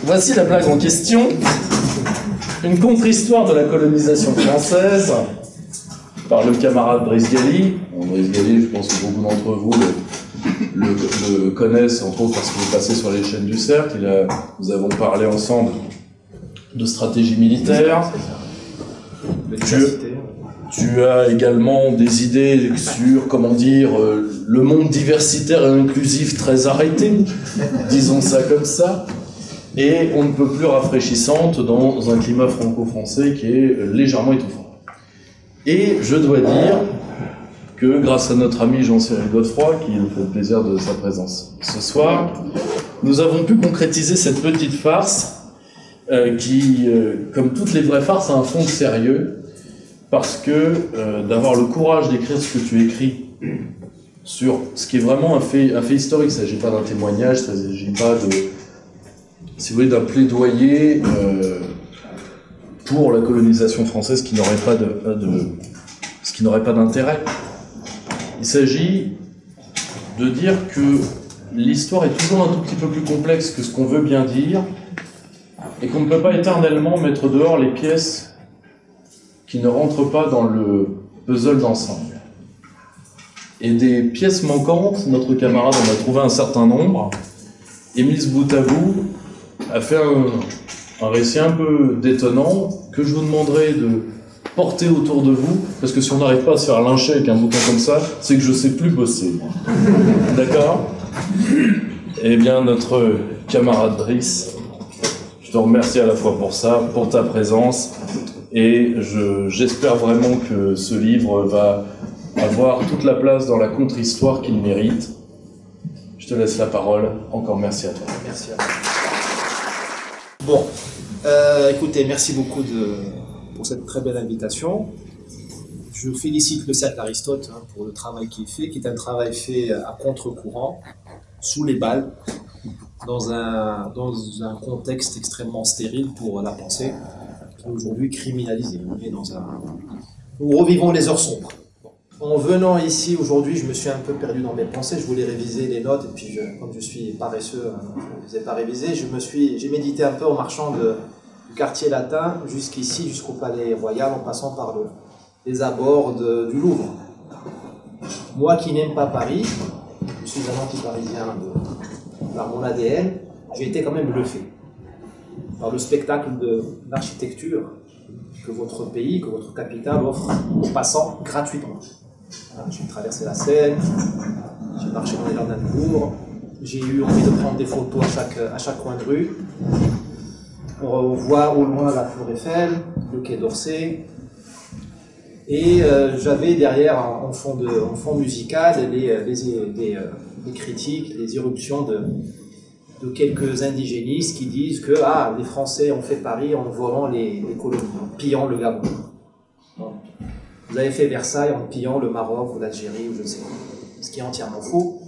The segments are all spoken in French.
Voici la blague en question. Une contre-histoire de la colonisation française par le camarade Brice Gali. Bon, Brice Gali, je pense que beaucoup d'entre vous le connaissent, entre autres parce qu'il est passé sur les chaînes du Cercle. Nous avons parlé ensemble de stratégie militaire. Tu as également des idées sur, comment dire, le monde diversitaire et inclusif très arrêté, disons ça comme ça, et on ne peut plus rafraîchissante dans un climat franco-français qui est légèrement étouffant. Et je dois dire que grâce à notre ami Jean-Cyril Godefroy, qui nous fait le plaisir de sa présence ce soir, nous avons pu concrétiser cette petite farce qui, comme toutes les vraies farces, a un fond de sérieux, parce que d'avoir le courage d'écrire ce que tu écris sur ce qui est vraiment un fait historique, il ne s'agit pas d'un témoignage, il ne s'agit pas de, si vous voulez, d'un plaidoyer pour la colonisation française qui n'aurait pas d'intérêt. Il s'agit de dire que l'histoire est toujours un tout petit peu plus complexe que ce qu'on veut bien dire, et qu'on ne peut pas éternellement mettre dehors les pièces qui ne rentrent pas dans le puzzle d'ensemble. Et des pièces manquantes, notre camarade en a trouvé un certain nombre, et mis bout à bout, a fait un récit un peu détonnant que je vous demanderai de porter autour de vous, parce que si on n'arrive pas à se faire lyncher avec un bouquin comme ça, c'est que je ne sais plus bosser. D'accord ? Eh bien, notre camarade Brice, je te remercie à la fois pour ça, pour ta présence, et j'espère vraiment que ce livre va avoir toute la place dans la contre-histoire qu'il mérite. Je te laisse la parole. Encore merci à toi. Merci à toi. Bon, écoutez, merci beaucoup pour cette très belle invitation. Je félicite le Cercle Aristote pour le travail qu'il fait, qui est un travail fait à contre-courant, sous les balles, dans un contexte extrêmement stérile pour la pensée, qui est aujourd'hui criminalisée. Nous revivons les heures sombres. En venant ici aujourd'hui, je me suis un peu perdu dans mes pensées, je voulais réviser les notes, et puis comme je suis paresseux, je ne les ai pas révisées, j'ai médité un peu en marchant du quartier latin jusqu'ici, jusqu'au Palais Royal, en passant par les abords du Louvre. Moi qui n'aime pas Paris, je suis un anti-parisien par mon ADN, j'ai été quand même bluffé par le spectacle d'architecture que votre pays, que votre capitale offre aux passants gratuitement. J'ai traversé la Seine, j'ai marché dans les jardins de Louvre, j'ai eu envie de prendre des photos à chaque coin de rue. On voit au loin la Tour Eiffel, le quai d'Orsay, et j'avais derrière en fond musical les critiques, les irruptions de quelques indigénistes qui disent que les Français ont fait Paris en volant les colonies, en pillant le Gabon. Bon. Vous avez fait Versailles en pillant le Maroc ou l'Algérie ou je ne sais quoi. Ce qui est entièrement faux.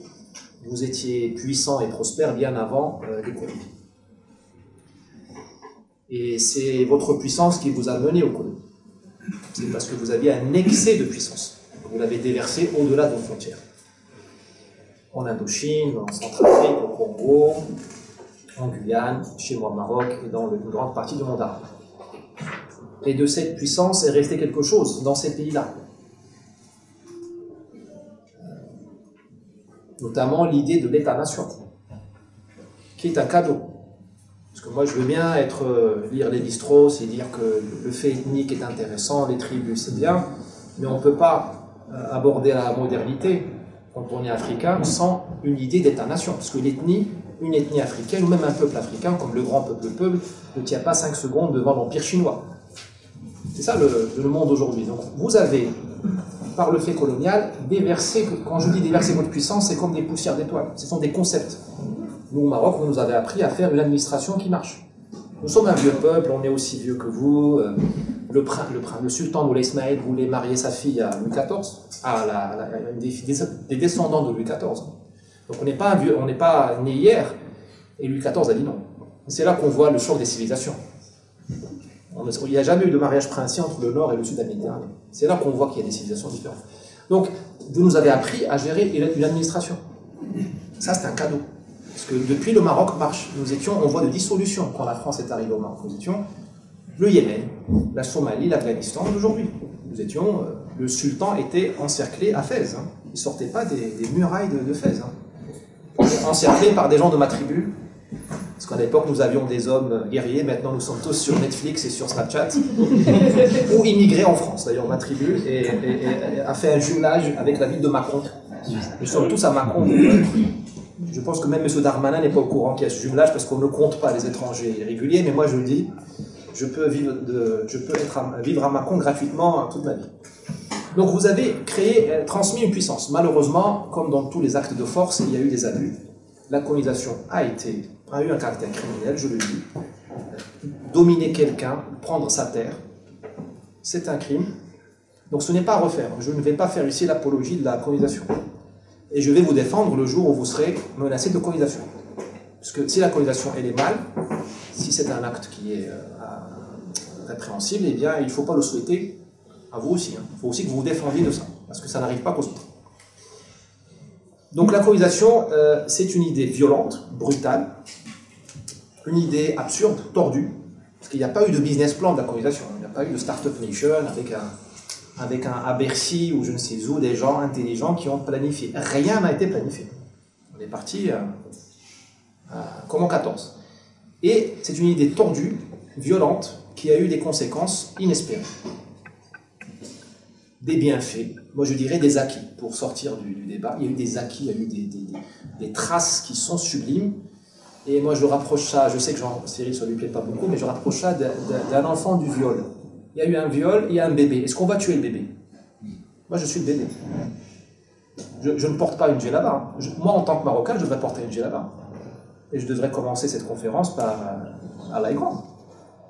Vous étiez puissant et prospère bien avant les colonies. Et c'est votre puissance qui vous a mené aux colonies. C'est parce que vous aviez un excès de puissance. Vous l'avez déversé au-delà de vos frontières. En Indochine, en Centrafrique, au Congo, en Guyane, chez moi au Maroc et dans une grande partie du monde arabe. Et de cette puissance est resté quelque chose dans ces pays-là. Notamment l'idée de l'État-nation, qui est un cadeau. Parce que moi, je veux bien lire Lévi-Strauss et dire que le fait ethnique est intéressant, les tribus, c'est bien, mais on ne peut pas aborder la modernité, quand on est africain, sans une idée d'État-nation. Parce que une ethnie africaine, ou même un peuple africain, comme le grand peuple, ne tient pas 5 secondes devant l'Empire chinois. C'est ça le monde aujourd'hui. Donc vous avez, par le fait colonial, déversé, quand je dis déverser votre puissance, c'est comme des poussières d'étoiles. Ce sont des concepts. Nous, au Maroc, vous nous avez appris à faire une administration qui marche. Nous sommes un vieux peuple, on est aussi vieux que vous. Le sultan Moulay Ismaël voulait marier sa fille à Louis XIV, des descendants de Louis XIV. Donc on n'est pas né hier, et Louis XIV a dit non. C'est là qu'on voit le choc des civilisations. Il n'y a jamais eu de mariage princier entre le nord et le sud de la Méditerranée. C'est là qu'on voit qu'il y a des civilisations différentes. Donc, vous nous avez appris à gérer une administration. Ça, c'est un cadeau. Parce que depuis, le Maroc marche. Nous étions en voie de dissolution quand la France est arrivée au Maroc. Nous étions le Yémen, la Somalie, l'Afghanistan d'aujourd'hui. Nous étions, le sultan était encerclé à Fès. Hein. Il ne sortait pas des murailles de Fès. Hein. Encerclé par des gens de ma tribu. Parce qu'à l'époque, nous avions des hommes guerriers. Maintenant, nous sommes tous sur Netflix et sur Snapchat. Ou immigrés en France. D'ailleurs, ma tribu a fait un jumelage avec la ville de Mâcon. Nous sommes tous à Mâcon. Je pense que même M. Darmanin n'est pas au courant qu'il y a ce jumelage parce qu'on ne compte pas les étrangers irréguliers. Mais moi, je le dis, je peux vivre à Mâcon gratuitement toute ma vie. Donc vous avez transmis une puissance. Malheureusement, comme dans tous les actes de force, il y a eu des abus. La colonisation a eu un caractère criminel, je le dis. Dominer quelqu'un, prendre sa terre, c'est un crime. Donc ce n'est pas à refaire. Je ne vais pas faire ici l'apologie de la colonisation. Et je vais vous défendre le jour où vous serez menacé de colonisation. Parce que si la colonisation, elle est mal, si c'est un acte qui est répréhensible, eh bien, il ne faut pas le souhaiter à vous aussi. Hein. Il faut aussi que vous vous défendiez de ça, parce que ça n'arrive pas qu'aux autres. Donc la colonisation, c'est une idée violente, brutale, une idée absurde, tordue, parce qu'il n'y a pas eu de business plan de la colonisation. Il n'y a pas eu de Startup Nation avec un à Bercy ou je ne sais où, des gens intelligents qui ont planifié. Rien n'a été planifié. On est parti comme en 14. Et c'est une idée tordue, violente, qui a eu des conséquences inespérées. Des bienfaits, moi je dirais des acquis, pour sortir du débat. Il y a eu des acquis, il y a eu des traces qui sont sublimes. Et moi je rapproche ça, je sais que Cyril ça ne lui plaît pas beaucoup, mais je rapproche ça d'un enfant du viol. Il y a eu un viol, il y a un bébé. Est-ce qu'on va tuer le bébé? Moi je suis le bébé. Je ne porte pas une djellaba. Moi en tant que Marocain, je devrais porter une djellaba. Et je devrais commencer cette conférence par Allah est grand.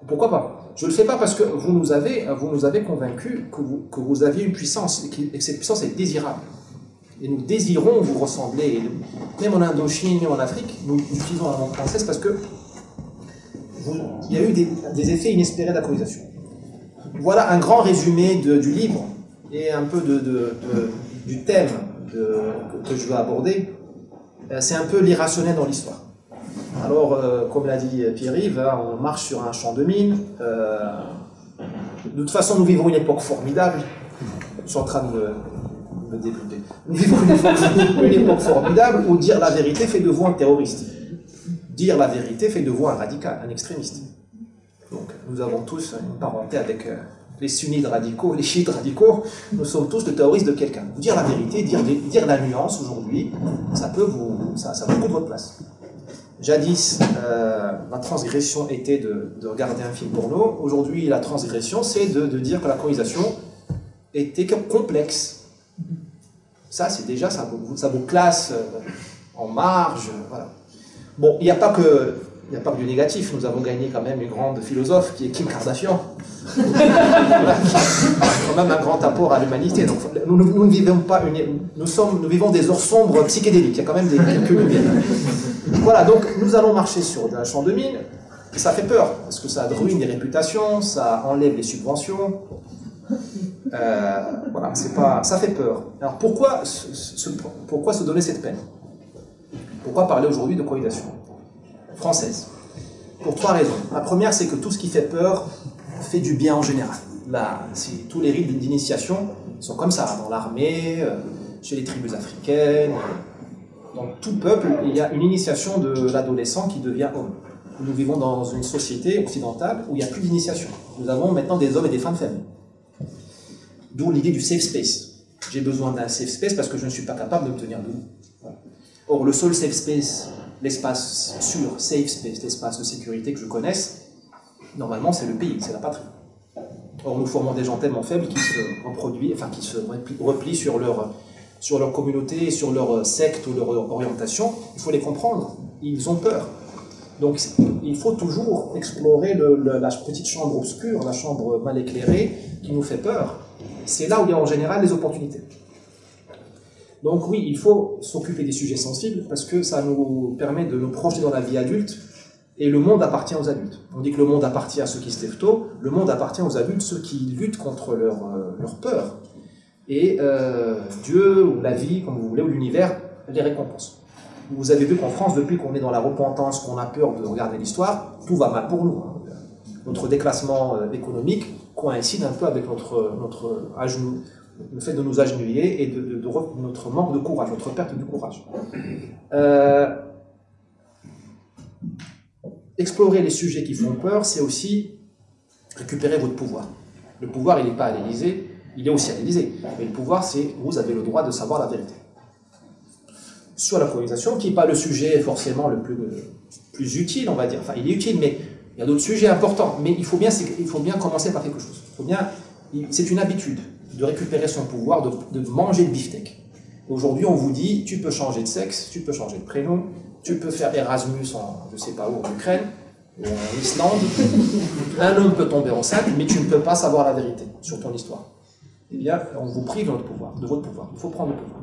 Pourquoi pas? Je ne le fais pas parce que vous nous avez convaincus que vous aviez une puissance et que cette puissance est désirable. Et nous désirons vous ressembler. Même en Indochine, même en Afrique, nous utilisons la langue française parce que il y a eu des effets inespérés de la colonisation. Voilà un grand résumé du livre et un peu du thème que je veux aborder. C'est un peu l'irrationnel dans l'histoire. Alors, comme l'a dit Pierre-Yves, on marche sur un champ de mines. De toute façon, nous vivons une époque formidable. Je suis en train de me développer. Nous vivons une époque formidable où dire la vérité fait de vous un terroriste. Dire la vérité fait de vous un radical, un extrémiste. Donc, nous avons tous une parenté avec les sunnites radicaux, les chiites radicaux. Nous sommes tous des terroristes de quelqu'un. Dire la vérité, dire la nuance aujourd'hui, ça vous coûte votre place. Jadis, la transgression était de regarder un film porno. Aujourd'hui, la transgression, c'est de dire que la colonisation était complexe. Ça, c'est déjà, ça vous classe en marge. Voilà. Bon, il n'y a pas que du négatif. Nous avons gagné quand même une grande philosophe qui est Kim Kardashian. Voilà, qui a quand même un grand apport à l'humanité. Donc, nous ne vivons pas nous vivons des heures sombres psychédéliques. Il y a quand même quelques lumières. Voilà, donc nous allons marcher sur un champ de mine. Ça fait peur, parce que ça ruine les réputations, ça enlève les subventions. Voilà, ça fait peur. Alors pourquoi se donner cette peine? Pourquoi parler aujourd'hui de colonisation française? Pour 3 raisons. La première, c'est que tout ce qui fait peur fait du bien en général. Là, tous les rites d'initiation sont comme ça, dans l'armée, chez les tribus africaines. Dans tout peuple, il y a une initiation de l'adolescent qui devient homme. Nous vivons dans une société occidentale où il n'y a plus d'initiation. Nous avons maintenant des hommes et des femmes faibles. D'où l'idée du safe space. J'ai besoin d'un safe space parce que je ne suis pas capable de me tenir debout. Voilà. Or, le seul safe space, l'espace sûr, safe space, l'espace de sécurité que je connaisse, normalement c'est le pays, c'est la patrie. Or, nous formons des gens tellement faibles qui se replient sur leur communauté, sur leur secte ou leur orientation. Il faut les comprendre, ils ont peur. Donc il faut toujours explorer la petite chambre obscure, la chambre mal éclairée qui nous fait peur. C'est là où il y a en général les opportunités. Donc oui, il faut s'occuper des sujets sensibles parce que ça nous permet de nous projeter dans la vie adulte et le monde appartient aux adultes. On dit que le monde appartient à ceux qui se lèvent tôt, le monde appartient aux adultes, ceux qui luttent contre leur peur. Et Dieu ou la vie, comme vous voulez, ou l'univers les récompense. Vous avez vu qu'en France, depuis qu'on est dans la repentance, qu'on a peur de regarder l'histoire, tout va mal pour nous. Hein. Notre déclassement économique coïncide un peu avec le fait de nous agenouiller et de notre manque de courage, notre perte de courage. Explorer les sujets qui font peur, c'est aussi récupérer votre pouvoir. Le pouvoir, il n'est pas à l'Élysée, il est aussi à l'Élysée. Mais le pouvoir, c'est vous avez le droit de savoir la vérité. Sur la colonisation, qui n'est pas le sujet forcément le plus utile, on va dire. Enfin, il est utile, mais il y a d'autres sujets importants. Mais il faut bien commencer par quelque chose. C'est une habitude de récupérer son pouvoir, de manger le beefsteak. Aujourd'hui, on vous dit, tu peux changer de sexe, tu peux changer de prénom, tu peux faire Erasmus en, je ne sais pas où, en Ukraine, ou en Islande. Un homme peut tomber enceinte, mais tu ne peux pas savoir la vérité sur ton histoire. Eh bien, on vous prive de votre pouvoir. Il faut prendre le pouvoir.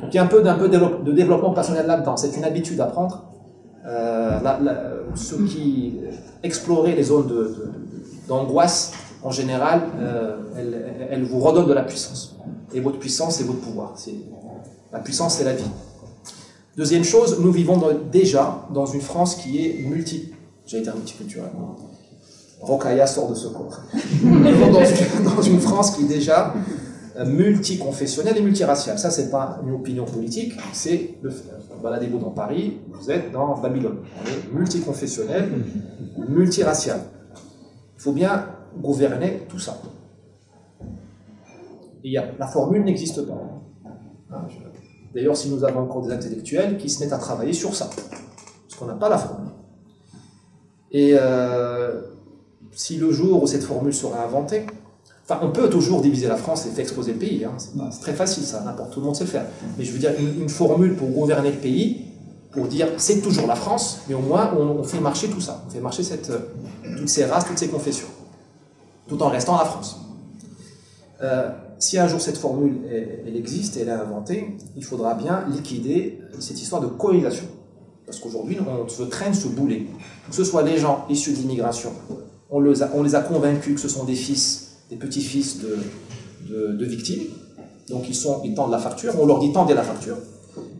Donc il y a un peu de développement personnel là-dedans. C'est une habitude à prendre. Ceux qui exploraient les zones d'angoisse, en général, elles vous redonnent de la puissance. Et votre puissance, c'est votre pouvoir. La puissance, c'est la vie. Deuxième chose, nous vivons déjà dans une France qui est multiculturelle. Rokhaya sort de ce corps. Nous vivons dans une France qui est déjà multiconfessionnelle et multiraciale. Ça, c'est pas une opinion politique, c'est baladez-vous dans Paris, vous êtes dans Babylone. On est multiconfessionnel, multiracial. Il faut bien gouverner tout ça. Et la formule n'existe pas. D'ailleurs, si nous avons encore des intellectuels qui se mettent à travailler sur ça, parce qu'on n'a pas la formule. Et si le jour où cette formule sera inventée, enfin, on peut toujours diviser la France et faire exploser le pays, hein. C'est très facile ça, tout le monde sait le faire. Mais je veux dire, une formule pour gouverner le pays, pour dire c'est toujours la France, mais au moins on fait marcher tout ça, on fait marcher toutes ces races, toutes ces confessions, tout en restant la France. Si un jour cette formule elle existe, elle est inventée, il faudra bien liquider cette histoire de colonisation. Parce qu'aujourd'hui, on se traîne ce boulet. Que ce soit les gens issus de l'immigration, on les a convaincus que ce sont des petits-fils de victimes. Donc ils tendent la facture, on leur dit tendez la facture.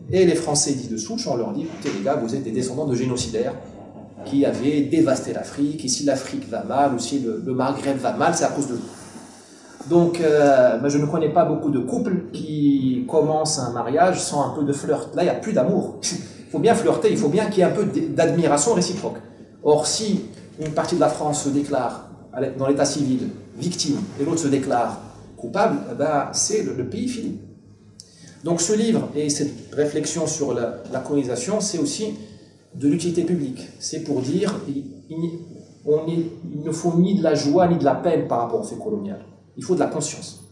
Et les Français dits de souche, on leur dit écoutez les gars, vous êtes des descendants de génocidaires qui avaient dévasté l'Afrique, et si l'Afrique va mal, ou si le Maghreb va mal, c'est à cause de vous. Donc, je ne connais pas beaucoup de couples qui commencent un mariage sans un peu de flirt. Là, il n'y a plus d'amour. Il faut bien flirter, il faut bien qu'il y ait un peu d'admiration réciproque. Or, si une partie de la France se déclare dans l'état civil victime et l'autre se déclare coupable, c'est le pays fini. Donc ce livre et cette réflexion sur la colonisation, c'est aussi de l'utilité publique. C'est pour dire il ne faut ni de la joie ni de la peine par rapport au fait colonial. Il faut de la conscience.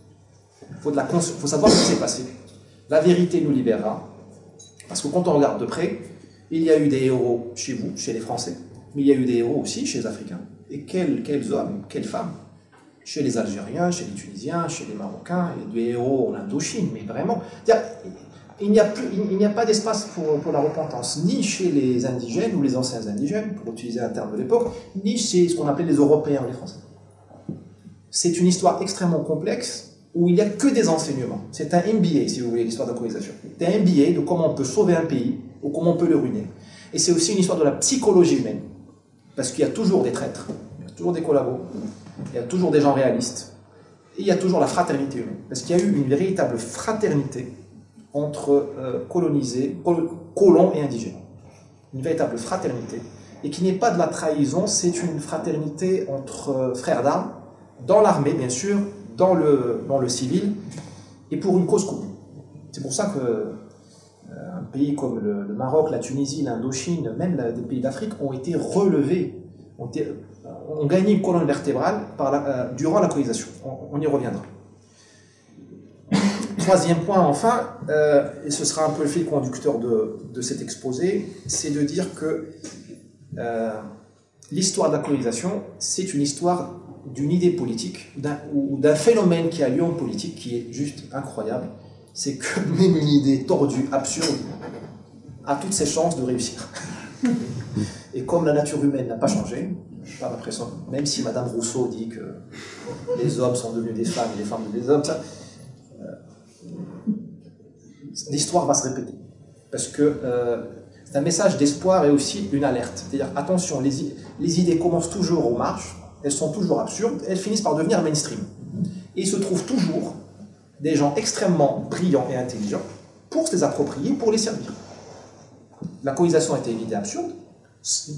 Il faut savoir ce qui s'est passé. La vérité nous libérera. Parce que quand on regarde de près, il y a eu des héros chez vous, chez les Français, mais il y a eu des héros aussi chez les Africains. Et quels hommes, quelles femmes. Chez les Algériens, chez les Tunisiens, chez les Marocains, il y a des héros en Indochine, mais vraiment. Il n'y a pas d'espace pour la repentance, ni chez les indigènes ou les anciens indigènes, pour utiliser un terme de l'époque, ni chez ce qu'on appelait les Européens ou les Français. C'est une histoire extrêmement complexe où il n'y a que des enseignements. C'est un MBA, si vous voulez, l'histoire de la colonisation. C'est un MBA de comment on peut sauver un pays ou comment on peut le ruiner. Et c'est aussi une histoire de la psychologie humaine. Parce qu'il y a toujours des traîtres, il y a toujours des collabos, il y a toujours des gens réalistes. Et il y a toujours la fraternité humaine. Parce qu'il y a eu une véritable fraternité entre colons et indigènes. Une véritable fraternité. Et qui n'est pas de la trahison, c'est une fraternité entre frères d'armes, dans l'armée bien sûr, dans le civil, et pour une cause commune. C'est pour ça que un pays comme le Maroc, la Tunisie, l'Indochine, même des pays d'Afrique ont été relevés, ont gagné une colonne vertébrale durant la colonisation. On y reviendra. Troisième point, enfin, et ce sera un peu le fil conducteur de cet exposé, c'est de dire que l'histoire de la colonisation, c'est une histoire d'une idée politique, ou d'un phénomène qui a lieu en politique qui est juste incroyable. C'est que même une idée tordue, absurde, a toutes ses chances de réussir. Et comme la nature humaine n'a pas changé, par l'impression, même si Madame Rousseau dit que les hommes sont devenus des femmes et les femmes des hommes, l'histoire va se répéter. Parce que C'est un message d'espoir et aussi une alerte. C'est-à-dire, attention, les idées commencent toujours aux marges, elles sont toujours absurdes, elles finissent par devenir mainstream. Et il se trouve toujours des gens extrêmement brillants et intelligents pour se les approprier, pour les servir. La colonisation était une idée absurde,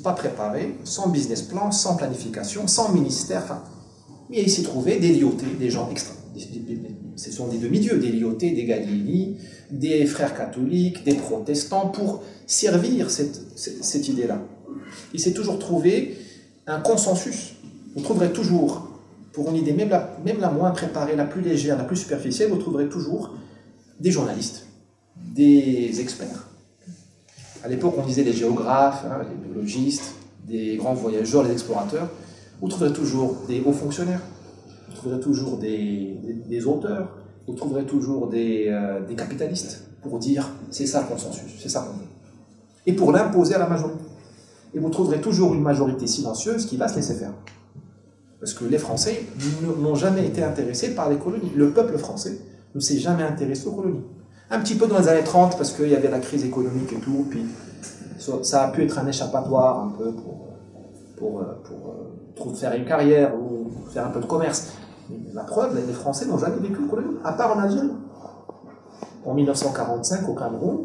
pas préparée, sans business plan, sans planification, sans ministère, enfin, mais il s'est trouvé des liotés, des gens extra. Ce sont des demi-dieux, des liotés, des Gallieni, des frères catholiques, des protestants, pour servir cette idée-là. Il s'est toujours trouvé un consensus. Vous trouverez toujours, pour une idée même la moins préparée, la plus légère, la plus superficielle, vous trouverez toujours des journalistes, des experts. À l'époque, on disait les géographes, les biologistes, des grands voyageurs, les explorateurs. Vous trouverez toujours des hauts fonctionnaires, vous trouverez toujours des auteurs, vous trouverez toujours des capitalistes pour dire c'est ça le consensus, c'est ça qu'on veut. Et pour l'imposer à la majorité. Et vous trouverez toujours une majorité silencieuse qui va se laisser faire. Parce que les Français n'ont jamais été intéressés par les colonies. Le peuple français ne s'est jamais intéressé aux colonies. Un petit peu dans les années 30, parce qu'il y avait la crise économique et tout, puis ça a pu être un échappatoire un peu pour faire une carrière ou faire un peu de commerce. Mais la preuve, les Français n'ont jamais vécu en colonie, à part en Algérie. En 1945, au Cameroun,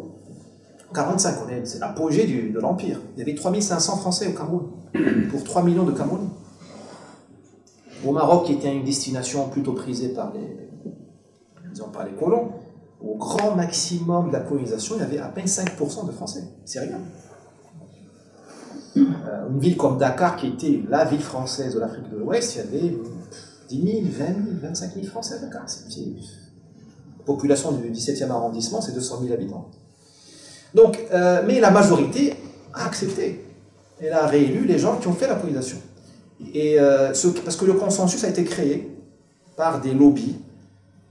45, c'est l'apogée de l'Empire. Il y avait 3500 Français au Cameroun, pour 3 millions de Camerounais. Au Maroc, qui était une destination plutôt prisée par les colons, au grand maximum de la colonisation, il y avait à peine 5% de Français. C'est rien. Une ville comme Dakar, qui était la ville française de l'Afrique de l'Ouest, il y avait 10 000, 20 000, 25 000 Français à Dakar. La population du 17e arrondissement, c'est 200 000 habitants. Donc, mais la majorité a accepté. Elle a réélu les gens qui ont fait la colonisation. Et, parce que le consensus a été créé par des lobbies,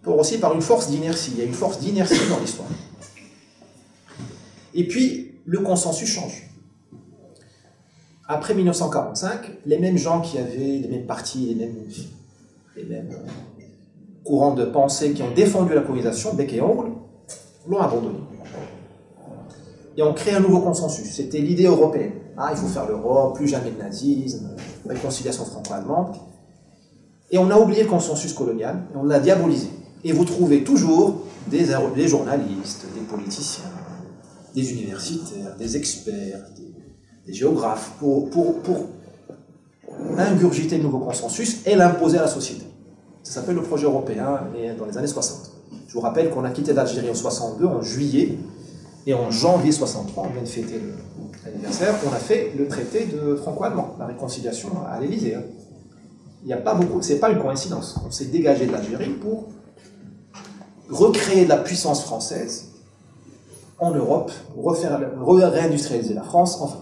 aussi par une force d'inertie. Il y a une force d'inertie dans l'histoire. Et puis, le consensus change. Après 1945, les mêmes gens qui avaient les mêmes partis, les mêmes courants de pensée qui ont défendu la colonisation, bec et ongle, l'ont abandonné. Et on crée un nouveau consensus. C'était l'idée européenne. Il faut faire l'Europe, plus jamais de nazisme, réconciliation franco-allemande. Et on a oublié le consensus colonial, et on l'a diabolisé. Et vous trouvez toujours des journalistes, des politiciens, des universitaires, des experts, des géographes, pour ingurgiter le nouveau consensus et l'imposer à la société. Ça s'appelle le projet européen dans les années 60. Je vous rappelle qu'on a quitté l'Algérie en 62, en juillet, et en janvier 63, on vient de fêter l'anniversaire, on a fait le traité de franco-allemand, la réconciliation à l'Élysée. Il n'y a pas beaucoup, c'est pas une coïncidence. On s'est dégagé de l'Algérie pour recréer de la puissance française en Europe, réindustrialiser la France. Enfin,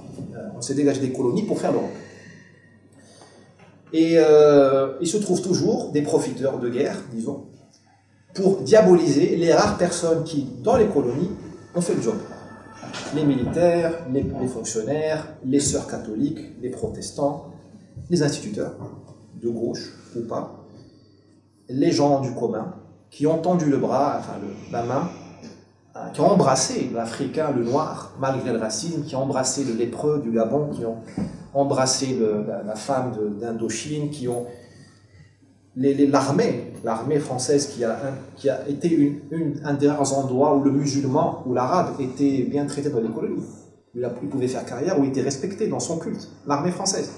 on s'est dégagé des colonies pour faire l'Europe. Et il se trouve toujours des profiteurs de guerre, disons, pour diaboliser les rares personnes qui, dans les colonies, ont fait le job. Les militaires, les fonctionnaires, les sœurs catholiques, les protestants, les instituteurs, de gauche ou pas, les gens du commun, qui ont tendu le bras, enfin la main, qui ont embrassé l'Africain, le noir, malgré le racisme, qui ont embrassé le lépreux du Gabon, qui ont embrassé la femme d'Indochine, qui ont l'armée française qui a été un des rares endroits où le musulman ou l'arabe était bien traité dans les colonies. Il pouvait faire carrière, où il était respecté dans son culte. L'armée française.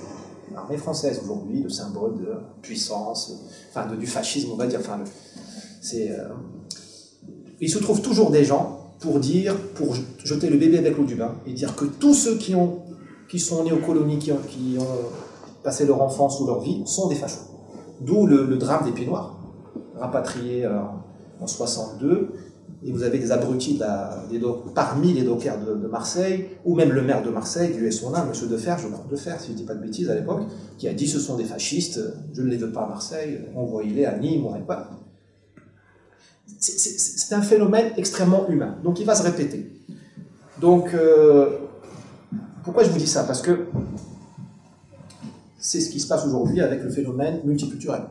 L'armée française, aujourd'hui, le symbole de puissance, enfin du fascisme, on va dire. Enfin, il se trouve toujours des gens pour jeter le bébé avec l'eau du bain et dire que tous ceux qui sont nés aux colonies, qui ont passé leur enfance ou leur vie, sont des fachos. D'où le drame des Pieds Noirs, rapatriés en 62, et vous avez des abrutis parmi les dockers de Marseille, ou même le maire de Marseille, du SONA, M. Defer, je crois, Defer, si je ne dis pas de bêtises à l'époque, qui a dit ce sont des fascistes, je ne les veux pas à Marseille, envoyez-les à Nîmes, on pas. C'est un phénomène extrêmement humain, donc il va se répéter. Donc, pourquoi je vous dis ça? Parce que c'est ce qui se passe aujourd'hui avec le phénomène multiculturel.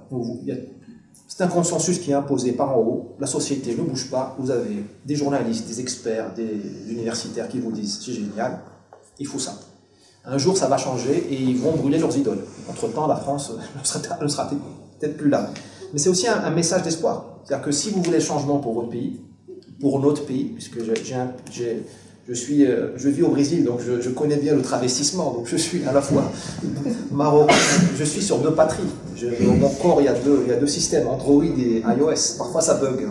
C'est un consensus qui est imposé par en haut, la société ne bouge pas, vous avez des journalistes, des experts, des universitaires qui vous disent c'est génial, Il faut ça. Un jour, ça va changer et ils vont brûler leurs idoles. Entre-temps, la France ne sera peut-être plus là. Mais c'est aussi un message d'espoir. C'est-à-dire que si vous voulez le changement pour votre pays, pour notre pays, puisque je vis au Brésil, donc je connais bien le travestissement, donc je suis à la fois marocain, je suis sur deux patries. Dans mon corps, il y a deux systèmes, Android et iOS. Parfois, ça bug.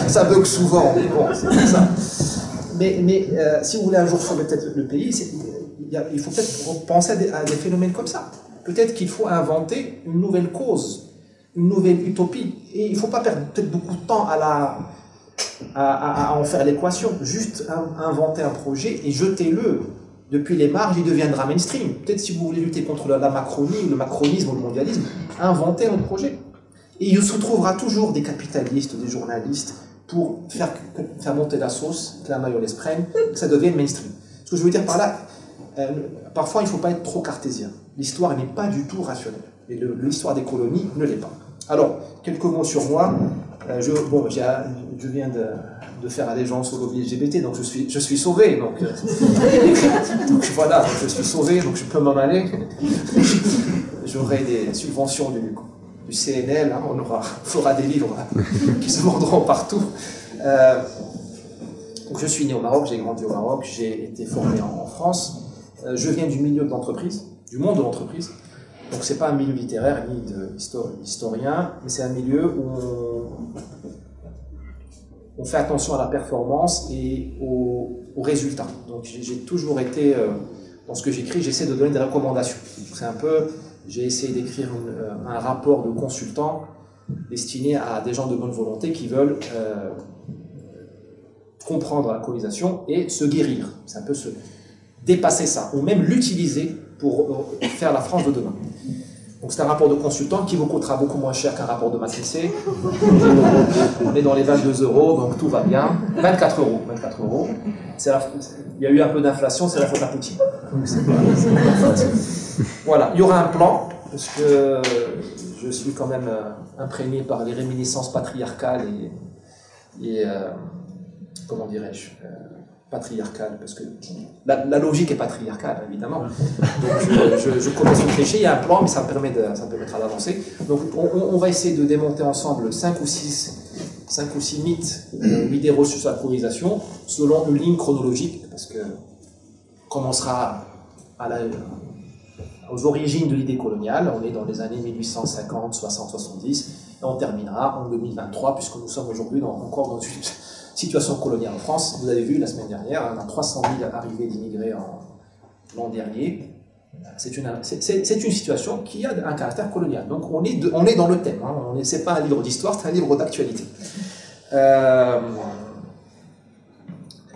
Ça bug souvent, mais bon, c'est comme ça. Mais si vous voulez un jour sauver peut-être le pays, il faut peut-être penser à des phénomènes comme ça. Peut-être qu'il faut inventer une nouvelle cause, une nouvelle utopie. Et il ne faut pas perdre peut-être beaucoup de temps à en faire l'équation. Juste inventer un projet et jetez-le. Depuis les marges, il deviendra mainstream. Peut-être si vous voulez lutter contre la Macronie, le macronisme ou le mondialisme, inventez un projet. Et il se trouvera toujours des capitalistes, des journalistes, pour faire monter la sauce, que la mayonnaise prenne, que ça devienne mainstream. Ce que je veux dire par là, parfois il ne faut pas être trop cartésien. L'histoire n'est pas du tout rationnelle. Et l'histoire des colonies ne l'est pas. Alors, quelques mots sur moi. Je viens de faire allégeance au lobby LGBT, donc je suis sauvé. Donc voilà, donc je suis sauvé, donc je peux m'en aller. J'aurai des subventions du CNL, hein, on fera des livres qui se vendront partout. Donc je suis né au Maroc, j'ai grandi au Maroc, j'ai été formé en France. Je viens du milieu de l'entreprise, du monde de l'entreprise. Donc c'est pas un milieu littéraire ni d'historien, mais c'est un milieu où on fait attention à la performance et aux résultats. Donc j'ai toujours été, dans ce que j'écris, j'essaie de donner des recommandations. C'est un peu, j'ai essayé d'écrire un rapport de consultant destiné à des gens de bonne volonté qui veulent comprendre la colonisation et se guérir. C'est un peu se dépasser ça, ou même l'utiliser pour faire la France de demain. Donc c'est un rapport de consultant qui vous coûtera beaucoup moins cher qu'un rapport de McKinsey. On est dans les 22 €, donc tout va bien. 24 €. 24 €. Il y a eu un peu d'inflation, c'est la faute à Poutine. Voilà, il y aura un plan, parce que je suis quand même imprégné par les réminiscences patriarcales et comment dirais-je, patriarcale, parce que la logique est patriarcale, évidemment. Donc je commence à réfléchir, il y a un plan, mais ça permettra d'avancer. Donc on va essayer de démonter ensemble 5 ou 6 mythes libéraux sur la colonisation, selon une ligne chronologique, parce que on commencera aux origines de l'idée coloniale, on est dans les années 1850, 60, 70, et on terminera en 2023, puisque nous sommes aujourd'hui encore dans une situation coloniale en France. Vous avez vu la semaine dernière, on a 300 000 arrivées d'immigrés l'an dernier. C'est une situation qui a un caractère colonial. Donc on est dans le thème. Hein. Ce n'est pas un livre d'histoire, c'est un livre d'actualité.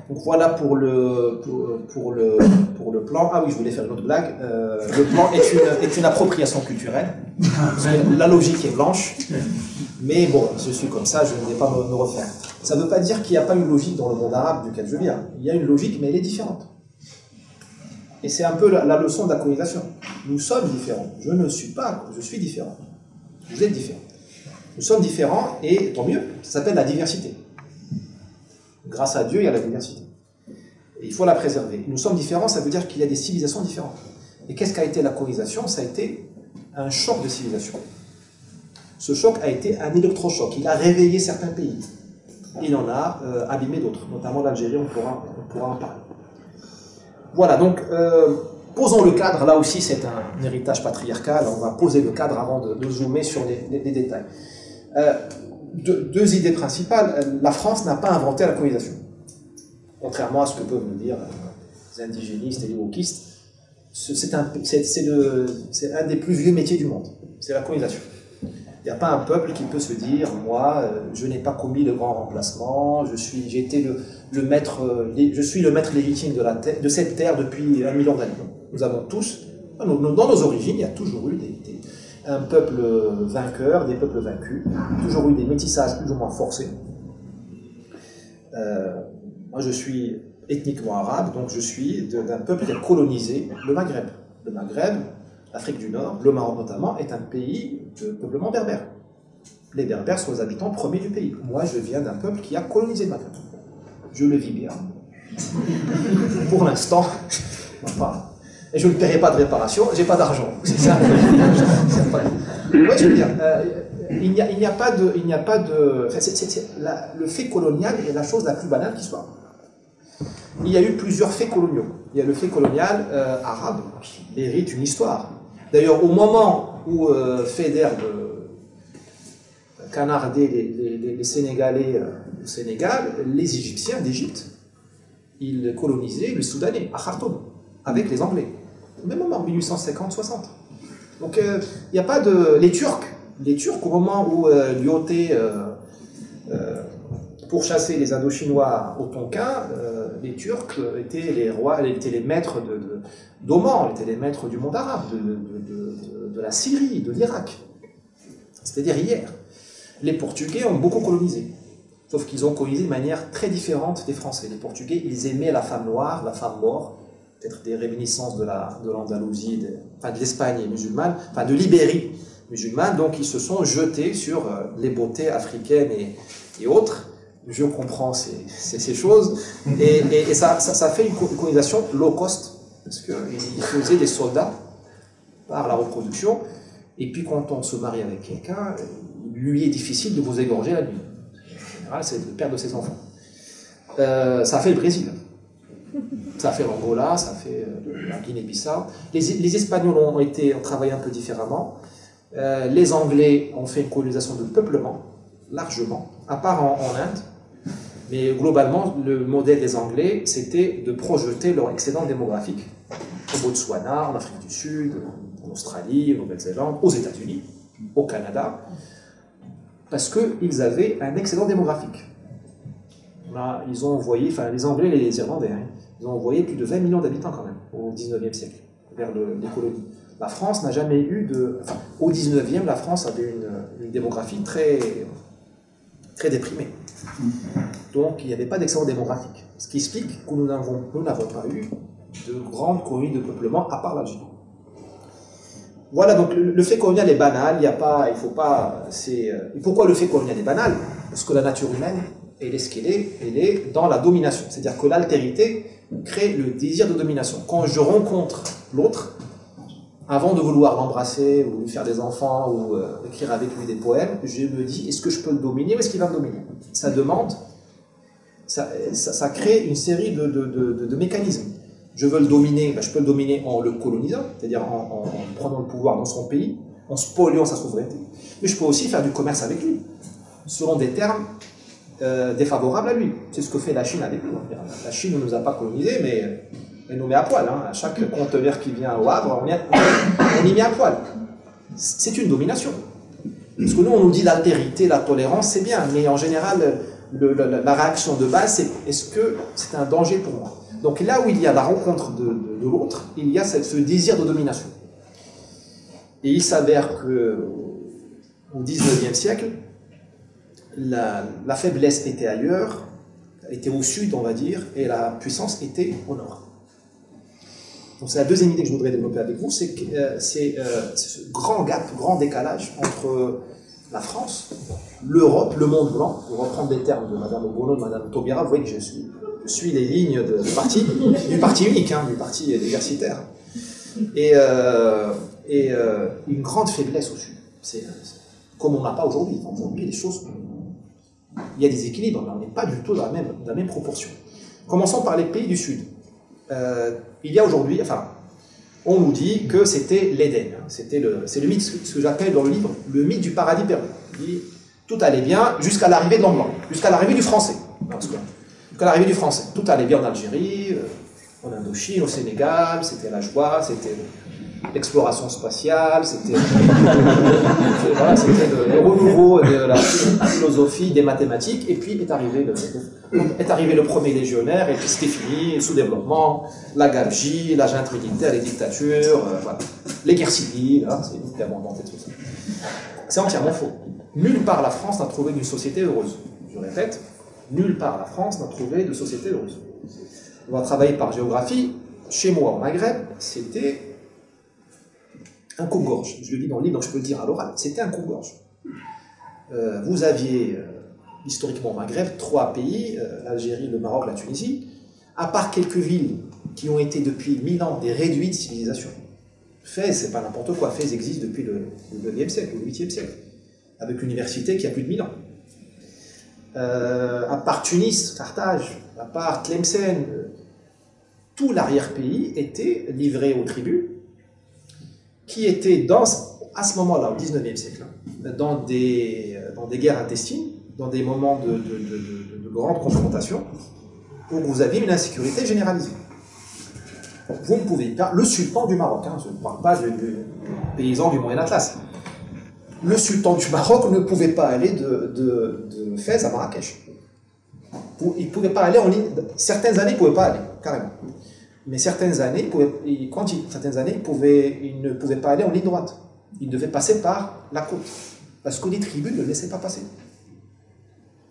Donc voilà pour le plan. Ah oui, je voulais faire une autre blague. Le plan est une appropriation culturelle. La logique est blanche. Mais bon, je suis comme ça, je ne vais pas me refaire. Ça ne veut pas dire qu'il n'y a pas une logique dans le monde arabe duquel je viens. Il y a une logique, mais elle est différente. Et c'est un peu la leçon de la colonisation. Nous sommes différents. Je suis différent. Vous êtes différents. Nous sommes différents, et tant mieux, ça s'appelle la diversité. Grâce à Dieu, il y a la diversité. Et il faut la préserver. Nous sommes différents, ça veut dire qu'il y a des civilisations différentes. Et qu'est-ce qu'a été la colonisation? Ça a été un choc de civilisation. Ce choc a été un électrochoc. Il a réveillé certains pays. Il en a abîmé d'autres, notamment l'Algérie, on pourra en parler. Voilà, donc posons le cadre. Là aussi, c'est un héritage patriarcal. On va poser le cadre avant de zoomer sur les détails. Deux idées principales. La France n'a pas inventé la colonisation. Contrairement à ce que peuvent nous dire les indigénistes et les wokistes, c'est un des plus vieux métiers du monde. C'est la colonisation. Il n'y a pas un peuple qui peut se dire, moi, je n'ai pas commis le grand remplacement, je suis le maître légitime de cette terre depuis 1 million d'années. Nous avons tous, dans nos origines, il y a toujours eu un peuple vainqueur, des peuples vaincus, toujours eu des métissages plus ou moins forcés. Moi, je suis ethniquement arabe, donc je suis d'un peuple qui a colonisé le Maghreb. Le Maghreb, l'Afrique du Nord, le Maroc notamment, est un pays de peuplement berbère. Les Berbères sont les habitants premiers du pays. Moi, je viens d'un peuple qui a colonisé le Maghreb. Je le vis bien. Pour l'instant, et je ne paierai pas de réparation, j'ai pas d'argent. C'est ça. Ouais, je veux dire, il n'y a pas de. Enfin, le fait colonial est la chose la plus banale qui soit. Il y a eu plusieurs faits coloniaux. Il y a le fait colonial arabe qui hérite une histoire. D'ailleurs, au moment où Faidherbe canardait les Sénégalais au Sénégal, les Égyptiens d'Égypte, ils colonisaient le Soudanais à Khartoum avec les Anglais. Au même moment, en 1850-60. Donc, il n'y a pas de. Les Turcs, au moment où Lyautey pourchassait les Indochinois au Tonkin, les Turcs étaient les rois, étaient les maîtres d'Oman, étaient les maîtres du monde arabe, de la Syrie, de l'Irak. C'est-à-dire hier. Les Portugais ont beaucoup colonisé. Sauf qu'ils ont colonisé de manière très différente des Français. Les Portugais, ils aimaient la femme noire, la femme mort, peut-être des réminiscences de l'Andalousie, de l'Espagne musulmane, enfin de l'Ibérie musulmane, donc ils se sont jetés sur les beautés africaines et autres. Je comprends ces choses, et ça fait une colonisation low cost, parce qu'ils faisaient des soldats par la reproduction, et puis quand on se marie avec quelqu'un, il lui est difficile de vous égorger la nuit. En général, c'est le père de ses enfants. Ça a fait le Brésil. Ça a fait l'Angola, ça a fait la Guinée-Bissau. Les Espagnols ont travaillé un peu différemment. Les Anglais ont fait une colonisation de peuplement, largement, à part en Inde. Mais globalement, le modèle des Anglais, c'était de projeter leur excédent démographique au Botswana, en Afrique du Sud, en Australie, en Nouvelle-Zélande, aux États-Unis, au Canada, parce qu'ils avaient un excédent démographique. Là, ils ont envoyé, enfin les Anglais et les Irlandais, ils ont envoyé plus de 20 millions d'habitants quand même au 19e siècle vers les colonies. La France n'a jamais eu de... Enfin, au 19e, la France avait une démographie très, très déprimée. Donc il n'y avait pas d'excédent démographique. Ce qui explique que nous n'avons pas eu de grandes colonies de peuplement à part l'Algérie. Voilà, donc le fait colonial est banal, il faut pas... Pourquoi le fait colonial est banal? Parce que la nature humaine, elle est ce qu'elle est, elle est dans la domination. C'est-à-dire que l'altérité crée le désir de domination. Quand je rencontre l'autre, avant de vouloir l'embrasser, ou lui faire des enfants, ou écrire avec lui des poèmes, je me dis, est-ce que je peux le dominer ou est-ce qu'il va me dominer? Ça demande, ça crée une série de mécanismes. Je veux le dominer, je peux le dominer en le colonisant, c'est-à-dire en prenant le pouvoir dans son pays, en spoliant sa souveraineté. Mais je peux aussi faire du commerce avec lui, selon des termes défavorables à lui. C'est ce que fait la Chine avec nous. La Chine ne nous a pas colonisés, mais elle nous met à poil. À chaque conteneur qui vient au Havre, on y met à poil. C'est une domination. Parce que nous, on nous dit l'altérité, la tolérance, c'est bien, mais en général, la réaction de base, c'est est-ce que c'est un danger pour moi? Donc là où il y a la rencontre de l'autre, il y a ce désir de domination. Et il s'avère qu'au XIXe siècle, la faiblesse était ailleurs, était au sud, on va dire, et la puissance était au nord. Donc c'est la deuxième idée que je voudrais développer avec vous, c'est ce grand gap, grand décalage entre la France, l'Europe, le monde blanc, pour reprendre des termes de Mme Obono, de Mme Taubira. Vous voyez que je suis les lignes du parti unique, du parti universitaire, et une grande faiblesse au sud. C'est comme on n'a pas aujourd'hui. Aujourd'hui, les choses, il y a des équilibres, mais on n'est pas du tout dans la même proportion. Commençons par les pays du sud. Il y a aujourd'hui, on nous dit que c'était l'Éden. C'est le mythe, ce que j'appelle dans le livre, le mythe du paradis perdu. Tout allait bien jusqu'à l'arrivée de l'homme blanc, jusqu'à l'arrivée du français. Jusqu'à l'arrivée du français. Tout allait bien en Algérie, en Indochine, au Sénégal, c'était la joie, c'était l'exploration spatiale, c'était le renouveau de la philosophie, des mathématiques, et puis est arrivé le premier légionnaire, et puis c'était fini, le sous-développement, la gabegie, la junte militaire, les dictatures, les guerres civiles, c'est nous qui avons inventé tout ça. C'est entièrement faux. Nulle part la France n'a trouvé une société heureuse. Je répète, nulle part la France n'a trouvé de société heureuse. On va travailler par géographie. Chez moi, au Maghreb, c'était un coupe-gorge. Je le dis dans le livre, donc je peux le dire à l'oral. C'était un coupe-gorge. Vous aviez, historiquement au Maghreb, 3 pays, l'Algérie, le Maroc, la Tunisie, à part quelques villes qui ont été depuis 1000 ans des réduits de civilisation. Fès, c'est pas n'importe quoi. Fès existe depuis le 9e siècle, le 8e siècle, avec l'université qui a plus de 1000 ans. À part Tunis, Carthage, à part Tlemcen, tout l'arrière-pays était livré aux tribus, qui étaient à ce moment-là, au 19e siècle, dans des guerres intestines, dans des moments de grande confrontation, où vous avez une insécurité généralisée. Vous ne pouvez pas, le sultan du Maroc, hein, je ne parle pas du paysan du Moyen Atlas, le sultan du Maroc ne pouvait pas aller de Fès à Marrakech. Il ne pouvait pas aller en ligne. Certaines années, il ne pouvait pas aller, carrément. Mais certaines années, il ne pouvait pas aller en ligne droite. Il devait passer par la côte. Parce que les tribus ne le laissaient pas passer.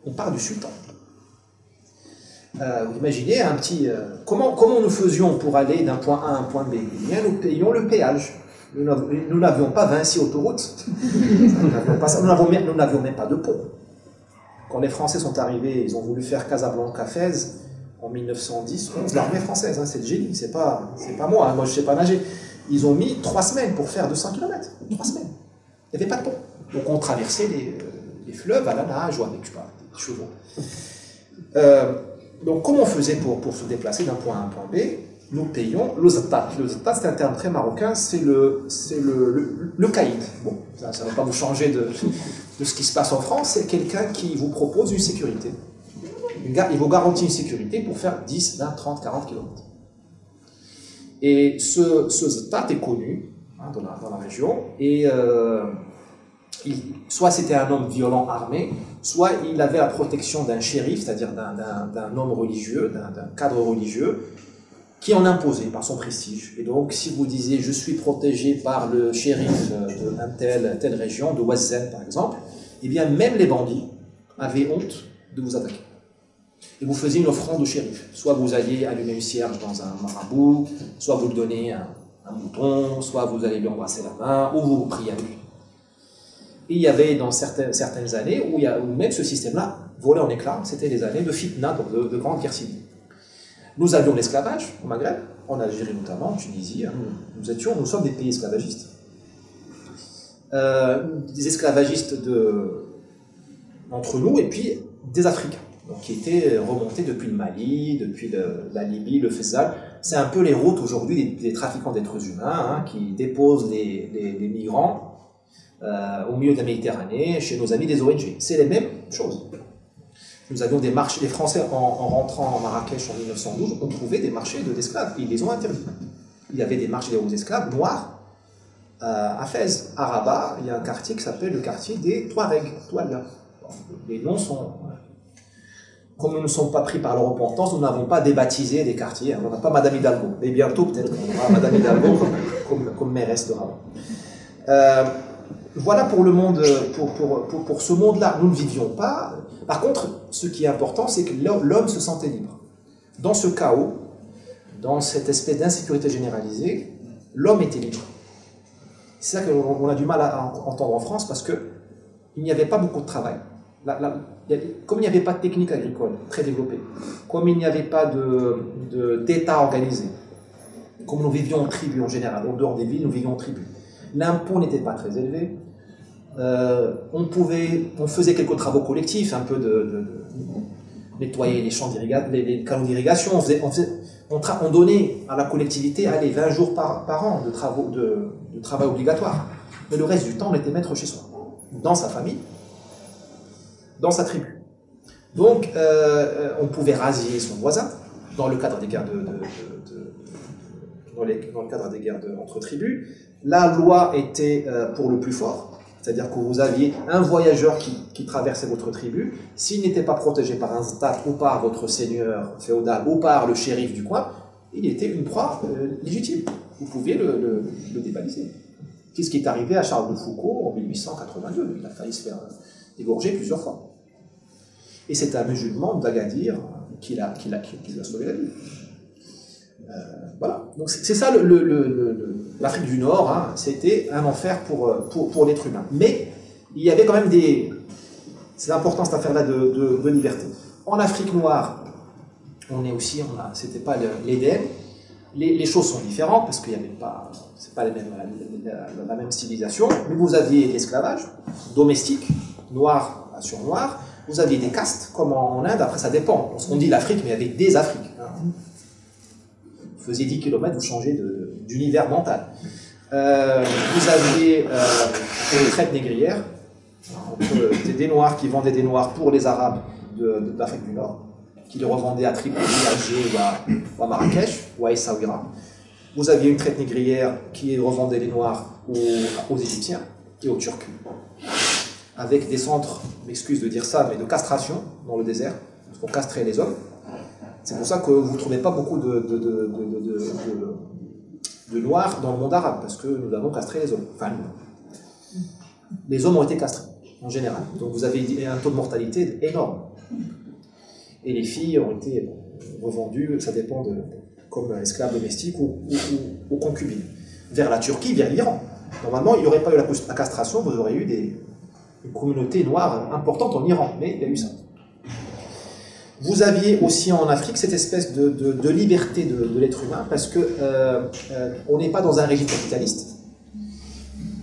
On parle du sultan. Vous imaginez un petit... comment nous faisions pour aller d'un point A à un point B? Eh bien, nous payions le péage. Nous n'avions pas Vinci autoroute. Nous n'avions même pas de pont. Quand les Français sont arrivés, ils ont voulu faire Casablanca-Fès en 1910. L'armée française, hein, c'est le génie, c'est pas moi, hein, moi je ne sais pas nager. Ils ont mis 3 semaines pour faire 200 km. 3 semaines. Il n'y avait pas de pont. Donc on traversait les fleuves à la nage ou avec des chevaux. Donc comment on faisait pour se déplacer d'un point A à un point B? Nous payions le zatat. Le zatat, c'est un terme très marocain, c'est le caïd. Bon, ça ne va pas vous changer de ce qui se passe en France, c'est quelqu'un qui vous propose une sécurité. Il vous garantit une sécurité pour faire 10, 20, 30, 40 km. Et ce zatat est connu hein, dans la région, et soit c'était un homme violent armé, soit il avait la protection d'un shérif, c'est-à-dire d'un homme religieux, d'un cadre religieux, qui en imposait par son prestige. Et donc, si vous disiez « je suis protégé par le shérif de telle région, de Ouazzane par exemple », eh bien même les bandits avaient honte de vous attaquer. Et vous faisiez une offrande au shérif. Soit vous alliez allumer une cierge dans un marabout, soit vous lui donnez un mouton, soit vous allez lui embrasser la main, ou vous priez à lui. Et il y avait dans certaines années où même ce système-là volait en éclats, c'était les années de fitna, donc de grandes guerres civiles. Nous avions l'esclavage au Maghreb, en Algérie notamment, en Tunisie, nous sommes des pays esclavagistes. Des esclavagistes entre nous et puis des Africains, donc, qui étaient remontés depuis le Mali, depuis la Libye, le Fessal. C'est un peu les routes aujourd'hui des trafiquants d'êtres humains hein, qui déposent les migrants au milieu de la Méditerranée chez nos amis des ONG. C'est les mêmes choses. Nous avions des marchés, les Français en rentrant en Marrakech en 1912 ont trouvé des marchés d'esclaves, ils les ont interdits. Il y avait des marchés aux esclaves noirs à Fès. À Rabat, il y a un quartier qui s'appelle le quartier des Touaregs. Les noms sont... Comme nous ne sommes pas pris par la repentance, nous n'avons pas débaptisé des quartiers, on n'a pas Madame Hidalgo. Mais bientôt peut-être on aura Madame Hidalgo comme mairesse de Rabat. Voilà pour le monde, pour ce monde-là, nous ne vivions pas. Par contre, ce qui est important, c'est que l'homme se sentait libre. Dans ce chaos, dans cette espèce d'insécurité généralisée, l'homme était libre. C'est ça qu'on a du mal à entendre en France, parce qu'il n'y avait pas beaucoup de travail. Comme il n'y avait pas de technique agricole très développée, comme il n'y avait pas d'État organisé, comme nous vivions en tribu en général, en dehors des villes, nous vivions en tribu. L'impôt n'était pas très élevé. On faisait quelques travaux collectifs, un peu de nettoyer les champs d'irrigation, les canaux d'irrigation. On donnait à la collectivité 20 jours par an de travail obligatoire. Mais le reste du temps, on était maître chez soi, dans sa famille, dans sa tribu. Donc, on pouvait rasier son voisin dans le cadre des guerres entre tribus. La loi était pour le plus fort. C'est-à-dire que vous aviez un voyageur qui traversait votre tribu, s'il n'était pas protégé par un zatat ou par votre seigneur féodal ou par le shérif du coin, il était une proie légitime. Vous pouviez le débaliser. C'est ce qui est arrivé à Charles de Foucault en 1882. Il a failli se faire égorger plusieurs fois. Et c'est un musulman d'Agadir qui a sauvé la vie. Voilà. Donc c'est ça l'Afrique du Nord, hein, c'était un enfer pour l'être humain. Mais il y avait quand même c'est important cette affaire-là de liberté. En Afrique noire, on est aussi, c'était pas l'Éden. Les choses sont différentes parce qu'il n'y avait pas, c'est pas la même civilisation. Mais vous aviez l'esclavage domestique, noir sur noir. Vous aviez des castes, comme en Inde. Après, ça dépend. On dit l'Afrique, mais il y avait des Afriques. Hein. Vous faisiez 10 km, vous changez d'univers mental. Vous aviez une traite négrière, des Noirs qui vendaient des Noirs pour les Arabes d'Afrique du Nord, qui les revendaient à Tripoli, à Alger ou à Marrakech, ou à Essaouira. Vous aviez une traite négrière qui revendait les Noirs aux Égyptiens et aux Turcs, avec des centres, m'excuse de dire ça, mais de castration dans le désert, pour castrer les hommes. C'est pour ça que vous ne trouvez pas beaucoup de Noirs dans le monde arabe, parce que nous avons castré les hommes. Enfin, les hommes ont été castrés, en général. Donc vous avez un taux de mortalité énorme. Et les filles ont été revendues, ça dépend comme esclaves domestiques ou concubines, vers la Turquie, vers l'Iran. Normalement, il n'y aurait pas eu la castration, vous aurez eu une communauté noire importante en Iran, mais il y a eu ça. Vous aviez aussi en Afrique cette espèce de liberté de l'être humain, parce que on n'est pas dans un régime capitaliste.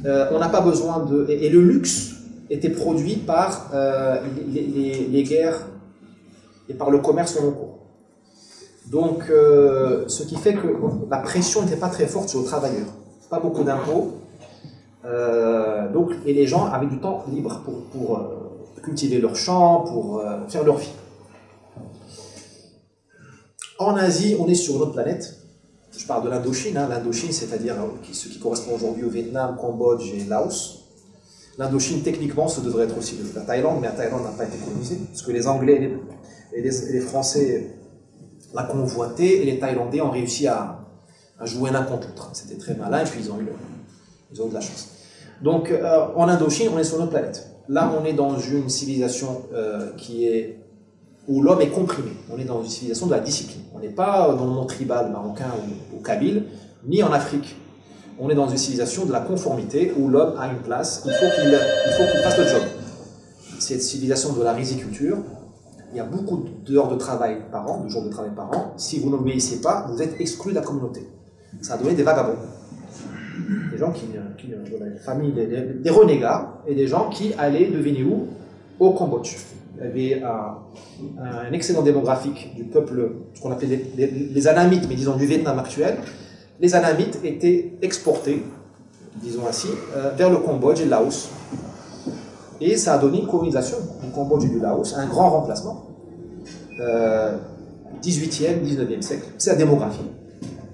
On n'a pas besoin de... Et le luxe était produit par les guerres et par le commerce au long cours. Donc, ce qui fait que la pression n'était pas très forte sur le travailleur. Pas beaucoup d'impôts. Et les gens avaient du temps libre pour cultiver leurs champs, pour faire leur vie. En Asie, on est sur une autre planète. Je parle de l'Indochine. Hein. L'Indochine, c'est-à-dire ce qui correspond aujourd'hui au Vietnam, Cambodge et Laos. L'Indochine, techniquement, ça devrait être aussi la Thaïlande, mais la Thaïlande n'a pas été colonisée, parce que les Anglais et les Français la convoitaient, et les Thaïlandais ont réussi à jouer l'un contre l'autre. C'était très malin, et puis ils ont eu de la chance. Donc, en Indochine, on est sur notre planète. Là, on est dans une civilisation où l'homme est comprimé. On est dans une civilisation de la discipline. On n'est pas dans le monde tribal marocain ou kabyle, ni en Afrique. On est dans une civilisation de la conformité où l'homme a une place, il faut qu'il fasse le job. Cette civilisation de la riziculture, il y a beaucoup d'heures de travail par an, de jours de travail par an. Si vous n'obéissez pas, vous êtes exclu de la communauté. Ça a donné des vagabonds. Des gens des familles, des renégats, et des gens qui allaient devenir où? Au Cambodge. Il y avait un excédent démographique du peuple, ce qu'on appelait les Anamites, mais disons du Vietnam actuel. Les Anamites étaient exportés, disons ainsi, vers le Cambodge et le Laos. Et ça a donné une colonisation du Cambodge et du Laos, un grand remplacement, 18e, 19e siècle. C'est la démographie.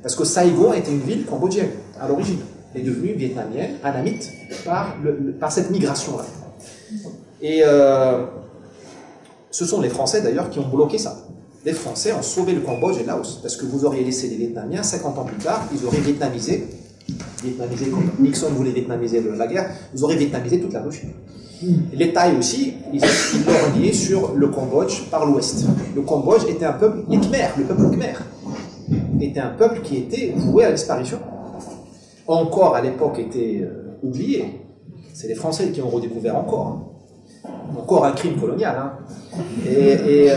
Parce que Saigon était une ville cambodgienne, à l'origine. Elle est devenue vietnamienne, anamite, par cette migration-là. Et ce sont les Français, d'ailleurs, qui ont bloqué ça. Les Français ont sauvé le Cambodge et le Laos, parce que vous auriez laissé les Vietnamiens, 50 ans plus tard, ils auraient vietnamisé comme Nixon voulait vietnamiser la guerre, ils auraient vietnamisé toute l'Indochine. Les Thaïs aussi, ils l'ont relié sur le Cambodge par l'ouest. Le Cambodge était un peuple, les Khmers, le peuple Khmer, était un peuple qui était voué à la disparition. Encore à l'époque était oublié. C'est les Français qui ont redécouvert encore. Encore un crime colonial. Hein. Et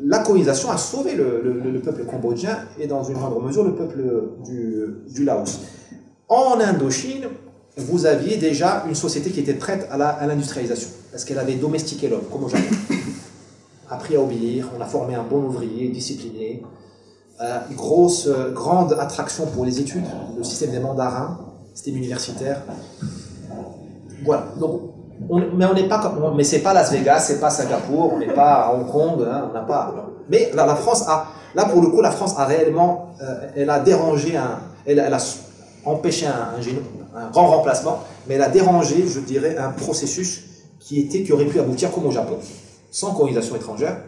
la colonisation a sauvé le peuple cambodgien et dans une moindre mesure le peuple du Laos. En Indochine, vous aviez déjà une société qui était prête à l'industrialisation, parce qu'elle avait domestiqué l'homme, comme au Japon. Appris à obéir, on a formé un bon ouvrier, discipliné, grande attraction pour les études, le système des mandarins, système universitaire. Voilà, donc, mais c'est pas Las Vegas, c'est pas Singapour, on n'est pas à Hong Kong, hein, on n'a pas. Mais la France là pour le coup, la France a réellement, elle a dérangé elle a empêché un grand remplacement, mais elle a dérangé, je dirais, un processus qui aurait pu aboutir comme au Japon, sans colonisation étrangère,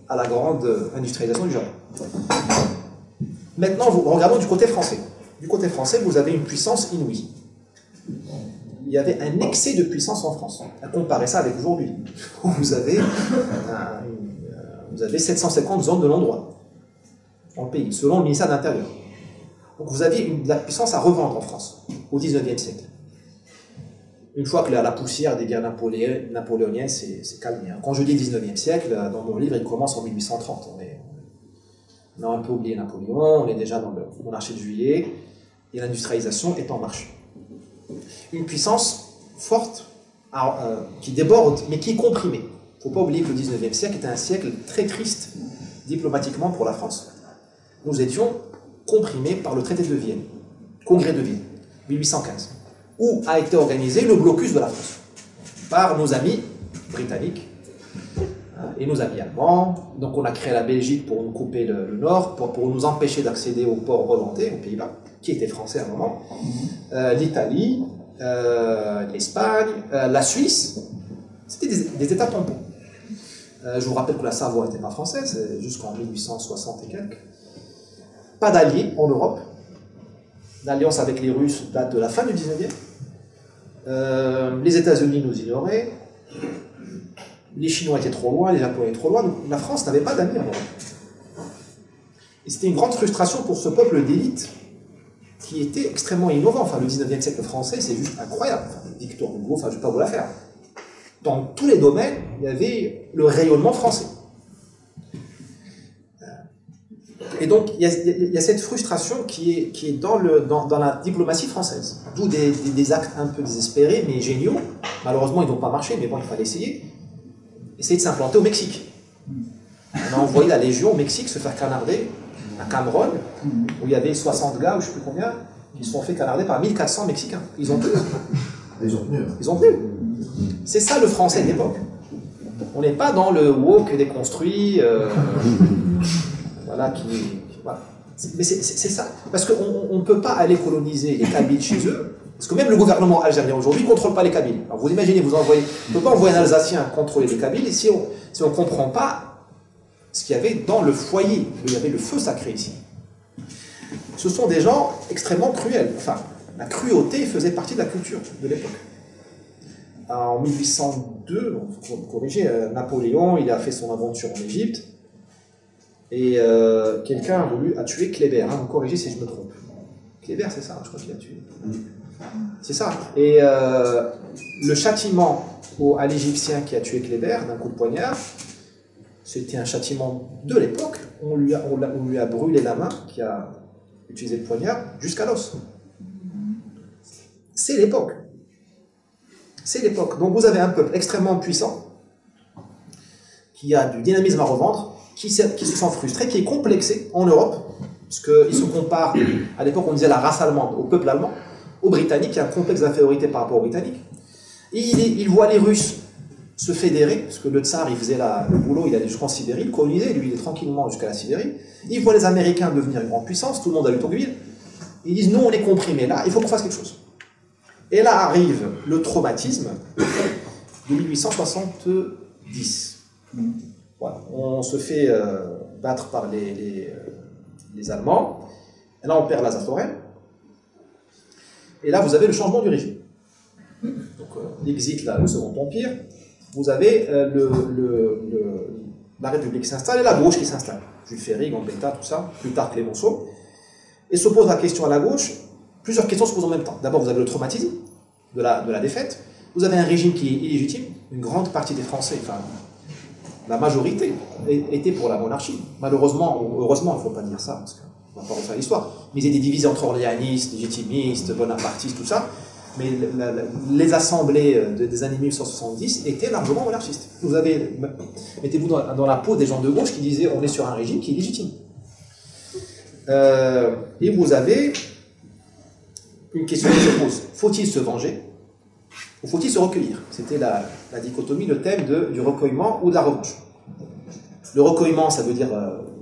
à la grande industrialisation du Japon. Maintenant, regardons du côté français. Du côté français, vous avez une puissance inouïe. Il y avait un excès de puissance en France. À comparer ça avec aujourd'hui, où vous avez 750 zones de non-droit en pays, selon le ministère de l'Intérieur. Donc vous aviez de la puissance à revendre en France, au XIXe siècle. Une fois que la poussière des guerres napoléoniennes s'est calmée. Quand je dis XIXe siècle, dans mon livre, il commence en 1830. On a un peu oublié Napoléon, on est déjà dans le monarchie de Juillet, et l'industrialisation est en marche. Une puissance forte, qui déborde, mais qui est comprimée. Il ne faut pas oublier que le 19e siècle était un siècle très triste diplomatiquement pour la France. Nous étions comprimés par le traité de Vienne, congrès de Vienne, 1815, où a été organisé le blocus de la France par nos amis britanniques et nos amis allemands. Donc on a créé la Belgique pour nous couper le nord, pour nous empêcher d'accéder au port remonté, aux Pays-Bas, qui étaient français à un moment, l'Italie, l'Espagne, la Suisse. C'était des États tampons. Je vous rappelle que la Savoie n'était pas française, jusqu'en 1860 et quelques. Pas d'alliés en Europe. L'alliance avec les Russes date de la fin du 19e. Les États-Unis nous ignoraient. Les Chinois étaient trop loin, les Japonais étaient trop loin. Donc la France n'avait pas d'amis en Europe. Et c'était une grande frustration pour ce peuple d'élite qui était extrêmement innovant. Enfin, le 19e siècle français, c'est juste incroyable. Enfin, Victor Hugo, enfin, je ne vais pas vous la faire. Dans tous les domaines, il y avait le rayonnement français. Et donc, il y a cette frustration qui est dans la diplomatie française. D'où des actes un peu désespérés, mais géniaux. Malheureusement, ils n'ont pas marché, mais bon, il fallait essayer. Essayer de s'implanter au Mexique. On a envoyé la Légion au Mexique se faire canarder à Cameroun, où il y avait 60 gars, ou je ne sais plus combien, qui se sont fait canarder par 1400 Mexicains. Ils ont tenu. Ils ont tenu. C'est ça le français de l'époque. On n'est pas dans le woke déconstruit, voilà, voilà. Mais c'est ça. Parce qu'on ne peut pas aller coloniser les Kabyles chez eux, parce que même le gouvernement algérien aujourd'hui ne contrôle pas les Kabyles. Alors vous imaginez, on ne peut pas envoyer un Alsacien contrôler les Kabyles si on ne comprend pas ce qu'il y avait dans le foyer. Il y avait le feu sacré ici. Ce sont des gens extrêmement cruels. Enfin, la cruauté faisait partie de la culture de l'époque. En 1802, pour corriger, Napoléon, il a fait son aventure en Égypte, et quelqu'un a tué Kléber. Hein, vous corrigez si je me trompe. Kléber, c'est ça, je crois qu'il a tué. C'est ça. Et le châtiment à l'Égyptien qui a tué Kléber d'un coup de poignard, c'était un châtiment de l'époque. On lui a brûlé la main, qui a utilisé le poignard, jusqu'à l'os. C'est l'époque. C'est l'époque. Donc vous avez un peuple extrêmement puissant, qui a du dynamisme à revendre, qui se sent frustré, qui est complexé en Europe, parce qu'il se compare, à l'époque on disait la race allemande, au peuple allemand, aux Britanniques, qui a un complexe d'infériorité par rapport aux Britanniques. Et il voit les Russes se fédérer, parce que le tsar il faisait le boulot, il allait jusqu'en Sibérie, il colonisait, lui il est tranquillement jusqu'à la Sibérie. Il voit les Américains devenir une grande puissance, tout le monde a lu Tocqueville. Ils disent nous on est comprimés là, il faut qu'on fasse quelque chose. Et là arrive le traumatisme de 1870. Voilà. On se fait battre par les Allemands. Et là, on perd l'Alsace-Lorraine. Et là, vous avez le changement du régime. Donc, l'exit, là, le Second Empire. Vous avez la République qui s'installe et la gauche qui s'installe. Jules Ferry, Gambetta, tout ça. Plus tard, Clémenceau. Et se pose la question à la gauche. Plusieurs questions se posent en même temps. D'abord, vous avez le traumatisme de la défaite. Vous avez un régime qui est illégitime. Une grande partie des Français, enfin, la majorité, était pour la monarchie. Malheureusement, ou heureusement, il ne faut pas dire ça, parce qu'on ne va pas refaire l'histoire. Mais ils étaient divisés entre orléanistes, légitimistes, bonapartistes, tout ça. Mais les assemblées des années 1870 étaient largement monarchistes. Mettez-vous dans la peau des gens de gauche qui disaient on est sur un régime qui est légitime. Et vous avez une question qui se pose. Faut-il se venger ou faut-il se recueillir? C'était la dichotomie, le thème du recueillement ou de la revanche. Le recueillement, ça veut dire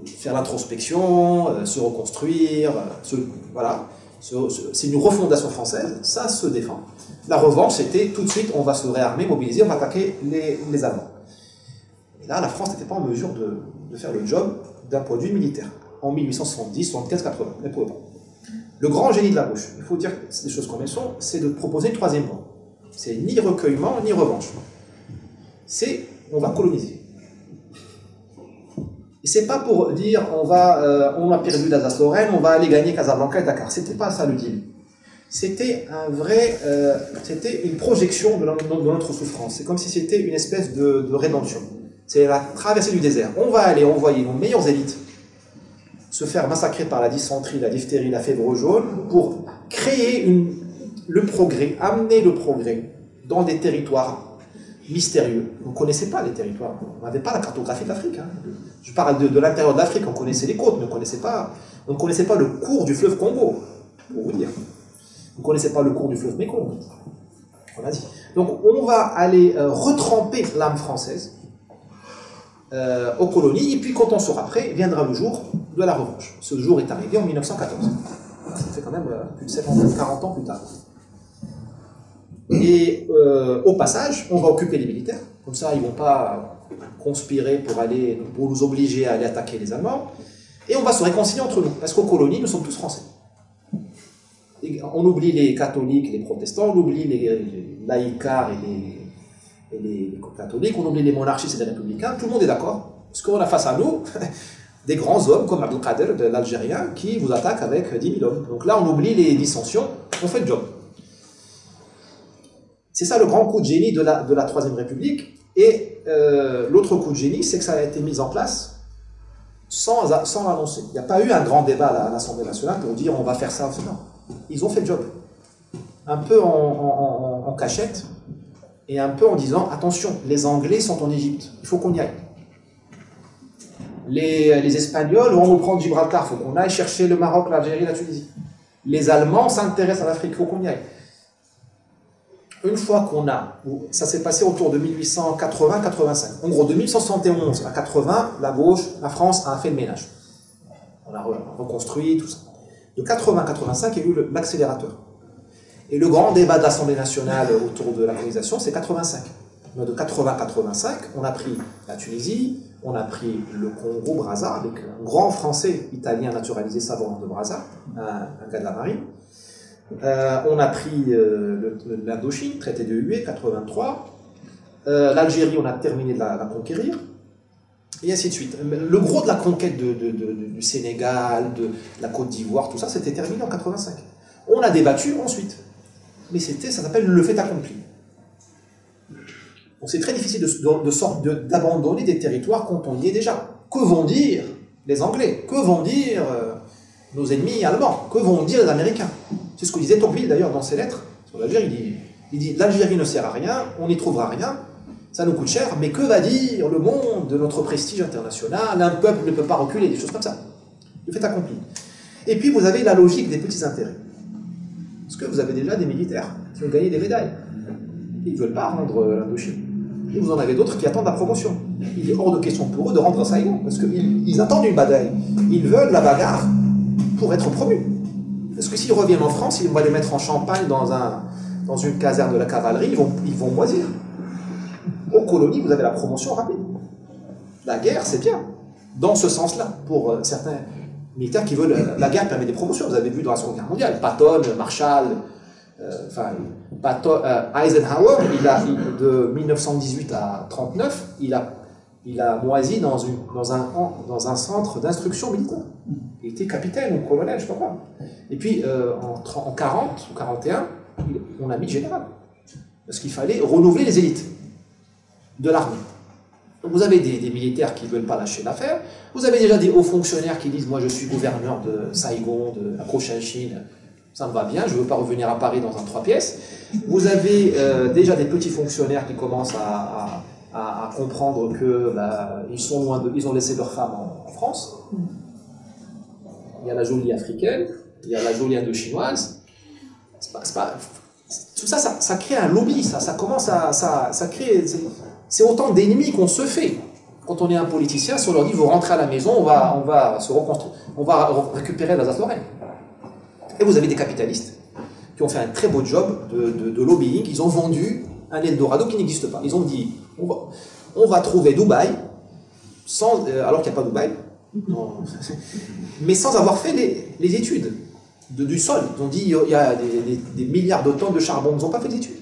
faire l'introspection, se reconstruire, voilà. C'est une refondation française, ça se défend. La revanche, c'était tout de suite, on va se réarmer, mobiliser, on va attaquer les Allemands. Et là, la France n'était pas en mesure de faire le job d'un point de vue militaire. En 1870, 75, 80, elle ne pouvait pas. Le grand génie de la gauche, il faut dire des choses comme elles sont, c'est de proposer une troisième voie. C'est ni recueillement, ni revanche. C'est, on va coloniser. Et c'est pas pour dire, on a perdu l'Alsace-Lorraine, on va aller gagner Casablanca et Dakar. C'était pas ça le deal. C'était c'était une projection de notre souffrance. C'est comme si c'était une espèce de rédemption. C'est la traversée du désert. On va aller envoyer nos meilleures élites se faire massacrer par la dysenterie, la diphtérie, la fièvre jaune, pour créer le progrès, amener le progrès dans des territoires mystérieux. On ne connaissait pas les territoires, on n'avait pas la cartographie de l'Afrique. Hein. Je parle de l'intérieur de l'Afrique, on connaissait les côtes, mais on ne connaissait pas le cours du fleuve Congo, pour vous dire. On ne connaissait pas le cours du fleuve Mékong. On a dit. Donc on va aller retremper l'âme française aux colonies, et puis quand on sera prêt, viendra le jour de la revanche. Ce jour est arrivé en 1914. Ça fait quand même plus de 40 ans plus tard. Et au passage, on va occuper les militaires, comme ça ils ne vont pas conspirer pour nous obliger à aller attaquer les Allemands, et on va se réconcilier entre nous, parce qu'aux colonies, nous sommes tous français. Et on oublie les catholiques, les protestants, on oublie les laïcards et les catholiques, on oublie les monarchistes et les républicains, tout le monde est d'accord, parce qu'on a face à nous des grands hommes comme Abdelkader, l'Algérien, qui vous attaque avec 10 000 hommes. Donc là, on oublie les dissensions, on fait le job. C'est ça le grand coup de génie de la Troisième République. Et l'autre coup de génie, c'est que ça a été mis en place sans l'annoncer. Il n'y a pas eu un grand débat à l'Assemblée nationale pour dire on va faire ça. Non. Ils ont fait le job. Un peu en cachette et un peu en disant attention, les Anglais sont en Égypte, il faut qu'on y aille. Les Espagnols vont nous prendre Gibraltar, il faut qu'on aille chercher le Maroc, l'Algérie, la Tunisie. Les Allemands s'intéressent à l'Afrique, il faut qu'on y aille. Une fois qu'on a, ça s'est passé autour de 1880-85. En gros, de 1871 à 80, la France a fait le ménage. On a reconstruit, tout ça. De 80-85, il y a eu l'accélérateur. Et le grand débat de l'Assemblée nationale autour de la colonisation, c'est 85. Donc de 80-85, on a pris la Tunisie, on a pris le Congo-Brazza, avec un grand Français italien naturalisé Savorin de Brazza, un gars de la marine. On a pris l'Indochine, traité de Hué, 83. L'Algérie, on a terminé de la conquérir. Et ainsi de suite. Le gros de la conquête du Sénégal, de la Côte d'Ivoire, tout ça, c'était terminé en 85. On a débattu ensuite. Mais ça s'appelle le fait accompli. Donc c'est très difficile d'abandonner des territoires quand on y est déjà. Que vont dire les Anglais? Que vont dire nos ennemis allemands? Que vont dire les Américains? C'est ce que disait Tocqueville d'ailleurs dans ses lettres sur l'Algérie. Il dit l'Algérie ne sert à rien, on n'y trouvera rien, ça nous coûte cher, mais que va dire le monde de notre prestige international? Un peuple ne peut pas reculer, des choses comme ça. Le fait accompli. Et puis vous avez la logique des petits intérêts. Parce que vous avez déjà des militaires qui ont gagné des médailles. Ils ne veulent pas rendre l'Indochine. Et vous en avez d'autres qui attendent la promotion. Il est hors de question pour eux de rendre Saïgon, parce qu'ils attendent une bataille. Ils veulent la bagarre pour être promus. Parce que s'ils reviennent en France, ils vont les mettre en Champagne dans une caserne de la cavalerie, ils vont moisir. Aux colonies, vous avez la promotion rapide. La guerre, c'est bien. Dans ce sens-là, pour certains militaires qui veulent... La guerre permet des promotions. Vous avez vu dans la Seconde Guerre mondiale, Patton, Marshall... Eisenhower, de 1918 à 1939, il a moisi dans un centre d'instruction militaire. Il était capitaine ou colonel, je ne sais pas. Et puis en 40 ou 41, on a mis général. Parce qu'il fallait renouveler les élites de l'armée. Donc vous avez des militaires qui ne veulent pas lâcher l'affaire. Vous avez déjà des hauts fonctionnaires qui disent « Moi, je suis gouverneur de Saïgon, de la Cochinchine. Ça me va bien, je ne veux pas revenir à Paris dans un 3 pièces. » Vous avez déjà des petits fonctionnaires qui commencent à comprendre que ils ont laissé leurs femmes en France. Il y a la jolie africaine, il y a la jolie indo-chinoise. Tout ça, ça crée un lobby, ça commence ça crée... C'est autant d'ennemis qu'on se fait. Quand on est un politicien, si on leur dit « Vous rentrez à la maison, on va se reconstruire, on va récupérer l'Alsace-Lorraine. » Et vous avez des capitalistes qui ont fait un très beau job de lobbying. Ils ont vendu un Eldorado qui n'existe pas. Ils ont dit, on va trouver Dubaï, alors qu'il n'y a pas Dubaï, mais sans avoir fait les études du sol. Ils ont dit, il y a des milliards de tonnes de charbon. Ils n'ont pas fait d'études.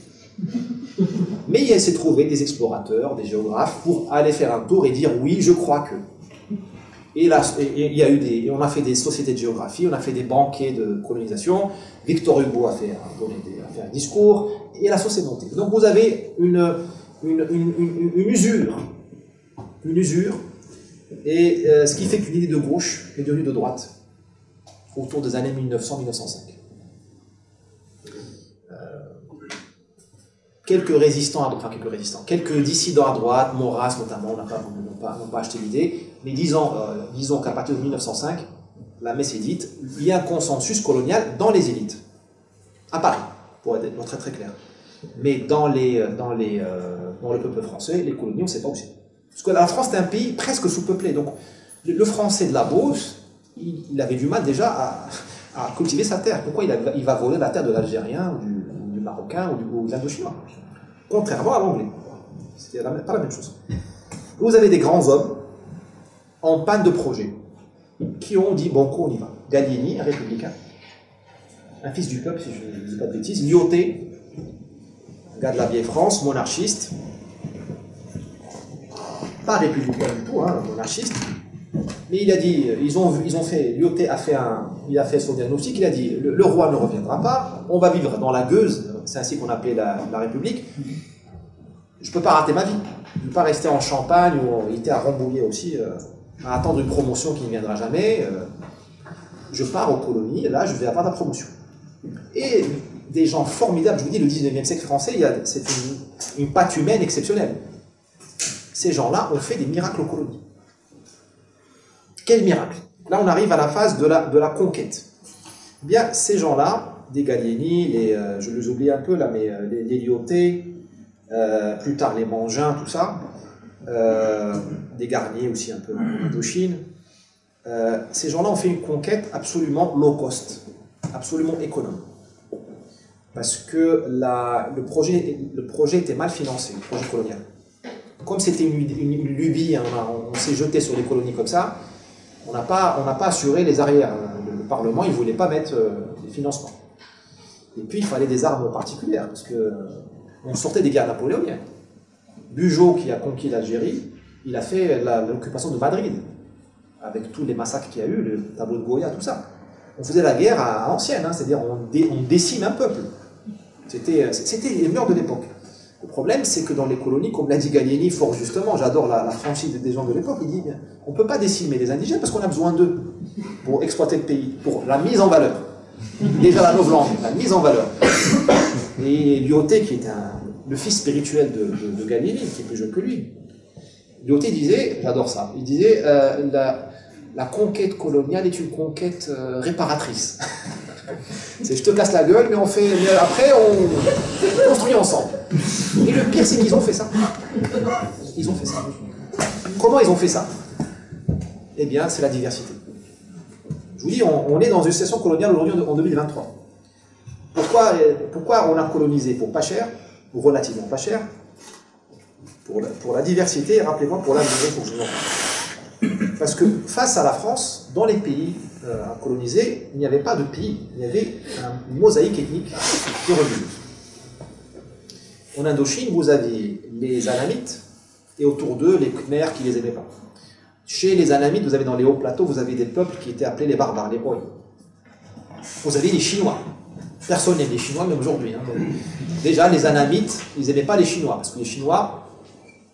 Mais il s'est trouvé des explorateurs, des géographes, pour aller faire un tour et dire, oui, je crois que... Et là, on a fait des sociétés de géographie, on a fait des banquets de colonisation. Victor Hugo a fait un discours, et la sauce est montée. Donc vous avez une usure Et ce qui fait qu'une idée de gauche est devenue de droite autour des années 1900-1905. Quelques dissidents à droite, Maurras notamment, n'ont pas acheté l'idée, mais disons qu'à partir de 1905, la messe est dite, il y a un consensus colonial dans les élites, à Paris, pour être très très clair. Mais dans le peuple français, les colonies, on ne sait pas où c'est. Parce que la France est un pays presque sous-peuplé, donc le français de la Beauce, il avait du mal déjà à cultiver sa terre. Pourquoi il va voler la terre de l'Algérien, du Marocain ou de l'Indochinois? Contrairement à l'anglais. C'est pas la même chose. Vous avez des grands hommes en panne de projet qui ont dit banco, on y va. Gallieni, un républicain, un fils du peuple, si je ne dis pas de bêtises, Lyautey, un gars de la vieille France, monarchiste, pas républicain du tout, hein, monarchiste, mais il a dit, Lyautey a fait son diagnostic, il a dit, le roi ne reviendra pas, on va vivre dans la gueuse, c'est ainsi qu'on appelait la République, je ne peux pas rater ma vie, je ne peux pas rester en Champagne, où il était à Rambouillet aussi, à attendre une promotion qui ne viendra jamais, je pars aux colonies, là je vais avoir la promotion. Et des gens formidables, je vous dis, le 19e siècle français, c'est une patte humaine exceptionnelle. Ces gens-là ont fait des miracles aux colonies. Quel miracle? Là, on arrive à la phase de la conquête. Eh bien, ces gens-là, des Gallieni, je les oublie un peu là, mais les Lyautey, plus tard les Mangins, tout ça, des Garnier aussi un peu en Indochine, ces gens-là ont fait une conquête absolument low cost, absolument économe. Parce que le projet était mal financé, le projet colonial. Comme c'était une lubie, hein, on s'est jeté sur les colonies comme ça, on n'a pas assuré les arrières. Le Parlement, il ne voulait pas mettre des financements. Et puis, il fallait des armes particulières, parce qu'on sortait des guerres napoléoniennes. Bugeaud, qui a conquis l'Algérie, il a fait l'occupation de Madrid, avec tous les massacres qu'il y a eu, le tableau de Goya, tout ça. On faisait la guerre à l'ancienne, hein, c'est-à-dire on décime un peuple. C'était les mœurs de l'époque. Le problème, c'est que dans les colonies, comme l'a dit Gallieni fort justement, j'adore la franchise des gens de l'époque, il dit, on ne peut pas décimer les indigènes parce qu'on a besoin d'eux pour exploiter le pays, pour la mise en valeur. Déjà la novlangue, la mise en valeur. Et Lyautey, qui est le fils spirituel de Gallieni, qui est plus jeune que lui, Lyautey disait, j'adore ça, il disait, la conquête coloniale est une conquête réparatrice. C'est je te casse la gueule, mais après on construit ensemble. Et le pire, c'est qu'ils ont fait ça. Ils ont fait ça. Comment ils ont fait ça? Eh bien, c'est la diversité. Je vous dis, on est dans une situation coloniale aujourd'hui en 2023. Pourquoi on a colonisé? Pour pas cher, ou relativement pas cher, pour la diversité, et rappelez-moi, pour la durée, il faut que je vous en parle. Parce que face à la France, dans les pays colonisés, il n'y avait pas de pays, il y avait une mosaïque ethnique et religieuse. En Indochine, vous aviez les Anamites, et autour d'eux, les Khmers qui ne les aimaient pas. Chez les Anamites, vous avez dans les hauts plateaux, vous avez des peuples qui étaient appelés les barbares, les Oi. Vous avez les Chinois. Personne n'aime les Chinois, même aujourd'hui. Hein. Déjà, les Anamites, ils n'aimaient pas les Chinois, parce que les Chinois,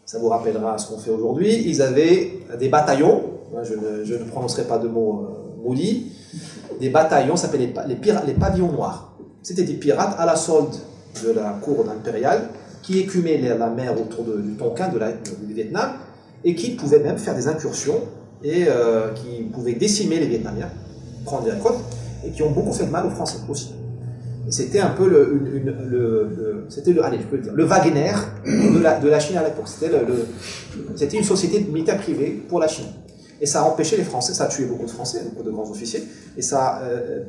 ça vous rappellera ce qu'on fait aujourd'hui, ils avaient des bataillons, je ne prononcerai pas de mots maudits, des bataillons s'appelaient les pavillons noirs. C'était des pirates à la solde de la cour impériale qui écumaient la mer autour du Tonkin, du Vietnam, et qui pouvaient même faire des incursions et qui pouvaient décimer les Vietnamiens, prendre des côtes, et qui ont beaucoup fait de mal aux Français aussi. C'était un peu le Wagner de la Chine à l'époque. C'était une société militaire privée pour la Chine. Et ça a empêché les Français, ça a tué beaucoup de Français, beaucoup de grands officiers, et ça a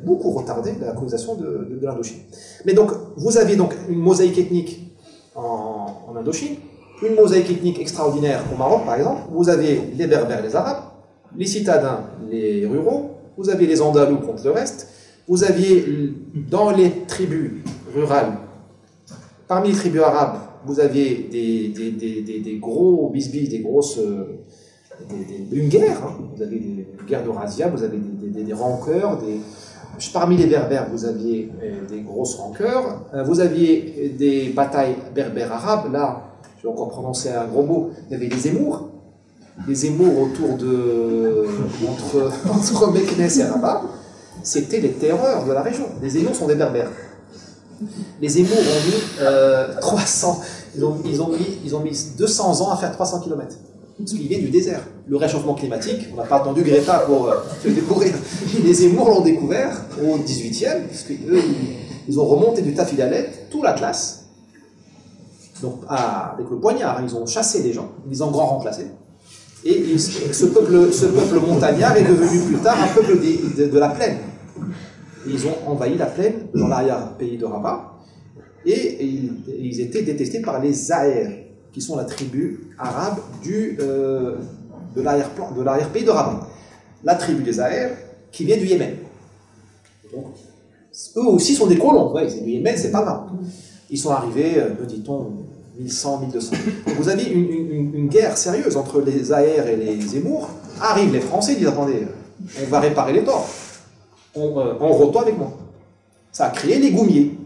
beaucoup retardé la colonisation de l'Indochine. Mais donc, vous aviez donc une mosaïque ethnique en Indochine, une mosaïque ethnique extraordinaire au Maroc, par exemple. Vous avez les Berbères, les Arabes, les citadins, les ruraux, vous aviez les Andalous contre le reste, vous aviez dans les tribus rurales, parmi les tribus arabes, vous aviez des gros bisbis, une guerre, hein. Vous avez des guerres de razzia, vous avez des rancœurs, parmi les berbères, vous aviez des grosses rancœurs, vous aviez des batailles berbères arabes, là, je vais encore prononcer un gros mot, il y avait les émours, les émours entre Meknès et Rabat, c'était les terreurs de la région. Les émours sont des berbères. Les émours ont mis 300, ils ont mis 200 ans à faire 300 km. Parce qu'il vient du désert. Le réchauffement climatique, on n'a pas attendu Greta pour le découvrir. Les émours l'ont découvert au 18e, puisqu'eux, ils ont remonté du Tafilalet, toute la classe. Donc, avec le poignard, ils ont chassé les gens, ils ont grand remplacé. Et ce peuple montagnard est devenu plus tard un peuple de la plaine. Ils ont envahi la plaine dans l'arrière-pays de Rabat, et ils étaient détestés par les Zahers, qui sont la tribu arabe de l'arrière-pays de Rabat. La tribu des Zahers, qui vient du Yémen. Donc, eux aussi sont des colons. Ouais, du Yémen, c'est pas mal. Ils sont arrivés, dit-on, 1100, 1200. Donc vous avez une guerre sérieuse entre les Zahers et les Émours. Arrivent les Français, ils disent, attendez, on va réparer les torts. On rotoie avec moi. Ça a créé les Goumiers.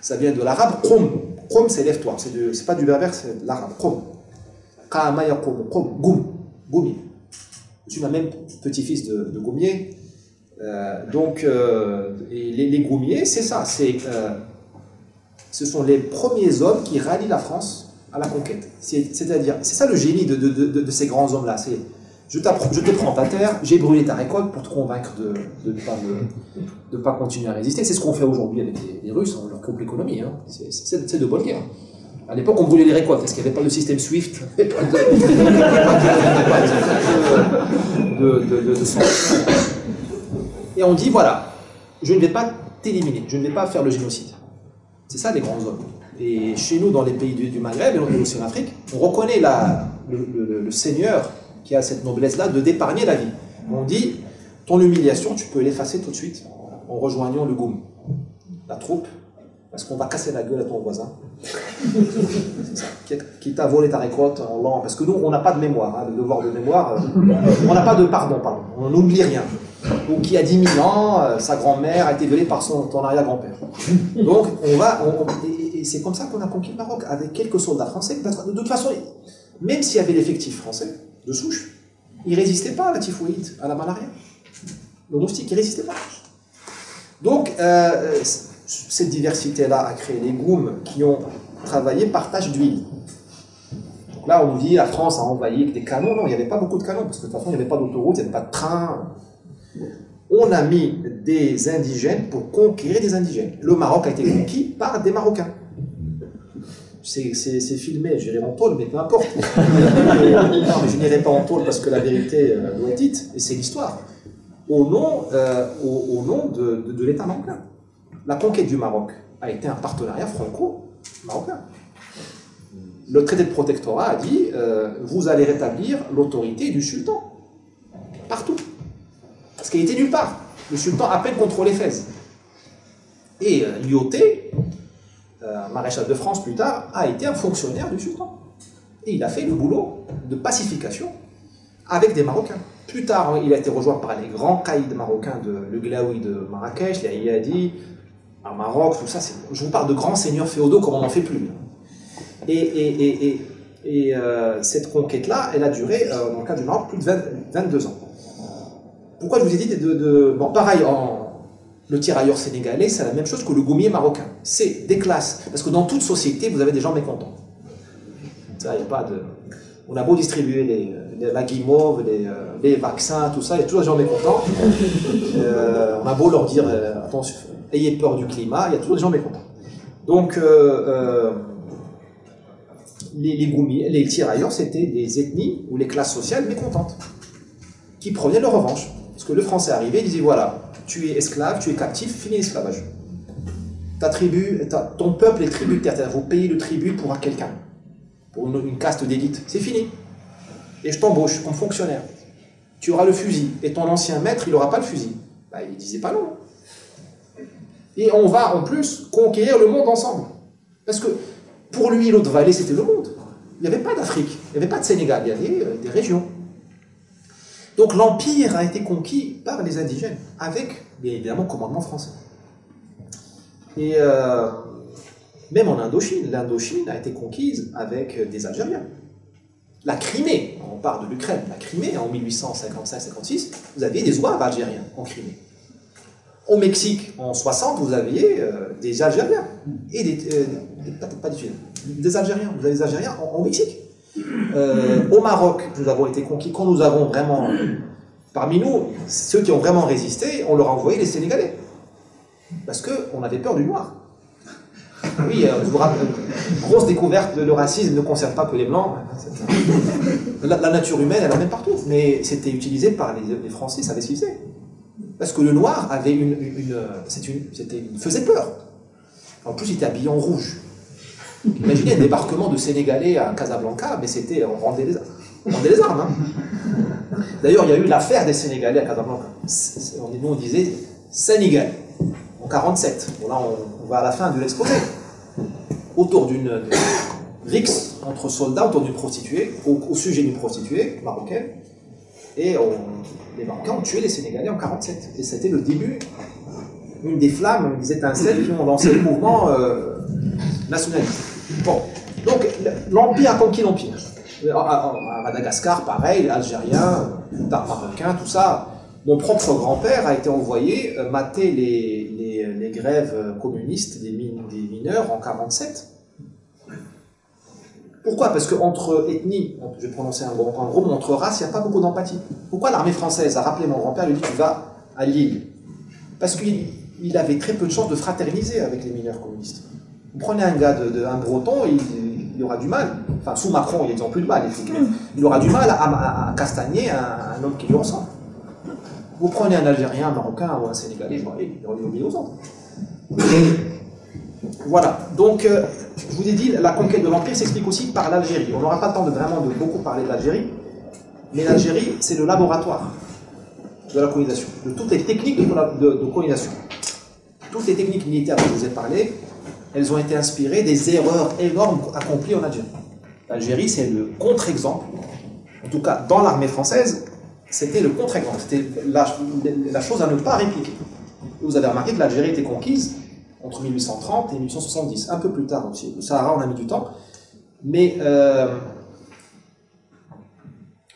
Ça vient de l'arabe Qom. Qom, c'est lève-toi. C'est pas du berbère, c'est de l'arabe. Qom. Qama yaqum. Qom. Goum. Goumier. Je suis même petit-fils de Goumier. Et les Goumiers, c'est ça. Ce sont les premiers hommes qui rallient la France à la conquête. C'est-à-dire, c'est ça le génie de ces grands hommes-là. Je te prends ta terre, j'ai brûlé ta récolte pour te convaincre de ne pas continuer à résister. C'est ce qu'on fait aujourd'hui avec les Russes, on leur coupe l'économie. Hein. C'est de bonne guerre. À l'époque, on brûlait les récoltes parce qu'il n'y avait pas de système SWIFT, il n'y avait pas de sanctions. Et on dit, voilà, je ne vais pas t'éliminer, je ne vais pas faire le génocide. C'est ça les grands hommes. Et chez nous, dans les pays du Maghreb et aussi en Afrique, on reconnaît le seigneur qui a cette noblesse-là d'épargner la vie. On dit, ton humiliation, tu peux l'effacer tout de suite en rejoignant le Goum, la troupe, parce qu'on va casser la gueule à ton voisin. C'est ça. Qui t'a volé ta récolte en l'an. Parce que nous, on n'a pas de mémoire, hein, le devoir de mémoire. On n'a pas de pardon. On n'oublie rien. Donc, qui a 10 000 ans, sa grand-mère a été violée par ton arrière-grand-père. Donc, et c'est comme ça qu'on a conquis le Maroc, avec quelques soldats français. De toute façon, même s'il y avait l'effectif français, de souche, ils ne résistaient pas à la typhoïde, à la malaria. Le moustique, ils ne résistaient pas. Donc, cette diversité-là a créé les Goums qui ont travaillé par tâche d'huile. Donc là, on nous dit la France a envahi avec des canons. Non, il n'y avait pas beaucoup de canons, parce que de toute façon, il n'y avait pas d'autoroute, il n'y avait pas de train. On a mis des indigènes pour conquérir des indigènes. Le Maroc a été conquis par des Marocains. C'est filmé, j'irai en tôle, mais peu importe. Non, mais je n'irai pas en tôle parce que la vérité doit être dite, et c'est l'histoire. Au nom de l'État marocain. La conquête du Maroc a été un partenariat franco-marocain. Le traité de protectorat a dit vous allez rétablir l'autorité du sultan. Partout. Parce qu'il était nulle part. Le sultan à peine contrôlait Fès. Et Lyautey, maréchal de France plus tard, a été un fonctionnaire du sultan. Et il a fait le boulot de pacification avec des Marocains. Plus tard, il a été rejoint par les grands caïds marocains, le Glaoui de Marrakech, les Ayadi, à Maroc, tout ça. Je vous parle de grands seigneurs féodaux comme on n'en fait plus. Et cette conquête-là, elle a duré, dans le cas du Maroc, plus de 22 ans. Pourquoi je vous ai dit bon, pareil, le tirailleur sénégalais, c'est la même chose que le goumier marocain. C'est des classes. Parce que dans toute société, vous avez des gens mécontents. Ça, y a pas de... On a beau distribuer la guimauve, les vaccins, tout ça, il y a toujours des gens mécontents. On a beau leur dire, attention, ayez peur du climat, il y a toujours des gens mécontents. Donc, les goumiers, les tirailleurs, c'était des ethnies ou les classes sociales mécontentes, qui prenaient leur revanche. Parce que le français arrivait, il disait, voilà, tu es esclave, tu es captif, fini l'esclavage. Ta tribu, ton peuple est tributaire, c'est-à-dire vous payez le tribut pour quelqu'un, pour une caste d'élite, c'est fini. Et je t'embauche comme fonctionnaire. Tu auras le fusil, et ton ancien maître, il n'aura pas le fusil. Bah, il ne disait pas non. Et on va en plus conquérir le monde ensemble. Parce que pour lui, l'autre vallée, c'était le monde. Il n'y avait pas d'Afrique, il n'y avait pas de Sénégal, il y avait des régions. Donc l'Empire a été conquis par les indigènes, avec, bien évidemment, commandement français. Et même en Indochine, l'Indochine a été conquise avec des Algériens, La Crimée, on parle de l'Ukraine, la Crimée en 1855-56, vous aviez des Zouaves algériens en Crimée. Au Mexique, en 60, vous aviez des Algériens et des Algériens. Vous avez des Algériens en Mexique. Au Maroc, nous avons été conquis. Quand nous avons vraiment, parmi nous, ceux qui ont vraiment résisté, on leur a envoyé les Sénégalais, parce qu'on avait peur du noir. Oui, je vous rappelle, grosse découverte, le racisme ne concerne pas que les blancs. La nature humaine, elle en est partout. Mais c'était utilisé par les Français, ils savaient ce qu'ils faisaient. Parce que le noir avait faisait peur. En plus, il était habillé en rouge. Imaginez un débarquement de Sénégalais à Casablanca, mais c'était, on rendait les armes. Hein. D'ailleurs, il y a eu l'affaire des Sénégalais à Casablanca. Nous, on disait Sénégal, en 47. Bon, là, on va à la fin de l'exposé. Autour d'une rixe entre soldats, autour d'une prostituée, au sujet d'une prostituée marocaine. Et les Marocains ont tué les Sénégalais en 47. Et c'était le début, une des flammes, des étincelles qui ont lancé le mouvement nationaliste. Bon, donc l'Empire a conquis l'Empire. À Madagascar, pareil, Algériens, Marocains, tout ça. Mon propre grand-père a été envoyé mater les grèves communistes des mineurs en 47. Pourquoi? Parce qu'entre ethnies, je vais prononcer un gros mot, entre races, il n'y a pas beaucoup d'empathie. Pourquoi l'armée française a rappelé mon grand-père, lui dit tu vas à Lille? Parce qu'il avait très peu de chances de fraterniser avec les mineurs communistes. Vous prenez un gars, un breton, il aura du mal, enfin sous Macron, ils n'ont plus de mal, les flics, il aura du mal à castagner un homme qui lui ressemble. Vous prenez un Algérien, un Marocain ou un Sénégalais, il aurait oublié aux autres. Voilà, donc je vous ai dit, la conquête de l'Empire s'explique aussi par l'Algérie. On n'aura pas le temps de beaucoup parler de l'Algérie, mais l'Algérie, c'est le laboratoire de la colonisation, de toutes les techniques de colonisation. Toutes les techniques militaires dont je vous ai parlé, elles ont été inspirées des erreurs énormes accomplies en Algérie. L'Algérie, c'est le contre-exemple, en tout cas dans l'armée française, c'était le contre-exemple, c'était la chose à ne pas répliquer. Vous avez remarqué que l'Algérie était conquise entre 1830 et 1870, un peu plus tard aussi. Le Sahara, on a mis du temps. Mais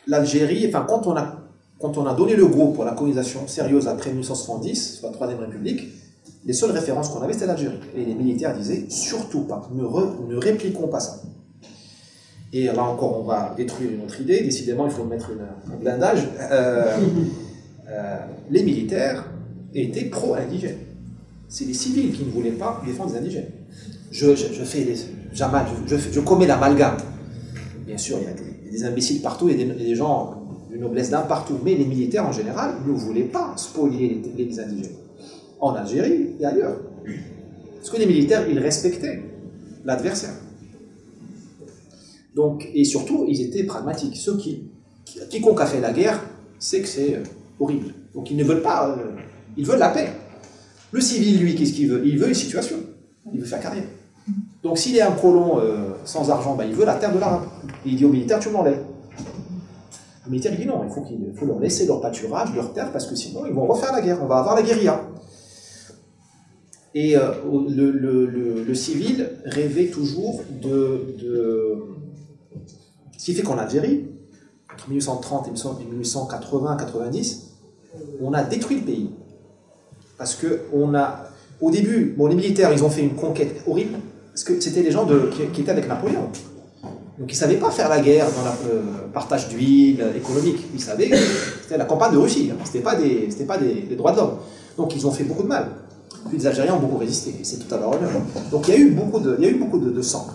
l'Algérie, enfin, quand on a donné le go pour la colonisation sérieuse après 1870, sur la Troisième République, les seules références qu'on avait, c'était l'Algérie. Et les militaires disaient, surtout pas, ne répliquons pas ça. Et là encore, on va détruire une autre idée. Décidément, il faut mettre un blindage. Les militaires étaient pro-indigènes. C'est les civils qui ne voulaient pas défendre les indigènes. Je commets l'amalgame. Bien sûr, il y a des imbéciles partout, il y a des gens d'une noblesse d'âme partout, mais les militaires en général ne voulaient pas spolier les indigènes. En Algérie et ailleurs. Parce que les militaires, ils respectaient l'adversaire. Donc, et surtout, ils étaient pragmatiques. Quiconque a fait la guerre sait que c'est horrible. Donc ils ne veulent pas, ils veulent la paix. Le civil, lui, qu'est-ce qu'il veut? Il veut une situation. Il veut faire carrière. Donc s'il est un colon sans argent, il veut la terre de l'arabe. Il dit au militaire, tu m'enlèves. Le militaire, il dit non, il faut leur laisser leur pâturage, leur terre, parce que sinon, ils vont refaire la guerre. On va avoir la guérilla. Et le civil rêvait toujours Ce qui fait qu'en Algérie, entre 1830 et 1880-90, on a détruit le pays. Parce que au début, les militaires, ils ont fait une conquête horrible, parce que c'était les gens qui étaient avec Napoléon. Donc ils ne savaient pas faire la guerre dans le partage d'huile économique. Ils savaient que c'était la campagne de Russie, ce n'était pas des droits de l'homme. Donc ils ont fait beaucoup de mal. Puis les Algériens ont beaucoup résisté, c'est tout à leur honneur. Donc il y a eu beaucoup de sang.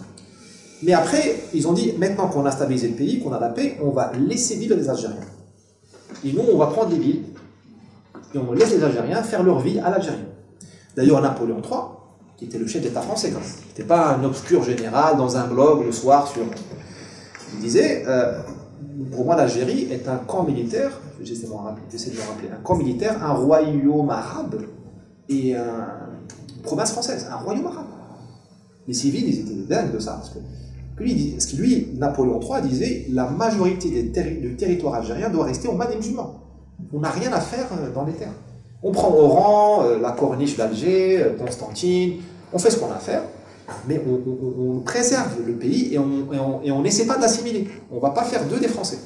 Mais après, ils ont dit, maintenant qu'on a stabilisé le pays, qu'on a la paix, on va laisser vivre les Algériens. Et nous, on va prendre les villes, et on laisse les Algériens faire leur vie à l'Algérie. D'ailleurs, Napoléon III, qui était le chef d'État français, qui n'était pas un obscur général dans un blog le soir il disait, pour moi, l'Algérie est un camp militaire, j'essaie de me rappeler, un camp militaire, un royaume arabe, et une province française, un royaume arabe. Les civils, ils étaient dingues de ça. Parce que lui, Napoléon III disait la majorité du territoire algérien doit rester aux mains des musulmans. On n'a rien à faire dans les terres. On prend Oran, la corniche d'Alger, Constantine, on fait ce qu'on a à faire. mais on préserve le pays et on n'essaie pas de l'assimiler. On ne va pas faire d'eux des Français.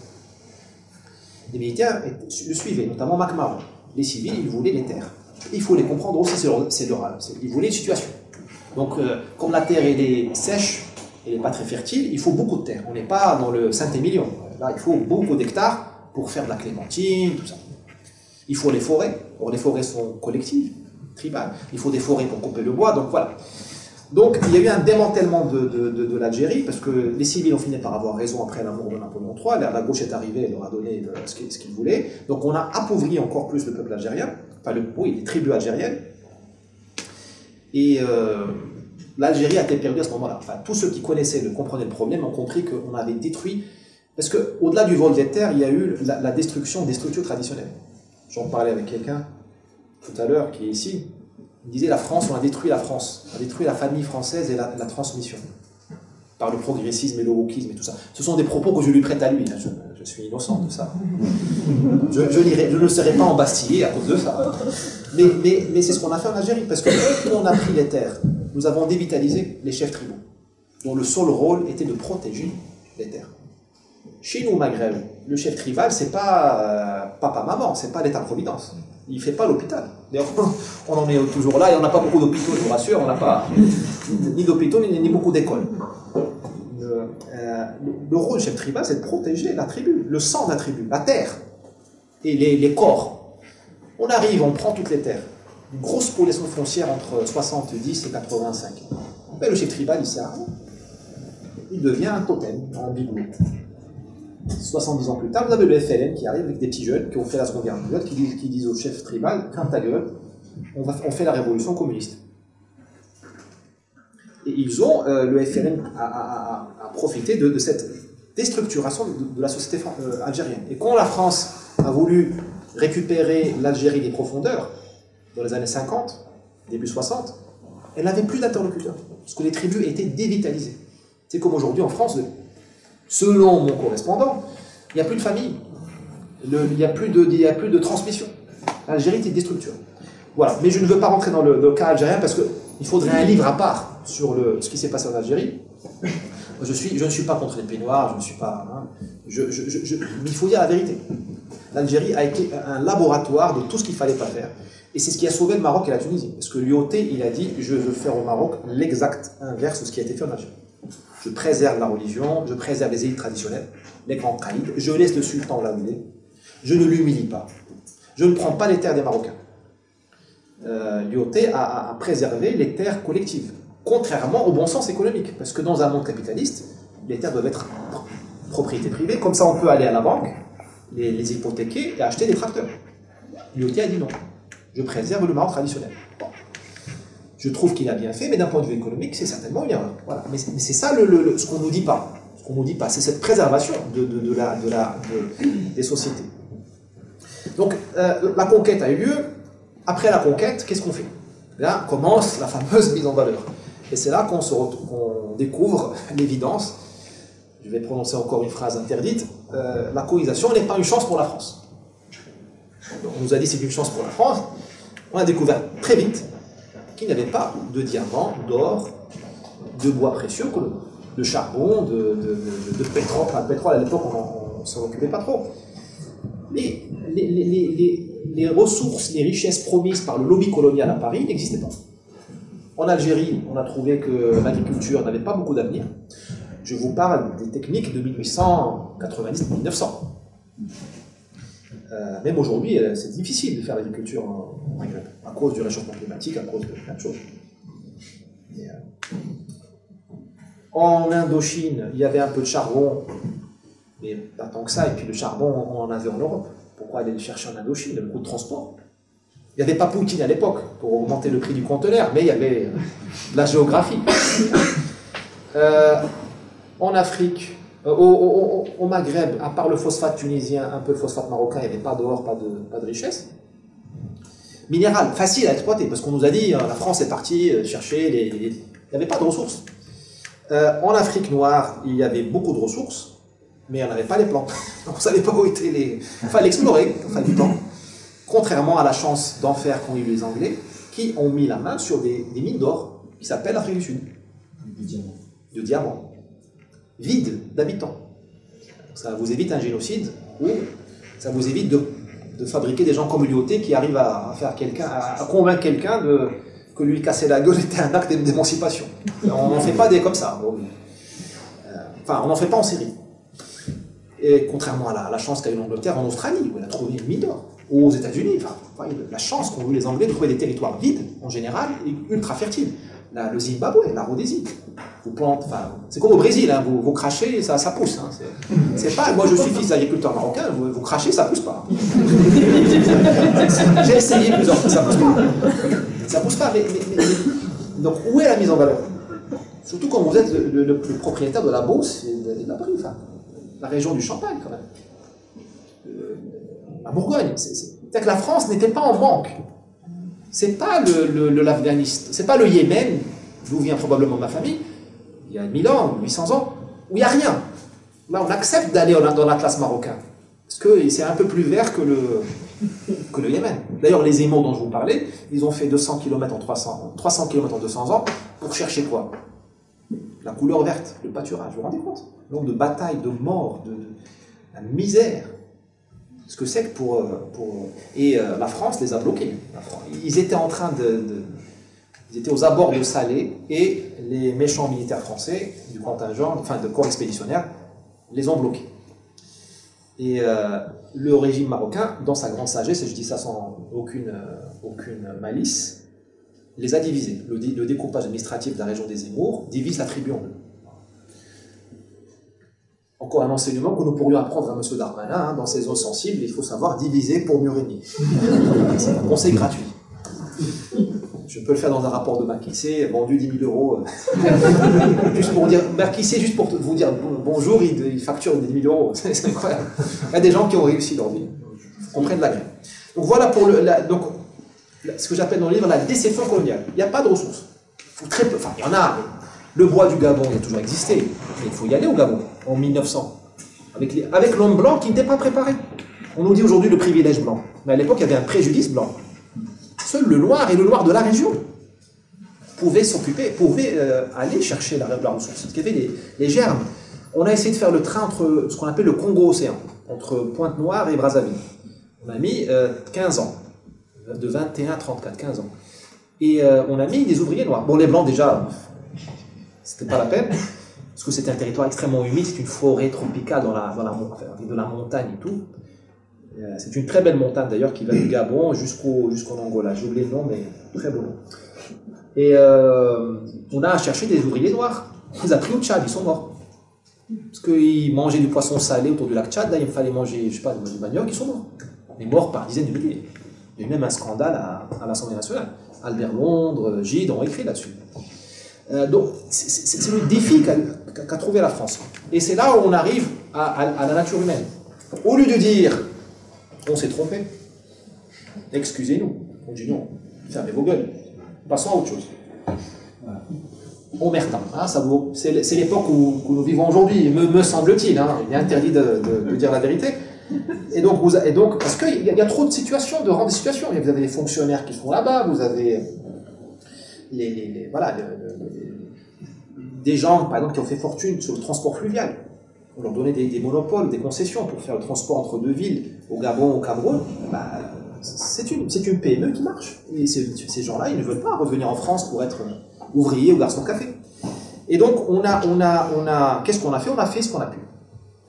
Les militaires le suivaient, notamment MacMahon. Les civils, ils voulaient les terres. Il faut les comprendre aussi, ils voulaient une situation. Donc, comme la terre elle est sèche, elle n'est pas très fertile, il faut beaucoup de terre. On n'est pas dans le Saint-Émilion. Là, il faut beaucoup d'hectares pour faire de la clémentine, tout ça. Il faut les forêts. Or, les forêts sont collectives, tribales. Il faut des forêts pour couper le bois, donc voilà. Donc, il y a eu un démantèlement de l'Algérie, parce que les civils ont fini par avoir raison après la mort de Napoléon III. La gauche est arrivée, elle leur a donné ce qu'ils voulaient. Donc, on a appauvri encore plus le peuple algérien, enfin, les tribus algériennes. Et l'Algérie a été perdue à ce moment-là. Enfin, tous ceux qui connaissaient, comprenaient le problème, ont compris qu'on avait détruit. Parce qu'au-delà du vol des terres, il y a eu la destruction des structures traditionnelles. J'en parlais avec quelqu'un tout à l'heure qui est ici. Il disait la France, on a détruit la France, on a détruit la famille française et la transmission par le progressisme et le wokisme et tout ça. Ce sont des propos que je lui prête à lui, je suis innocent de ça. Je ne serai pas embastillé à cause de ça. Mais c'est ce qu'on a fait en Algérie, parce que quand on a pris les terres, nous avons dévitalisé les chefs tribaux, dont le seul rôle était de protéger les terres. Chez nous au Maghreb, le chef tribal, c'est pas papa-maman, c'est pas l'État-providence. Il ne fait pas l'hôpital. D'ailleurs, on en est toujours là et on n'a pas beaucoup d'hôpitaux, je vous rassure, on n'a pas ni d'hôpitaux ni beaucoup d'écoles. Le rôle du chef tribal, c'est de protéger la tribu, le sang de la tribu, la terre et les corps. On arrive, on prend toutes les terres. Une grosse spoliation foncière entre 70 et 85. Mais le chef tribal, il sert à rien. Il devient un totem, un bigou. 70 ans plus tard, vous avez le FLN qui arrive avec des petits jeunes qui ont fait la Seconde Guerre mondiale, qui disent au chef tribal, crains ta gueule, on fait la révolution communiste. Et ils ont, le FLN a profité de cette déstructuration de la société algérienne. Et quand la France a voulu récupérer l'Algérie des profondeurs, dans les années 50, début 60, elle n'avait plus d'interlocuteurs, parce que les tribus étaient dévitalisées. C'est comme aujourd'hui en France, selon mon correspondant, il n'y a plus de famille, il n'y a plus de transmission. L'Algérie était déstructurée. Voilà, mais je ne veux pas rentrer dans le cas algérien parce qu'il faudrait un livre à part sur ce qui s'est passé en Algérie. Je ne suis pas contre les peignoirs, je ne suis pas... Hein, mais il faut dire la vérité. L'Algérie a été un laboratoire de tout ce qu'il ne fallait pas faire. Et c'est ce qui a sauvé le Maroc et la Tunisie. Parce que l'UOT, il a dit, je veux faire au Maroc l'exact inverse de ce qui a été fait en Algérie. Je préserve la religion, je préserve les élites traditionnelles, les grands caïds, je laisse le sultan là où il est, je ne l'humilie pas, je ne prends pas les terres des Marocains. L'UOT a préservé les terres collectives, contrairement au bon sens économique, parce que dans un monde capitaliste, les terres doivent être propriété privée, comme ça on peut aller à la banque, les hypothéquer et acheter des tracteurs. L'UOT a dit non, je préserve le Maroc traditionnel. Bon. Je trouve qu'il a bien fait, mais d'un point de vue économique, c'est certainement une erreur. Voilà. Mais c'est ça ce qu'on ne nous dit pas. Ce qu'on nous dit pas, c'est cette préservation des sociétés. Donc, la conquête a eu lieu. Après la conquête, qu'est-ce qu'on fait? Là commence la fameuse mise en valeur. Et c'est là qu'on découvre l'évidence. Je vais prononcer encore une phrase interdite. La colonisation n'est pas une chance pour la France. Donc, on nous a dit que c'est une chance pour la France. On a découvert très vite qu'il n'y avait pas de diamants, d'or, de bois précieux, de charbon, de pétrole. Enfin, le pétrole, à l'époque, on ne s'en occupait pas trop. Mais les ressources, les richesses promises par le lobby colonial à Paris n'existaient pas. En Algérie, on a trouvé que l'agriculture n'avait pas beaucoup d'avenir. Je vous parle des techniques de 1890-1900. Même aujourd'hui, c'est difficile de faire l'agriculture en Maghreb, à cause du réchauffement climatique, à cause de plein de choses. En Indochine, il y avait un peu de charbon, mais pas tant que ça, et puis le charbon, on en avait en Europe. Pourquoi aller le chercher en Indochine? Le coût de transport. Il n'y avait pas Poutine à l'époque pour augmenter le prix du conteneur, mais il y avait de la géographie. En Afrique, au Maghreb, à part le phosphate tunisien, un peu le phosphate marocain, il n'y avait pas d'or, pas de richesse. Minéral, facile à exploiter, parce qu'on nous a dit, la France est partie chercher il n'y avait pas de ressources. En Afrique noire, il y avait beaucoup de ressources, mais on n'avait pas les plans. On ne savait pas où étaient les... Il fallait explorer, il fallait du temps. Contrairement à la chance d'enfer qu'ont eu les Anglais, qui ont mis la main sur des mines d'or, qui s'appellent l'Afrique du Sud. de diamants, vide d'habitants. Ça vous évite un génocide ou ça vous évite de fabriquer des gens communautés qui arrivent à convaincre quelqu'un que lui casser la gueule était un acte d'émancipation. On n'en fait pas des comme ça. Enfin, on n'en fait pas en série. Et contrairement à la chance qu'a eu l'Angleterre en Australie, où elle a trouvé une mine d'or, ou aux États-Unis, enfin, la chance qu'ont eu les Anglais de trouver des territoires vides, en général, et ultra fertiles. Le Zimbabwe, la Rhodésie. Vous plantez, enfin, c'est comme au Brésil, hein, vous crachez, ça pousse. Hein, c'est pas, moi je suis fils d'agriculteur marocain, vous crachez, ça pousse pas. J'ai essayé plusieurs fois, ça pousse pas. Ça pousse pas, mais donc où est la mise en valeur? Surtout quand vous êtes le propriétaire de la Beauce et de la Brie, enfin, la région du Champagne quand même. La Bourgogne. C'est-à-dire que la France n'était pas en manque. C'est pas l'Afghanistan, c'est pas le Yémen, d'où vient probablement ma famille, il y a 1000 ans, 800 ans, où il n'y a rien. Là, on accepte d'aller dans l'Atlas marocain, parce que c'est un peu plus vert que le Yémen. D'ailleurs, les Émaux dont je vous parlais, ils ont fait 200 km en 300 km en 200 ans, pour chercher quoi? La couleur verte, le pâturage, vous vous rendez compte? Le nombre de batailles, de morts, de la misère. Ce que c'est que la France les a bloqués. Ils étaient en train ils étaient aux abords de Salé et les méchants militaires français du contingent, enfin de corps expéditionnaire, les ont bloqués. Et le régime marocain, dans sa grande sagesse, et je dis ça sans aucune malice, les a divisés. Le découpage administratif de la région des Émours divise la tribu en deux. Encore un enseignement que nous pourrions apprendre à M. Darmanin, hein, dans ses zones sensibles, il faut savoir diviser pour mieux régner. C'est un conseil gratuit. Je peux le faire dans un rapport de McKinsey, vendu 10 000 euros. Juste pour dire, McKinsey, juste pour vous dire bonjour, il facture 10 000 euros. C'est incroyable. Il y a des gens qui ont réussi leur vie. On prenne la graine. Donc voilà pour ce que j'appelle dans le livre la déception coloniale. Il n'y a pas de ressources. Très peu, enfin, il y en a, mais le bois du Gabon, il a toujours existé. Mais il faut y aller au Gabon, en 1900. Avec l'homme blanc qui n'était pas préparé. On nous dit aujourd'hui le privilège blanc. Mais à l'époque, il y avait un préjudice blanc. Seul le noir et le noir de la région pouvaient aller chercher la ressource. Parce qu'il y avait les germes. On a essayé de faire le train entre ce qu'on appelle le Congo-Océan, entre Pointe-Noire et Brazzaville. On a mis 15 ans, de 21 à 34, 15 ans. Et on a mis des ouvriers noirs. Bon, les blancs, déjà, c'était pas la peine, parce que c'était un territoire extrêmement humide, c'est une forêt tropicale avec de la montagne et tout. C'est une très belle montagne d'ailleurs qui va du Gabon jusqu'en Angola. J'ai oublié le nom, mais très beau nom. Et on a cherché des ouvriers noirs. On les a pris au Tchad, ils sont morts. Parce qu'ils mangeaient du poisson salé autour du lac Tchad, là il fallait manger, je sais pas, du manioc, ils sont morts. Ils sont morts par dizaines de milliers. Il y a eu même un scandale à l'Assemblée nationale. Albert Londres, Gide ont écrit là-dessus. Donc c'est le défi qu'a trouvé la France. Et c'est là où on arrive à la nature humaine. Au lieu de dire on s'est trompé, excusez-nous, continuons, fermez vos gueules, passons à autre chose. Omerta, hein, c'est l'époque où nous vivons aujourd'hui, me semble-t-il, hein, il est interdit de dire la vérité. Et donc parce qu'il y a trop de situations, de rangs de situations. Vous avez les fonctionnaires qui sont là-bas, vous avez des gens, par exemple, qui ont fait fortune sur le transport fluvial. On leur donnait des monopoles, des concessions pour faire le transport entre deux villes, au Gabon, au Cameroun. C'est une PME qui marche. Et ces gens-là, ils ne veulent pas revenir en France pour être ouvriers ou garçons de café. Et donc, qu'est-ce qu'on a fait? On a fait ce qu'on a pu.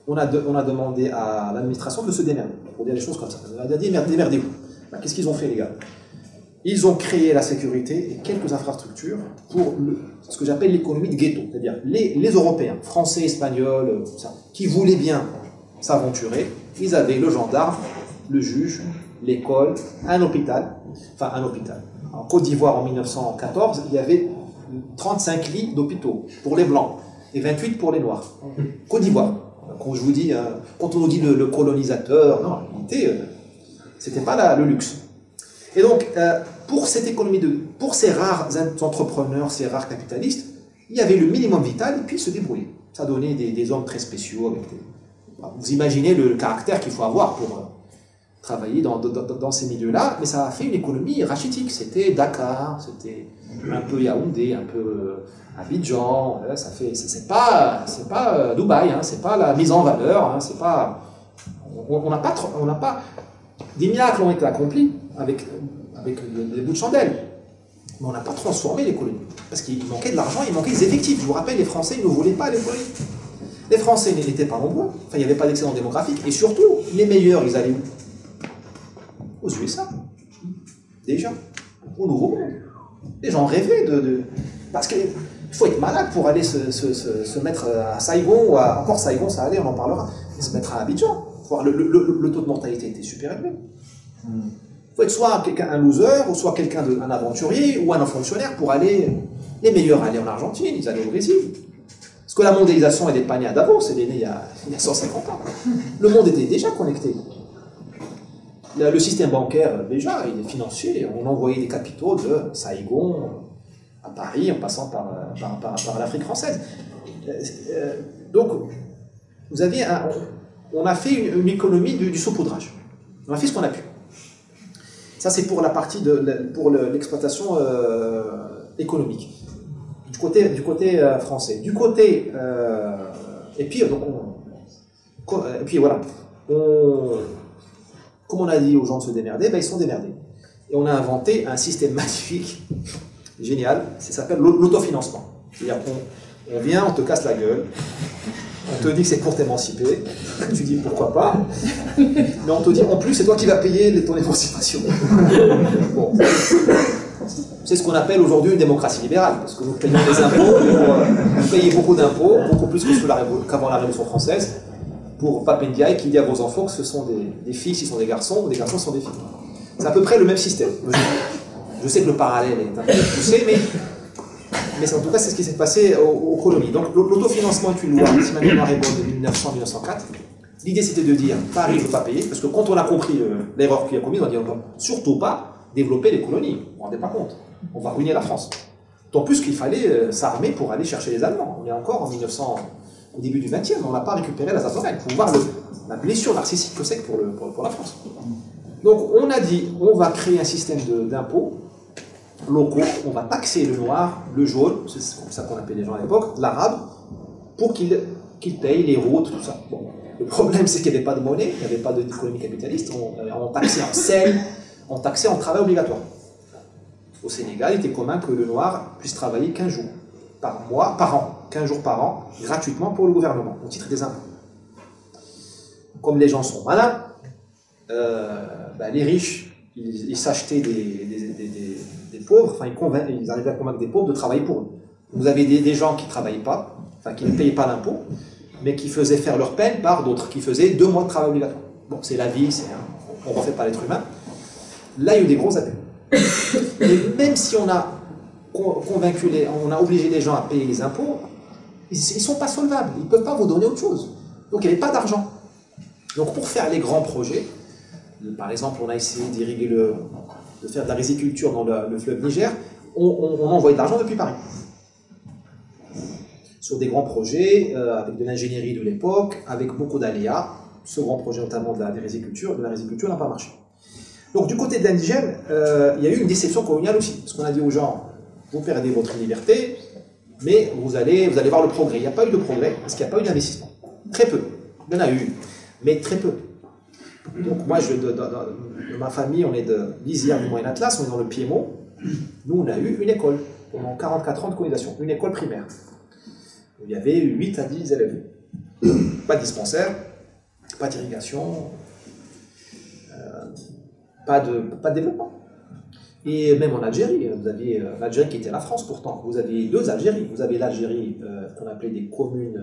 On a demandé à l'administration de se démerder, pour dire des choses comme ça. On a dit, démerdez-vous. Qu'est-ce qu'ils ont fait, les gars? Ils ont créé la sécurité et quelques infrastructures pour ce que j'appelle l'économie de ghetto, c'est-à-dire les Européens, Français, Espagnols, qui voulaient bien s'aventurer. Ils avaient le gendarme, le juge, l'école, un hôpital. En Côte d'Ivoire, en 1914, il y avait 35 lits d'hôpitaux pour les Blancs et 28 pour les Noirs. Côte d'Ivoire. Quand je vous dis, quand on nous dit le colonisateur, non, en réalité, c'était pas le luxe. Et donc, pour cette économie, pour ces rares entrepreneurs, ces rares capitalistes, il y avait le minimum vital et puis se débrouiller. Ça donnait des hommes très spéciaux. Vous imaginez le caractère qu'il faut avoir travailler dans ces milieux-là, mais ça a fait une économie rachitique. C'était Dakar, c'était un peu Yaoundé, un peu Abidjan. C'est pas Dubaï, hein, c'est pas la mise en valeur, hein, c'est pas. On n'a pas. Des miracles ont été accomplis avec des bouts de chandelle, mais on n'a pas transformé l'économie parce qu'il manquait de l'argent, il manquait des effectifs. Je vous rappelle, les Français ne voulaient pas l'économie. Les Français n'étaient pas nombreux, enfin il n'y avait pas d'excédent démographique, et surtout les meilleurs, ils allaient où? Aux USA, déjà, au Nouveau Monde. Les gens rêvaient parce qu'il faut être malade pour aller se mettre à Saigon, ou encore Saigon, ça allait, on en parlera, et se mettre à Abidjan. Le taux de mortalité était super élevé. Il faut être soit un loser, ou soit un aventurier, ou un fonctionnaire pour aller. Les meilleurs allaient en Argentine, ils allaient au Brésil. Parce que la mondialisation, elle n'est pas née à Davos, elle est née il y a 150 ans. Le monde était déjà connecté. Le système bancaire, déjà, il est financier. On envoyait des capitaux de Saigon à Paris, en passant par l'Afrique française. Donc, on a fait une économie du saupoudrage. On a fait ce qu'on a pu. Ça, c'est pour la partie pour l'exploitation économique. Du côté français. Du côté... et puis voilà. Comme on a dit aux gens de se démerder, ils sont démerdés. Et on a inventé un système magnifique, génial, ça s'appelle l'autofinancement. C'est-à-dire qu'on vient, on te casse la gueule, on te dit que c'est pour t'émanciper, tu dis pourquoi pas, mais on te dit en plus c'est toi qui vas payer ton émancipation. Bon. C'est ce qu'on appelle aujourd'hui une démocratie libérale, parce que nous payons des impôts, vous payez beaucoup d'impôts, beaucoup plus qu'avant la Révolution française, pour Papendiaï qui dit à vos enfants que ce sont des filles s'ils sont des garçons, ou des garçons sont des filles. C'est à peu près le même système. Je sais que le parallèle est un peu poussé, mais en tout cas c'est ce qui s'est passé aux colonies. Donc l'autofinancement est une loi, si ma mémoire est bonne, de 1900-1904. L'idée c'était de dire, Paris ne veut pas payer, parce que quand on a compris l'erreur qu'il a commise, on a dit on ne va surtout pas développer les colonies, vous ne vous rendez pas compte, on va ruiner la France. D'autant plus qu'il fallait s'armer pour aller chercher les Allemands. On est encore en 1900, au début du XXe, on n'a pas récupéré la Zatorelle. Il faut voir la blessure narcissique que c'est pour la France. Donc on a dit, on va créer un système d'impôts locaux, on va taxer le noir, le jaune, c'est comme ça qu'on appelait les gens à l'époque, l'arabe, pour qu'ils payent les routes, tout ça. Bon. Le problème, c'est qu'il n'y avait pas de monnaie, il n'y avait pas d'économie capitaliste, on taxait en sel, on taxait en travail obligatoire. Au Sénégal, il était commun que le noir puisse travailler 15 jours par an, 15 jours par an, gratuitement pour le gouvernement, au titre des impôts. Comme les gens sont malins, les riches, ils s'achetaient des pauvres, enfin ils arrivaient à convaincre des pauvres de travailler pour eux. Vous avez des gens qui ne travaillaient pas, enfin qui ne payaient pas l'impôt, mais qui faisaient faire leur peine par d'autres, qui faisaient 2 mois de travail obligatoire. Bon, c'est la vie, on ne refait pas l'être humain. Là, il y a eu des gros abus. Et même si on a on a obligé les gens à payer les impôts, ils ne sont pas solvables, ils ne peuvent pas vous donner autre chose. Donc il n'y avait pas d'argent. Donc pour faire les grands projets, par exemple, on a essayé de faire de la riziculture dans le fleuve Niger, on envoyait de l'argent depuis Paris. Sur des grands projets, avec de l'ingénierie de l'époque, avec beaucoup d'aléas. Ce grand projet notamment de la riziculture n'a pas marché. Donc du côté de l'indigène, il y a eu une déception coloniale aussi, parce qu'on a dit aux gens, vous perdez votre liberté, mais vous allez voir le progrès. Il n'y a pas eu de progrès, parce qu'il n'y a pas eu d'investissement. Très peu. Il y en a eu, mais très peu. Donc moi, de ma famille, on est de l'Isère du Moyen Atlas, on est dans le Piémont. Nous, on a eu une école, pendant 44 ans de colonisation, une école primaire. Il y avait 8 à 10 élèves. Pas de dispensaire, pas d'irrigation, pas de développement. Et même en Algérie, vous aviez l'Algérie qui était la France pourtant, vous aviez 2 Algéries. Vous avez l'Algérie qu'on appelait des communes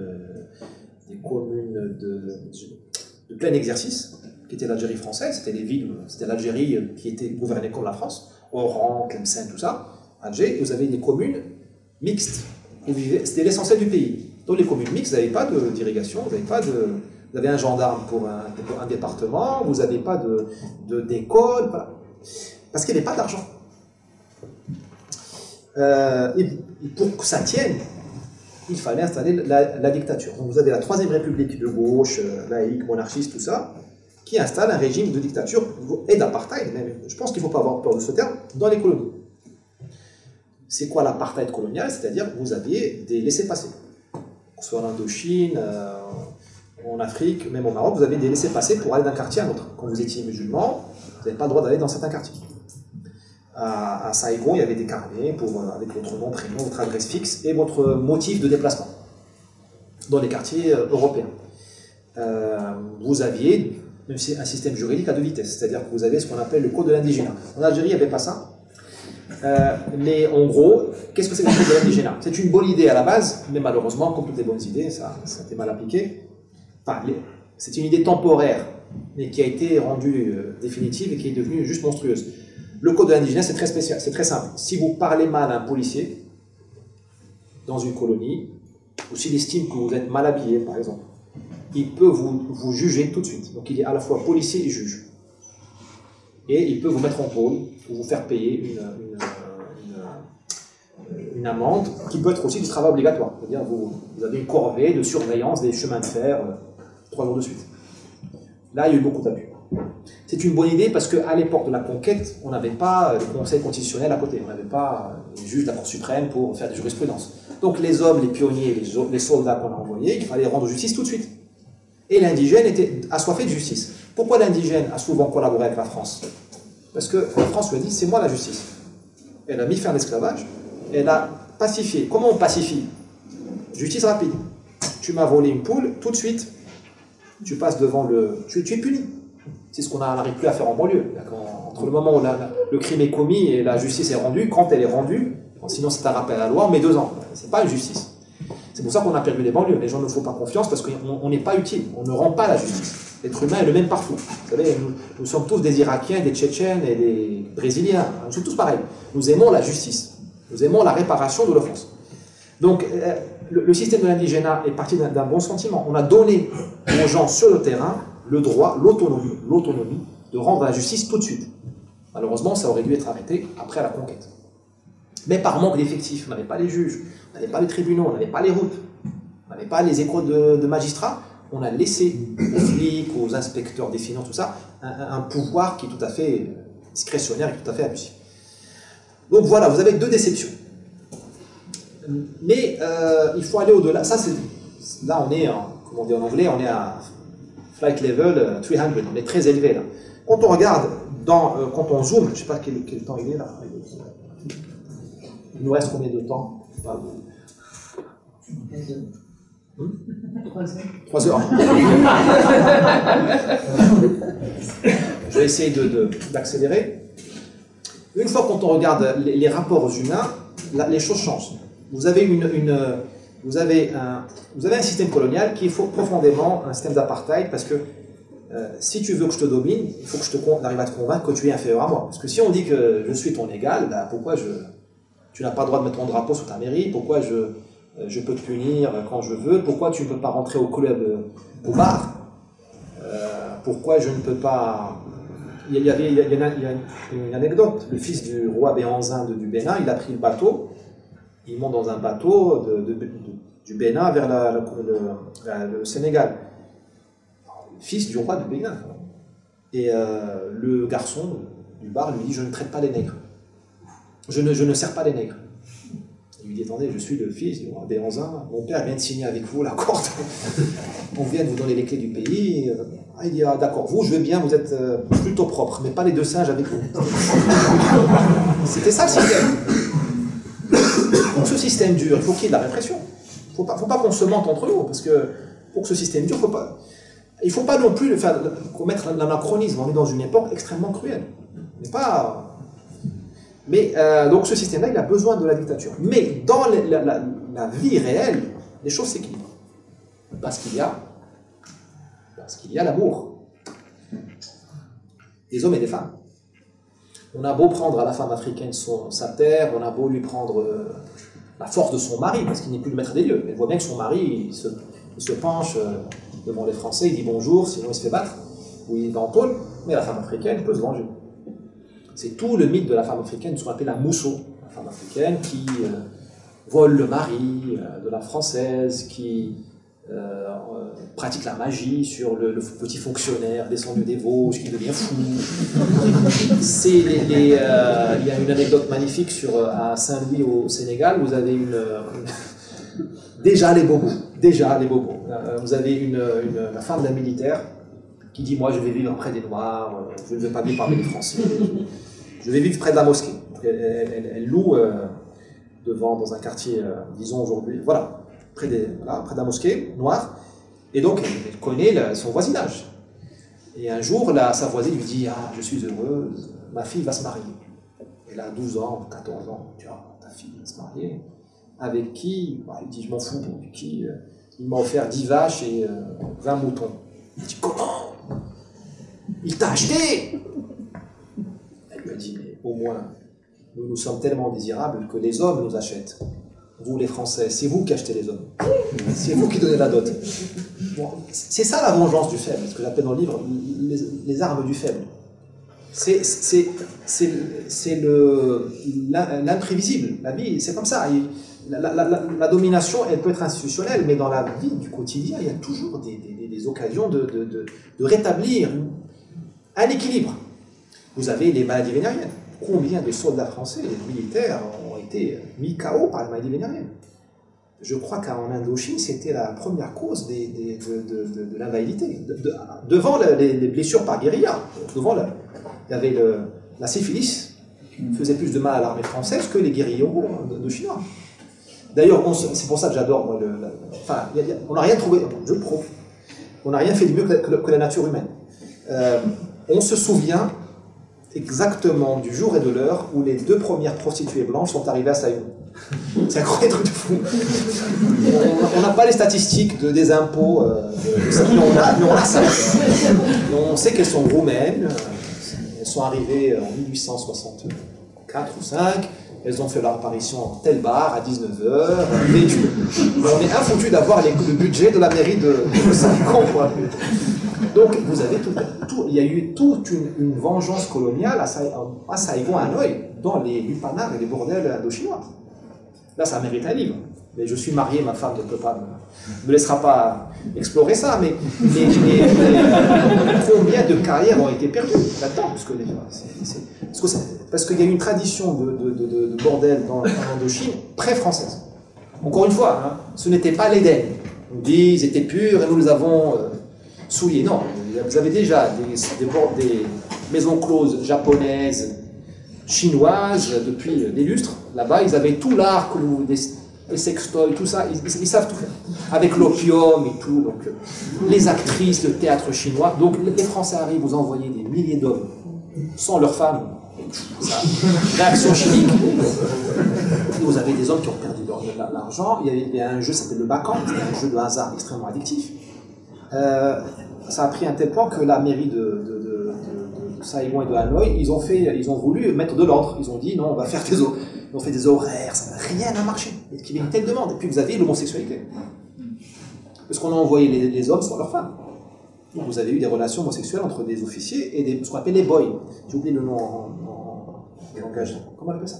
de plein exercice, qui était l'Algérie française, c'était les villes, c'était l'Algérie qui était gouvernée comme la France, Oran, Tlemcen, tout ça, Alger, et vous avez des communes mixtes, c'était l'essentiel du pays. Dans les communes mixtes, vous n'avez pas d'irrigation, vous avez un gendarme pour un département, vous n'avez pas d'école, voilà. Parce qu'il n'y avait pas d'argent. Et pour que ça tienne, il fallait installer la dictature. Donc vous avez la Troisième République de gauche, laïque, monarchiste, tout ça, qui installe un régime de dictature et d'apartheid, même, je pense qu'il ne faut pas avoir peur de ce terme, dans les colonies. C'est quoi l'apartheid colonial? C'est-à-dire que vous aviez des laissez-passer. Que ce soit en Indochine, en Afrique, même au Maroc, vous avez des laissez-passer pour aller d'un quartier à un autre. Quand vous étiez musulman, vous n'avez pas le droit d'aller dans certains quartiers. À Saigon, il y avait des carnets avec votre nom, prénom, votre adresse fixe et votre motif de déplacement dans les quartiers européens. Vous aviez même un système juridique à deux vitesses, c'est-à-dire que vous avez ce qu'on appelle le code de l'indigénat. En Algérie, il n'y avait pas ça. Mais en gros, qu'est-ce que c'est que le code de l'indigénat? C'est une bonne idée à la base, mais malheureusement, comme toutes les bonnes idées, ça a été mal appliqué. Enfin, c'est une idée temporaire, mais qui a été rendue définitive et qui est devenue juste monstrueuse. Le code de l'indigénat, c'est très spécial, c'est très simple. Si vous parlez mal à un policier dans une colonie, ou s'il estime que vous êtes mal habillé, par exemple, il peut vous juger tout de suite. Donc il est à la fois policier et juge. Et il peut vous mettre en tôle, ou vous faire payer une amende, qui peut être aussi du travail obligatoire. C'est-à-dire vous avez une corvée de surveillance des chemins de fer 3 jours de suite. Là, il y a eu beaucoup d'abus. C'est une bonne idée parce qu'à l'époque de la conquête, on n'avait pas le Conseil constitutionnel à côté, on n'avait pas les juges de la Cour suprême pour faire des jurisprudences. Donc les hommes, les pionniers, les soldats qu'on a envoyés, il fallait rendre justice tout de suite. Et l'indigène était assoiffé de justice. Pourquoi l'indigène a souvent collaboré avec la France? Parce que la France lui a dit, c'est moi la justice. Elle a mis fin à l'esclavage, elle a pacifié. Comment on pacifie? Justice rapide. Tu m'as volé une poule, tout de suite, tu passes devant le... Tu es puni. C'est ce qu'on n'arrive plus à faire en banlieue. Entre le moment où le crime est commis et la justice est rendue, quand elle est rendue, sinon c'est un rappel à la loi, on met 2 ans. C'est pas une justice. C'est pour ça qu'on a perdu les banlieues. Les gens ne font pas confiance parce qu'on n'est pas utile. On ne rend pas la justice. L'être humain est le même partout. Vous savez, nous sommes tous des Irakiens, des Tchétchènes et des Brésiliens. Nous sommes tous pareils. Nous aimons la justice. Nous aimons la réparation de l'offense. Donc, le système de l'indigénat est parti d'un bon sentiment. On a donné aux gens sur le terrain le droit, l'autonomie de rendre la justice tout de suite. Malheureusement, ça aurait dû être arrêté après la conquête. Mais par manque d'effectifs, on n'avait pas les juges, on n'avait pas les tribunaux, on n'avait pas les routes, on n'avait pas les écoles de magistrats. On a laissé aux flics, aux inspecteurs des finances, tout ça, un pouvoir qui est tout à fait discrétionnaire et tout à fait abusif. Donc voilà, vous avez 2 déceptions. Mais il faut aller au-delà. Là, on est, comment on dit en anglais, on est à flight level 300, on est très élevé là. Quand on regarde, quand on zoome, je ne sais pas quel temps il est là. Il nous reste combien de temps? 3 heures. Je vais essayer d'accélérer. Une fois quand on regarde les rapports humains, les choses changent. Vous avez un système colonial qui est profondément un système d'apartheid parce que si tu veux que je te domine, il faut que je arrive à te convaincre que tu es inférieur à moi. Parce que si on dit que je suis ton égal, ben pourquoi tu n'as pas le droit de mettre ton drapeau sur ta mairie? Pourquoi je peux te punir quand je veux? Pourquoi tu ne peux pas rentrer au club, au bar? Pourquoi je ne peux pas... Il y a une anecdote. Le fils du roi Béhanzin du Bénin, il a pris le bateau, il monte dans un bateau du Bénin vers le Sénégal. Le fils du roi du Bénin. Et le garçon du bar lui dit, je ne traite pas les nègres. Je ne sers pas les nègres. Il lui dit, attendez, je suis le fils du roi Béhanzin, mon père vient de signer avec vous l'accord. On vient de vous donner les clés du pays. Il dit, ah, d'accord, vous, je veux bien, vous êtes plutôt propre, mais pas les 2 singes avec vous. C'était ça le système. Donc ce système dure, il faut qu'il y ait de la répression. Il ne faut pas qu'on se mente entre nous, parce que pour que ce système dure, il ne faut pas non plus commettre l'anachronisme. On est dans une époque extrêmement cruelle. Donc ce système-là, il a besoin de la dictature. Mais dans la vie réelle, les choses s'équilibrent. Parce qu'il y a l'amour des hommes et des femmes. On a beau prendre à la femme africaine sa terre, on a beau lui prendre la force de son mari, parce qu'il n'est plus le maître des lieux. Elle voit bien que son mari, il se penche devant les Français, il dit bonjour, sinon il se fait battre, ou il est en tôle, mais la femme africaine peut se venger. C'est tout le mythe de la femme africaine, ce qu'on appelle la mousseau, la femme africaine qui vole le mari de la française, qui pratique la magie sur le petit fonctionnaire descendu des Vosges qui devient fou. Il y a une anecdote magnifique à Saint-Louis au Sénégal. Vous avez déjà les bobos. Vous avez la femme d'un militaire qui dit: moi je vais vivre près des Noirs, je ne veux pas vivre parmi les Français, je vais vivre près de la mosquée. Donc elle loue dans un quartier, disons aujourd'hui, voilà, près de la mosquée noire, et donc elle connaît son voisinage. Et un jour, sa voisine lui dit: ah, je suis heureuse, ma fille va se marier. Elle a 12 ans, 14 ans, tu vois, ta fille va se marier. Avec qui? Il dit: je m'en fous, avec qui? Il m'a offert 10 vaches et 20 moutons. Il dit: comment? Il t'a acheté? Elle lui a dit: mais au moins, nous sommes tellement désirables que les hommes nous achètent. Vous les Français, c'est vous qui achetez les hommes. C'est vous qui donnez la dot. Bon, c'est ça la vengeance du faible, ce que j'appelle dans le livre les armes du faible. C'est l'imprévisible. La vie, c'est comme ça. La domination, elle peut être institutionnelle, mais dans la vie du quotidien, il y a toujours des occasions de rétablir un équilibre. Vous avez les maladies vénériennes. Combien de soldats français et militaires ont été mis KO par la maladie vénérienne? Je crois qu'en Indochine, c'était la première cause de l'invalidité. Devant les blessures par guérilla, il y avait la syphilis, qui faisait plus de mal à l'armée française que les guérilleros indochinois. D'ailleurs, c'est pour ça que j'adore, moi, on n'a rien trouvé, je le prouve, on n'a rien fait de mieux que la nature humaine. On se souvient exactement du jour et de l'heure où les 2 premières prostituées blanches sont arrivées à Saïgon. C'est un gros truc de fou. On n'a pas les statistiques des impôts, mais on a ça. On sait qu'elles sont roumaines, elles sont arrivées en 1864 ou 5, elles ont fait leur apparition en tel bar à 19h, on est infoutu d'avoir le budget de la mairie de Saïgon. Donc vous avez il y a eu toute une vengeance coloniale à Saïgon, à Hanoï, dans les lupanards et les bordels indochinois. Là, ça mérite un livre. Mais je suis marié, ma femme ne me laissera pas explorer ça. Mais combien de carrières ont été perdues là-dedans? Parce qu'il y a une tradition de bordel en Indochine très-française. Encore une fois, hein, ce n'était pas l'Éden. On dit ils étaient purs et nous les avons souillés. Non, vous avez déjà des maisons closes japonaises, chinoises, depuis des lustres. Là-bas, ils avaient tout l'art, les sextoys, tout ça, ils savent tout faire. Avec l'opium et tout, donc les actrices, le théâtre chinois. Donc les Français arrivent, vous envoyez des milliers d'hommes sans leurs femmes. Réaction chimique. Vous avez des hommes qui ont perdu l'argent. Il y a un jeu qui s'appelle le Bacan, c'est un jeu de hasard extrêmement addictif. Ça a pris un tel point que la mairie de Saïgon et de Hanoï, ils ont voulu mettre de l'ordre. Ils ont dit non, on va faire ils ont fait des horaires, rien n'a marché. Il y avait une telle demande. Et puis vous avez l'homosexualité. Parce qu'on a envoyé les hommes sans leurs femmes. Donc vous avez eu des relations homosexuelles entre des officiers et ce qu'on appelle les boys. J'ai oublié le nom en langage. Comment on appelle ça?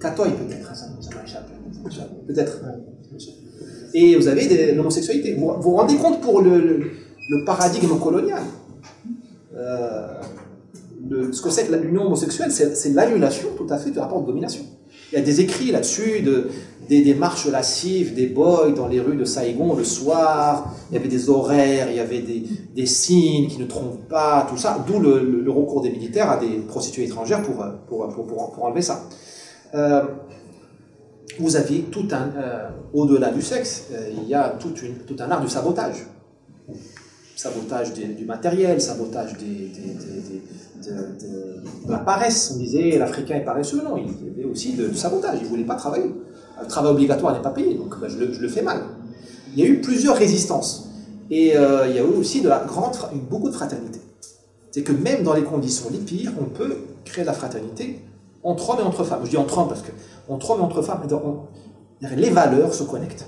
Catoy peut-être, ça m'a échappé. Peut-être. Et vous avez l'homosexualité. Vous vous rendez compte pour le paradigme colonial, ce que c'est que l'union homosexuelle, c'est l'annulation tout à fait du rapport de domination. Il y a des écrits là-dessus, des marches lascives, des boys dans les rues de Saïgon le soir, il y avait des horaires, il y avait des signes qui ne trompent pas, tout ça, d'où le recours des militaires à des prostituées étrangères pour enlever ça. Vous avez tout au-delà du sexe, il y a tout un art du sabotage. Sabotage du matériel, sabotage de la paresse. On disait l'Africain est paresseux, non, il y avait aussi du sabotage, il ne voulait pas travailler. Le travail obligatoire n'est pas payé, donc je le fais mal. Il y a eu plusieurs résistances. Et il y a eu aussi beaucoup de fraternité. C'est que même dans les conditions les pires, on peut créer de la fraternité entre hommes et entre femmes. Je dis entre hommes parce que entre hommes et entre femmes, les valeurs se connectent.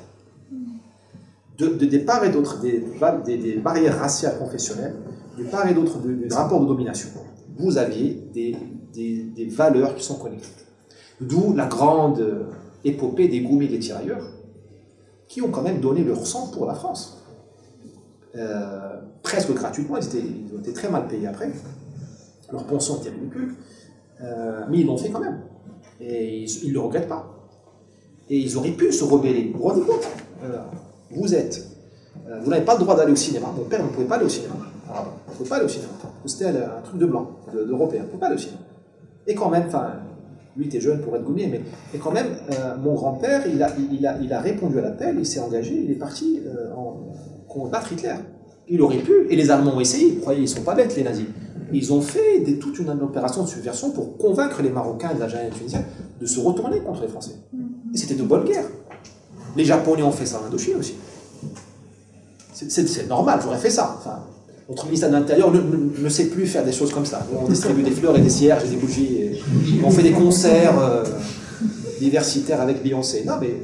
De part et d'autre des barrières raciales confessionnelles, de part et d'autre du rapport de domination, vous aviez des valeurs qui sont connectées. D'où la grande épopée des Goumis et des tirailleurs, qui ont quand même donné leur sang pour la France. Presque gratuitement, ils ont été très mal payés après. Leur pension était ridicule, mais ils l'ont fait quand même. Et ils ne le regrettent pas. Et ils auraient pu se rebeller. Vous vous rendez compte? Vous n'avez pas le droit d'aller au cinéma. Mon père ne pouvait pas aller au cinéma. Alors, on ne pouvait pas aller au cinéma. C'était un truc de blanc, d'européen. On ne pouvait pas aller au cinéma. Et quand même, enfin, lui était jeune pour être goumier, mais et quand même, mon grand-père, il a répondu à l'appel, il s'est engagé, il est parti combattre Hitler. Il aurait pu, et les Allemands ont essayé. Vous croyez, ils ne sont pas bêtes, les nazis. Ils ont fait toute une opération de subversion pour convaincre les Marocains, les Algériens et les Tunisiens de se retourner contre les Français. Et c'était de bonne guerre. Les Japonais ont fait ça en Indochine aussi. C'est normal, j'aurais fait ça. Enfin, notre ministère de l'Intérieur ne sait plus faire des choses comme ça. On distribue des fleurs et des cierges et des bougies. Et on fait des concerts diversitaires avec Beyoncé. Non, mais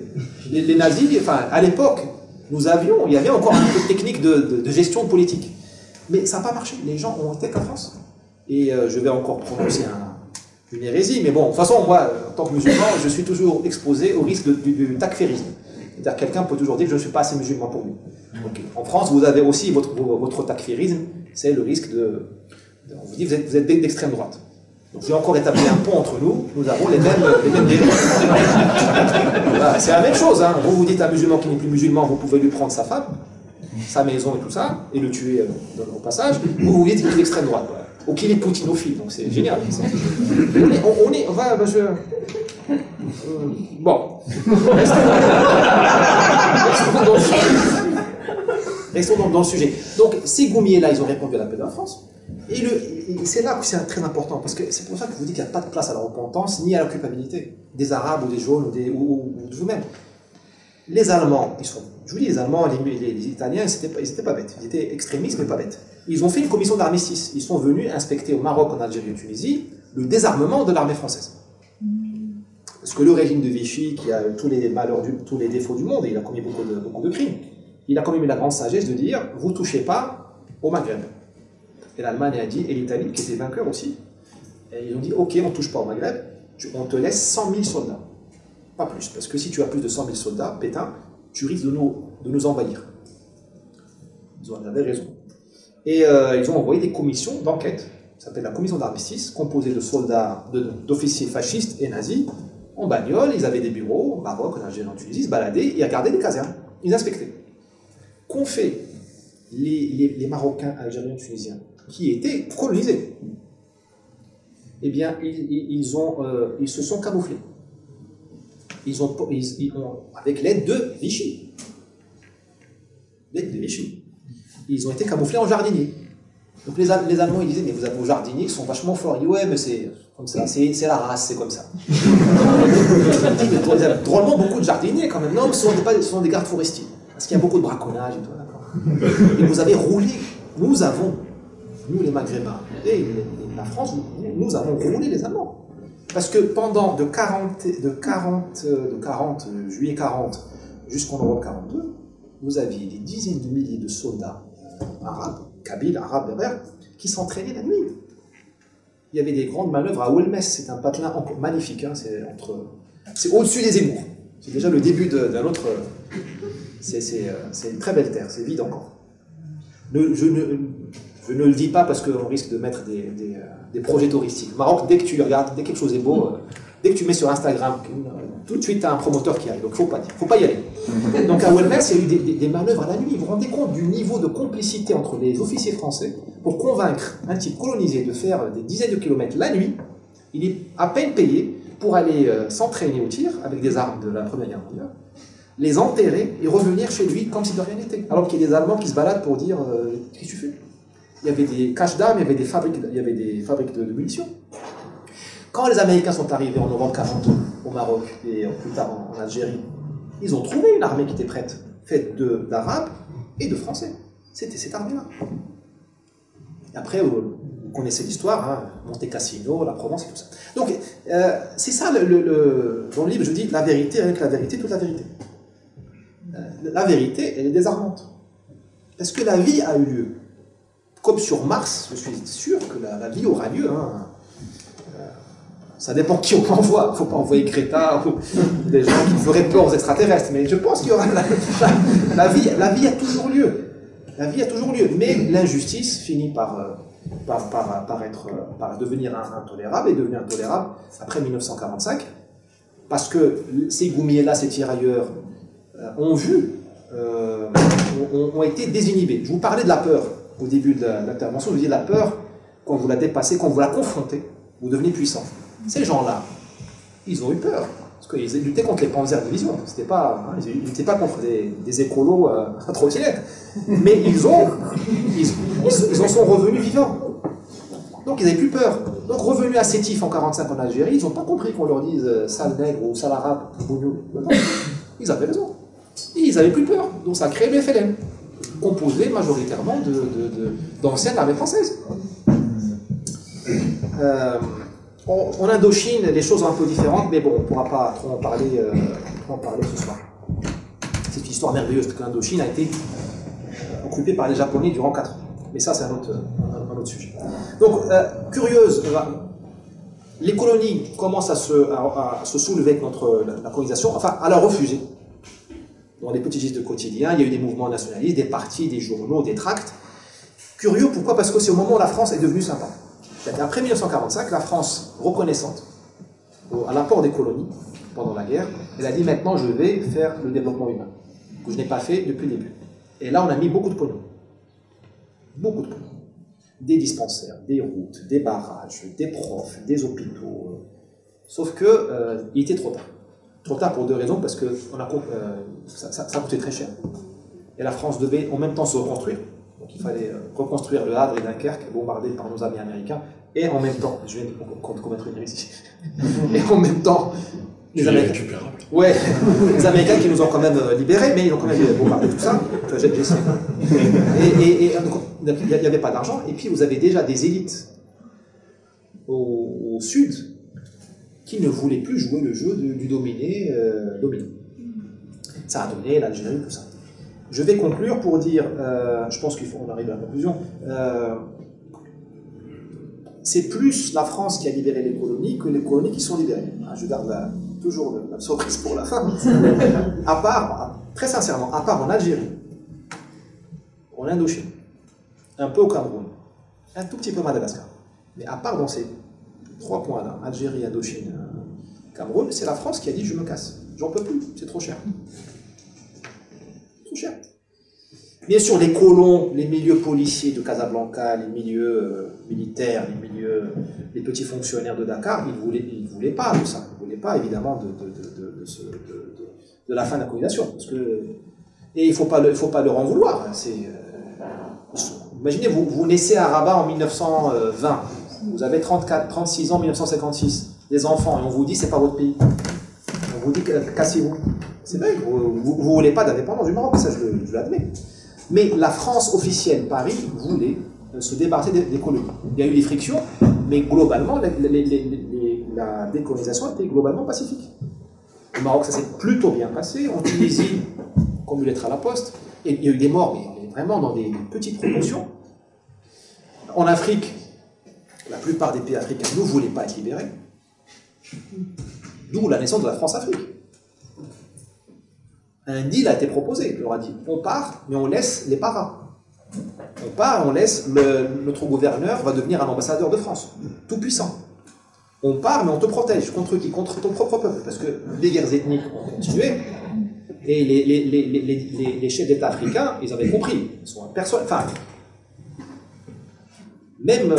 les nazis, enfin, à l'époque, il y avait encore un peu de technique de gestion politique. Mais ça n'a pas marché. Les gens ont été qu'en France. Et je vais encore prononcer une hérésie, mais bon, de toute façon, moi, en tant que musulman, je suis toujours exposé au risque du takfirisme. C'est-à-dire que quelqu'un peut toujours dire que je ne suis pas assez musulman pour lui. Donc, en France, vous avez aussi votre takfirisme, c'est le risque on vous dit que vous êtes d'extrême droite. Donc j'ai encore établi un pont entre nous, nous avons les mêmes dérives. Voilà, c'est la même chose, hein. Vous dites à un musulman qui n'est plus musulman, vous pouvez lui prendre sa femme, sa maison et tout ça, et le tuer au passage, vous dites qu'il est d'extrême droite. Voilà. Ou qu'il est poutinophile, donc c'est génial. Bon. Restons donc dans le sujet. Donc, ces goumiers-là, ils ont répondu à l'appel de la France. Et c'est là que c'est très important, parce que c'est pour ça que je vous dis qu'il n'y a pas de place à la repentance, ni à la culpabilité des Arabes ou des jaunes ou de vous-même. Les Allemands, je vous dis, les Allemands, les Italiens, ils n'étaient pas bêtes. Ils étaient extrémistes, mais pas bêtes. Ils ont fait une commission d'armistice. Ils sont venus inspecter au Maroc, en Algérie et en Tunisie le désarmement de l'armée française. Parce que le régime de Vichy, qui a tous les malheurs, tous les défauts du monde, et il a commis beaucoup de crimes, il a quand même eu la grande sagesse de dire « vous ne touchez pas au Maghreb ». Et l'Allemagne a dit, et l'Italie, qui était vainqueur aussi, et ils ont dit « ok, on ne touche pas au Maghreb, on te laisse 100 000 soldats ». Pas plus, parce que si tu as plus de 100 000 soldats, Pétain, tu risques de nous envahir. Ils avaient raison. Et ils ont envoyé des commissions d'enquête, ça s'appelle la commission d'armistice, composée de soldats, d'officiers fascistes et nazis, en bagnole, ils avaient des bureaux, au Maroc, en Algérie, en Tunisie, ils se baladaient, ils regardaient les casernes, ils inspectaient. Qu'ont fait les Marocains, Algériens, Tunisiens, qui étaient colonisés? Eh bien, ils se sont camouflés. Avec l'aide de Vichy. Ils ont été camouflés en jardiniers. Donc les Allemands, ils disaient, mais vous avez vos jardiniers qui sont vachement forts. Ils disaient, ouais, mais c'est comme ça, c'est la race, c'est comme ça. Drôlement beaucoup de jardiniers quand même. Non, ce sont des gardes forestiers. Parce qu'il y a beaucoup de braconnage et tout, d'accord. Et vous avez roulé, nous les Maghrébins, et la France, nous avons roulé les Allemands. Parce que pendant de juillet 40 jusqu'en Europe 42, vous aviez des dizaines de milliers de soldats arabes, kabyles, arabes, berbères, qui s'entraînaient la nuit. Il y avait des grandes manœuvres à Ouelmès, c'est un patelin magnifique, hein, c'est au-dessus des Émours. C'est déjà le début d'un autre... C'est une très belle terre, c'est vide encore. Je ne le dis pas parce qu'on risque de mettre des projets touristiques. Maroc, dès que tu regardes, dès que quelque chose est beau, dès que tu mets sur Instagram, tout de suite tu as un promoteur qui arrive, donc il ne faut pas y aller. Donc à Ouelmès, il y a eu des manœuvres à la nuit. Vous vous rendez compte du niveau de complicité entre les officiers français pour convaincre un type colonisé de faire des dizaines de kilomètres la nuit. Il est à peine payé pour aller s'entraîner au tir avec des armes de la Première Guerre mondiale, les enterrer et revenir chez lui comme si de rien n'était. Alors qu'il y a des Allemands qui se baladent pour dire qu'est-ce que tu fais? Il y avait des caches d'armes, il y avait des fabriques de munitions. Quand les Américains sont arrivés en novembre 40 au Maroc et plus tard en Algérie, ils ont trouvé une armée qui était prête, faite d'Arabes et de Français. C'était cette armée-là. Après, vous connaissez l'histoire, hein, Monte Cassino, la Provence et tout ça. Donc, c'est ça, dans le livre, je dis la vérité, avec la vérité, toute la vérité. La vérité, elle est désarmante. Parce que la vie a eu lieu. Comme sur Mars, je suis sûr que la vie aura lieu. Hein. Ça dépend qui on envoie. Il ne faut pas envoyer Greta ou des gens qui feraient peur aux extraterrestres. Mais je pense qu'il y aura la vie a toujours lieu. La vie a toujours lieu. Mais l'injustice finit par devenir intolérable et devenir intolérable après 1945. Parce que ces Goumiers-là, ces tirailleurs, ont été désinhibés. Je vous parlais de la peur au début de l'intervention. Je vous disais la peur, quand vous la dépassez, quand vous la confrontez, vous devenez puissant. Ces gens-là, ils ont eu peur. Parce qu'ils luttaient contre les Panzer-Division. Ils n'étaient pas contre des écolos à trottinette. Mais ils en sont revenus vivants. Donc ils n'avaient plus peur. Donc revenus à Sétif en 1945 en Algérie, ils n'ont pas compris qu'on leur dise sale nègre ou sale arabe, bougnou. Ils avaient raison. Et ils n'avaient plus peur. Donc ça a créé le FLN, composé majoritairement d'anciennes armées françaises. En Indochine, les choses sont un peu différentes, mais bon, on ne pourra pas trop en parler ce soir. C'est une histoire merveilleuse, parce que l'Indochine a été occupée par les Japonais durant 4 ans. Mais ça, c'est un autre sujet. Donc, curieuse, les colonies commencent à se soulever contre la colonisation, enfin, à la refuser. Dans les petits gestes de quotidien, il y a eu des mouvements nationalistes, des partis, des journaux, des tracts. Curieux, pourquoi? Parce que c'est au moment où la France est devenue sympa. Après 1945, la France, reconnaissante à l'apport des colonies pendant la guerre, elle a dit maintenant je vais faire le développement humain, que je n'ai pas fait depuis le début. Et là on a mis beaucoup de pognon. Beaucoup de pognon. Des dispensaires, des routes, des barrages, des profs, des hôpitaux. Sauf que il était trop tard. Trop tard pour 2 raisons, parce que ça coûtait très cher. Et la France devait en même temps se reconstruire. Donc il fallait reconstruire le Havre et Dunkerque, bombardés par nos amis américains, et en même temps, je viens de commettre une hérésie, et en même temps, les Américains, ouais, les Américains qui nous ont quand même libérés, mais ils ont quand même bombardé tout ça, j'essaie. Et il n'y avait pas d'argent, et puis vous avez déjà des élites au sud qui ne voulaient plus jouer le jeu du dominé. Ça a donné l'Algérie, tout ça. Je vais conclure pour dire, je pense qu'il faut qu'on arrive à la conclusion, c'est plus la France qui a libéré les colonies que les colonies qui sont libérées. Je garde toujours la surprise pour la fin. À part, très sincèrement, à part en Algérie, en Indochine, un peu au Cameroun, un tout petit peu à Madagascar, mais à part dans ces 3 points-là, Algérie, Indochine, Cameroun, c'est la France qui a dit je me casse, j'en peux plus, c'est trop cher. Trop cher. Bien sûr, les colons, les milieux policiers de Casablanca, les milieux militaires, les petits fonctionnaires de Dakar, ils ne voulaient pas de ça. Ils ne voulaient pas, évidemment, de la fin de la colonisation. Et il ne faut pas leur en vouloir. Imaginez, vous naissez à Rabat en 1920. Vous avez 36 ans en 1956. Des enfants, et on vous dit c'est pas votre pays. On vous dit cassez-vous. C'est vrai, vous ne voulez pas d'indépendance du Maroc, ça je l'admets. Mais la France officielle, Paris, voulait se débarrasser des colonies. Il y a eu des frictions, mais globalement, la décolonisation était globalement pacifique. Au Maroc, ça s'est plutôt bien passé. En Tunisie, comme une lettre à la poste, et il y a eu des morts, mais vraiment dans des petites proportions. En Afrique, la plupart des pays africains ne voulaient pas être libérés. D'où la naissance de la France-Afrique. Un deal a été proposé. Il leur a dit, on part, mais on laisse les paras. On part, on laisse, notre gouverneur va devenir un ambassadeur de France, tout puissant. On part, mais on te protège. Contre qui? Contre ton propre peuple. Parce que les guerres ethniques ont continué, et les chefs d'État africains, ils avaient compris. Ils sont personne. Enfin, même,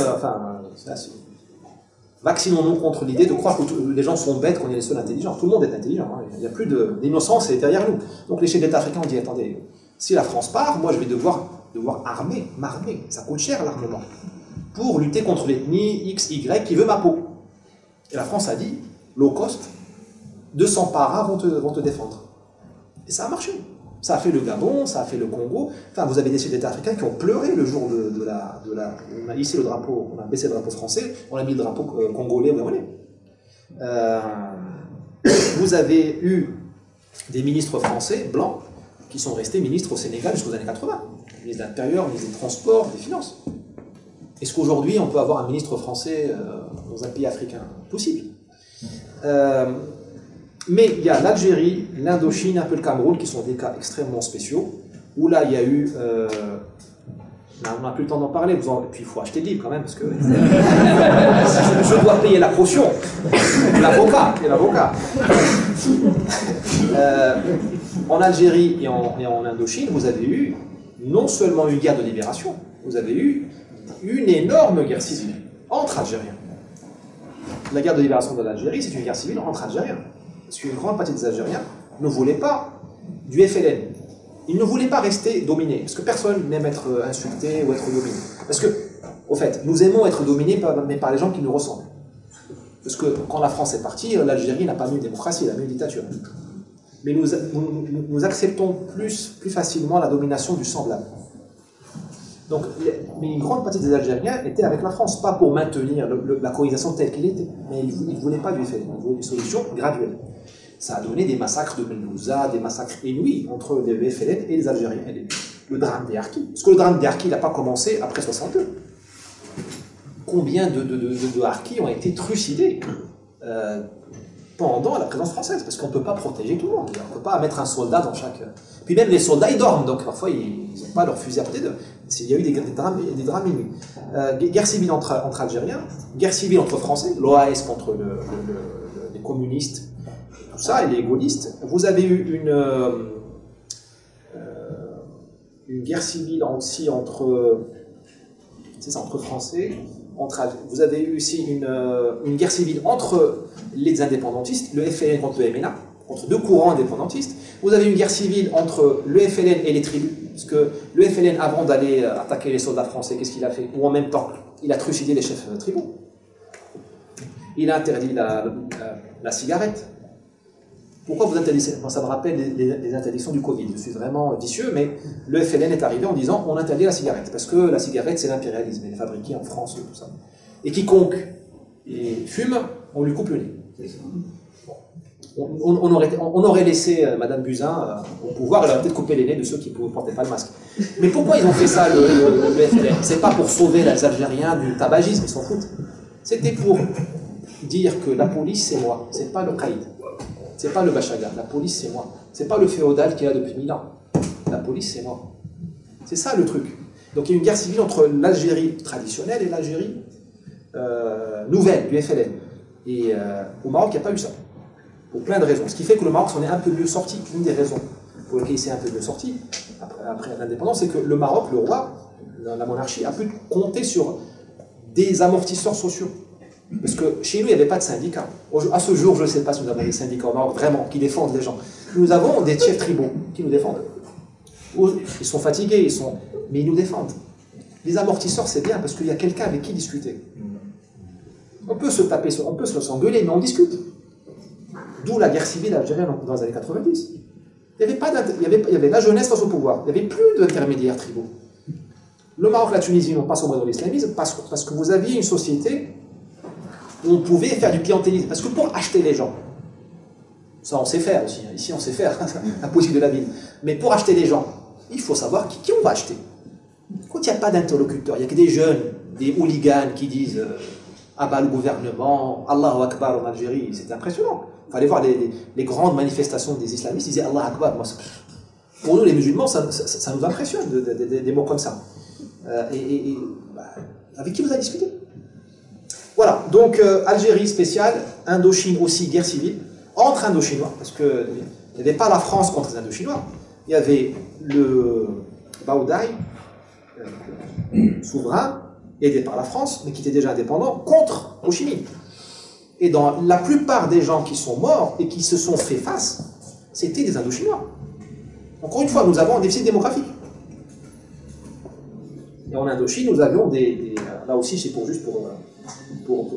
vaccinons-nous contre l'idée de croire que les gens sont bêtes, qu'on est les seuls intelligents. Tout le monde est intelligent. Hein. Il n'y a plus d'innocence, c'est derrière nous. Donc les chefs d'État africains ont dit, attendez, si la France part, moi je vais devoir m'armer. Ça coûte cher l'armement. Pour lutter contre l'ethnie X, Y qui veut ma peau. Et la France a dit, low cost, 200 paras vont te défendre. Et ça a marché. Ça a fait le Gabon, ça a fait le Congo. Enfin, vous avez des chefs d'État africains qui ont pleuré le jour on a hissé le drapeau, on a baissé le drapeau français, on a mis le drapeau congolais ou gabonais. Vous avez eu des ministres français, blancs, qui sont restés ministres au Sénégal jusqu'aux années 80. Ministre de l'Intérieur, ministre des Transports, des Finances. Est-ce qu'aujourd'hui, on peut avoir un ministre français dans un pays africain? Possible. Mais il y a l'Algérie, l'Indochine, un peu le Cameroun, qui sont des cas extrêmement spéciaux, où là, il y a eu... on n'a plus le temps d'en parler, puis il faut acheter le livre quand même, parce que je dois payer la caution, l'avocat, et l'avocat. En Algérie et en Indochine, vous avez eu non seulement une guerre de libération, vous avez eu une énorme guerre civile entre Algériens. La guerre de libération de l'Algérie, c'est une guerre civile entre Algériens. Parce qu'une grande partie des Algériens ne voulaient pas du FLN. Ils ne voulaient pas rester dominés, parce que personne n'aime être insulté ou être dominé. Parce que, au fait, nous aimons être dominés mais par les gens qui nous ressemblent. Parce que quand la France est partie, l'Algérie n'a pas mis une démocratie, elle a mis une dictature. Mais nous acceptons plus facilement la domination du semblable. Donc, mais une grande partie des Algériens étaient avec la France, pas pour maintenir la colonisation telle qu'elle était, mais ils ne voulaient pas du FLN, ils voulaient une solution graduelle. Ça a donné des massacres de Menlouza, des massacres inouïs entre les FLN et les Algériens. Et le drame des Harkis. Parce que le drame des Harkis n'a pas commencé après 62. Combien de Harkis ont été trucidés pendant la présence française? Parce qu'on ne peut pas protéger tout le monde. On ne peut pas mettre un soldat dans chaque... Puis même les soldats, ils dorment, donc parfois ils n'ont pas leur fusil à côté d'eux. Il y a eu des drames inouïs. Guerre civile entre Algériens, guerre civile entre Français, l'OAS contre les communistes, tout ça, et les gaullistes. Vous avez eu une guerre civile aussi entre Français. Vous avez eu aussi une guerre civile entre les indépendantistes, le FLN contre le MNA, contre deux courants indépendantistes. Vous avez une guerre civile entre le FLN et les tribus, parce que le FLN, avant d'aller attaquer les soldats français, qu'est-ce qu'il a fait? Ou en même temps, il a trucidé les chefs tribaux. Il a interdit la cigarette. Pourquoi vous interdisez? Bon, ça me rappelle les interdictions du Covid. Je suis vraiment vicieux, mais le FLN est arrivé en disant on interdit la cigarette, parce que la cigarette, c'est l'impérialisme, elle est fabriquée en France et tout ça. Et quiconque fume, on lui coupe le nez. On aurait laissé Madame Buzyn au pouvoir, elle aurait peut-être coupé les nez de ceux qui ne portaient pas le masque. Mais pourquoi ils ont fait ça, le FLN? C'est pas pour sauver les Algériens du tabagisme, ils s'en foutent. C'était pour dire que la police, c'est moi, c'est pas le Qaïd. C'est pas le Bachaga, la police c'est moi. C'est pas le féodal qui est là depuis 1000 ans. La police c'est moi. C'est ça le truc. Donc il y a une guerre civile entre l'Algérie traditionnelle et l'Algérie nouvelle, du FLN. Et au Maroc, il n'y a pas eu ça. Pour plein de raisons. Ce qui fait que le Maroc s'en est un peu mieux sorti. Une des raisons pour lesquelles il s'est un peu mieux sorti, après l'indépendance, c'est que le Maroc, le roi, la monarchie, a pu compter sur des amortisseurs sociaux. Parce que chez nous, il n'y avait pas de syndicats. À ce jour, je ne sais pas si nous avons des syndicats au Maroc, vraiment, qui défendent les gens. Nous avons des chefs tribaux qui nous défendent. Ils sont fatigués, mais ils nous défendent. Les amortisseurs, c'est bien, parce qu'il y a quelqu'un avec qui discuter. On peut se taper, on peut s'engueuler, mais on discute. D'où la guerre civile algérienne dans les années 90. Il y avait la jeunesse face au pouvoir. Il n'y avait plus d'intermédiaires tribaux. Le Maroc, la Tunisie n'ont pas sombré dans l'islamisme parce que vous aviez une société où on pouvait faire du clientélisme. Parce que pour acheter les gens, ça on sait faire aussi, ici on sait faire, la politique de la ville, mais pour acheter les gens, il faut savoir qui on va acheter. Quand il n'y a pas d'interlocuteur, il n'y a que des jeunes, des hooligans qui disent ah bah le gouvernement, Allahu Akbar en Algérie, c'était impressionnant. Il fallait voir les grandes manifestations des islamistes, ils disaient Allah Akbar. Moi, pour nous les musulmans, ça nous impressionne, des mots comme ça. Avec qui vous avez discuté? Voilà, donc Algérie spéciale, Indochine aussi, guerre civile, entre Indochinois, parce qu'il n'y avait pas la France contre les Indochinois, il y avait le Baodaï, souverain, aidé par la France, mais qui était déjà indépendant, contre Ho Chi Minh. Et dans la plupart des gens qui sont morts et qui se sont fait face, c'était des Indochinois. Encore une fois, nous avons un déficit démographique. Et en Indochine, nous avions là aussi, c'est pour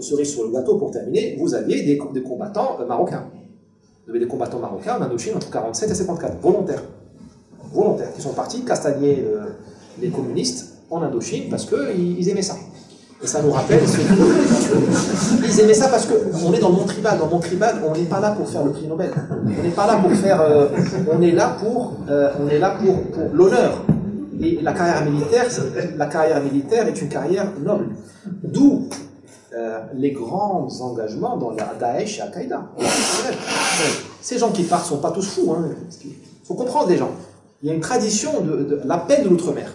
cerise sur le gâteau, pour terminer, vous aviez des combattants marocains. Vous avez des combattants marocains en Indochine entre 47 et 54, volontaires, qui sont partis castagner les communistes en Indochine parce qu'ils aimaient ça. Et ça nous rappelle ils aimaient ça parce qu'on est dans le monde tribal. Dans le monde tribal, on n'est pas là pour faire le prix Nobel. On n'est pas là pour faire... on est là pour l'honneur. Et la carrière militaire est une carrière noble. D'où les grands engagements dans la Daesh et Al-Qaïda. Ces gens qui partent ne sont pas tous fous. Il faut comprendre les gens. Il y a une tradition de la paix de l'outre-mer.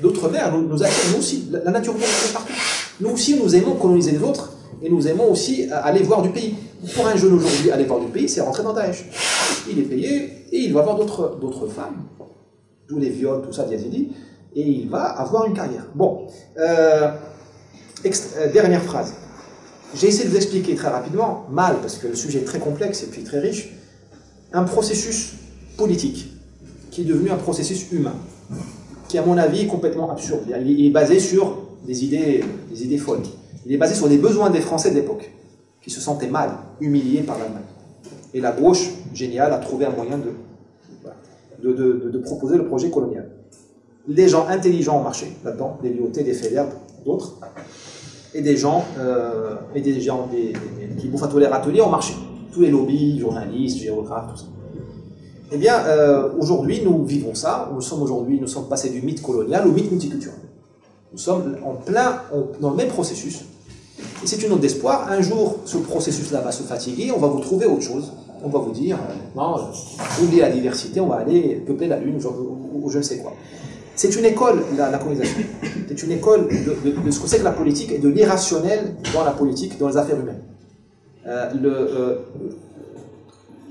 L'outre-mer nous attire, nous aussi. La nature nous attire partout. Nous aussi, nous aimons coloniser les autres et nous aimons aussi aller voir du pays. Pour un jeune aujourd'hui, aller voir du pays, c'est rentrer dans Daesh. Il est payé et il va voir d'autres femmes, tous les viols, tout ça, Yazidi, et il va avoir une carrière. Bon, dernière phrase. J'ai essayé de vous expliquer très rapidement, mal, parce que le sujet est très complexe et puis très riche, un processus politique qui est devenu un processus humain, qui, à mon avis, est complètement absurde. Il est basé sur des idées folles. Il est basé sur les besoins des Français de l'époque, qui se sentaient mal, humiliés par l'Allemagne. Et la gauche, géniale, a trouvé un moyen de proposer le projet colonial. Des gens intelligents ont marché là-dedans, des Lyoté, des Feder, d'autres, et des gens qui bouffent à tous les râteliers ont marché. Tous les lobbies, journalistes, géographes, tout ça. Eh bien, aujourd'hui, nous vivons ça. Nous sommes passés du mythe colonial au mythe multiculturel. Nous sommes dans le même processus. Et c'est une note d'espoir. Un jour, ce processus-là va se fatiguer. On va vous trouver autre chose. On va vous dire, non, oubliez la diversité, on va aller peupler la Lune, ou je ne sais quoi. C'est une école, la colonisation. C'est une école de ce que c'est que la politique et de l'irrationnel dans la politique, dans les affaires humaines.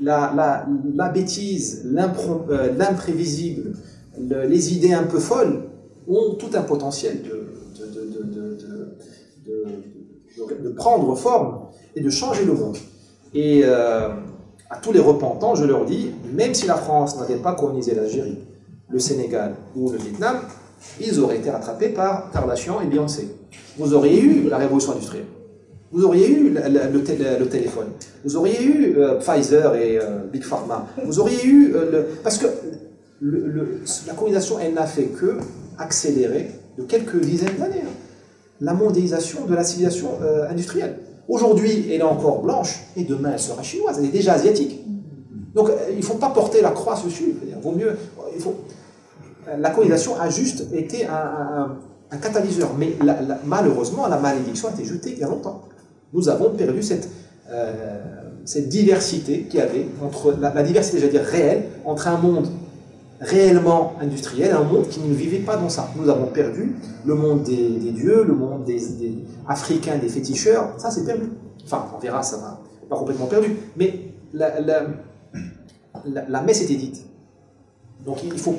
La bêtise, l'imprévisible, les idées un peu folles ont tout un potentiel de prendre forme et de changer le monde. Et à tous les repentants, je leur dis, même si la France n'avait pas colonisé l'Algérie, le Sénégal ou le Vietnam, ils auraient été rattrapés par Kardashian et Beyoncé. Vous auriez eu la révolution industrielle. Vous auriez eu le téléphone. Vous auriez eu Pfizer et Big Pharma. Vous auriez eu... parce que la colonisation, elle n'a fait que accélérer de quelques dizaines d'années la mondialisation de la civilisation industrielle. Aujourd'hui, elle est encore blanche, et demain, elle sera chinoise. Elle est déjà asiatique. Donc, il ne faut pas porter la croix dessus. Vaut mieux... La colonisation a juste été un catalyseur. Mais malheureusement, la malédiction a été jetée il y a longtemps. Nous avons perdu cette diversité qu'il y avait entre la diversité, j'allais dire réelle, entre un monde réellement industriel et un monde qui ne vivait pas dans ça. Nous avons perdu le monde des dieux, le monde des africains, des féticheurs. Ça, c'est perdu. Enfin, on verra, ça va pas complètement perdu. Mais la messe était dite. Donc, il faut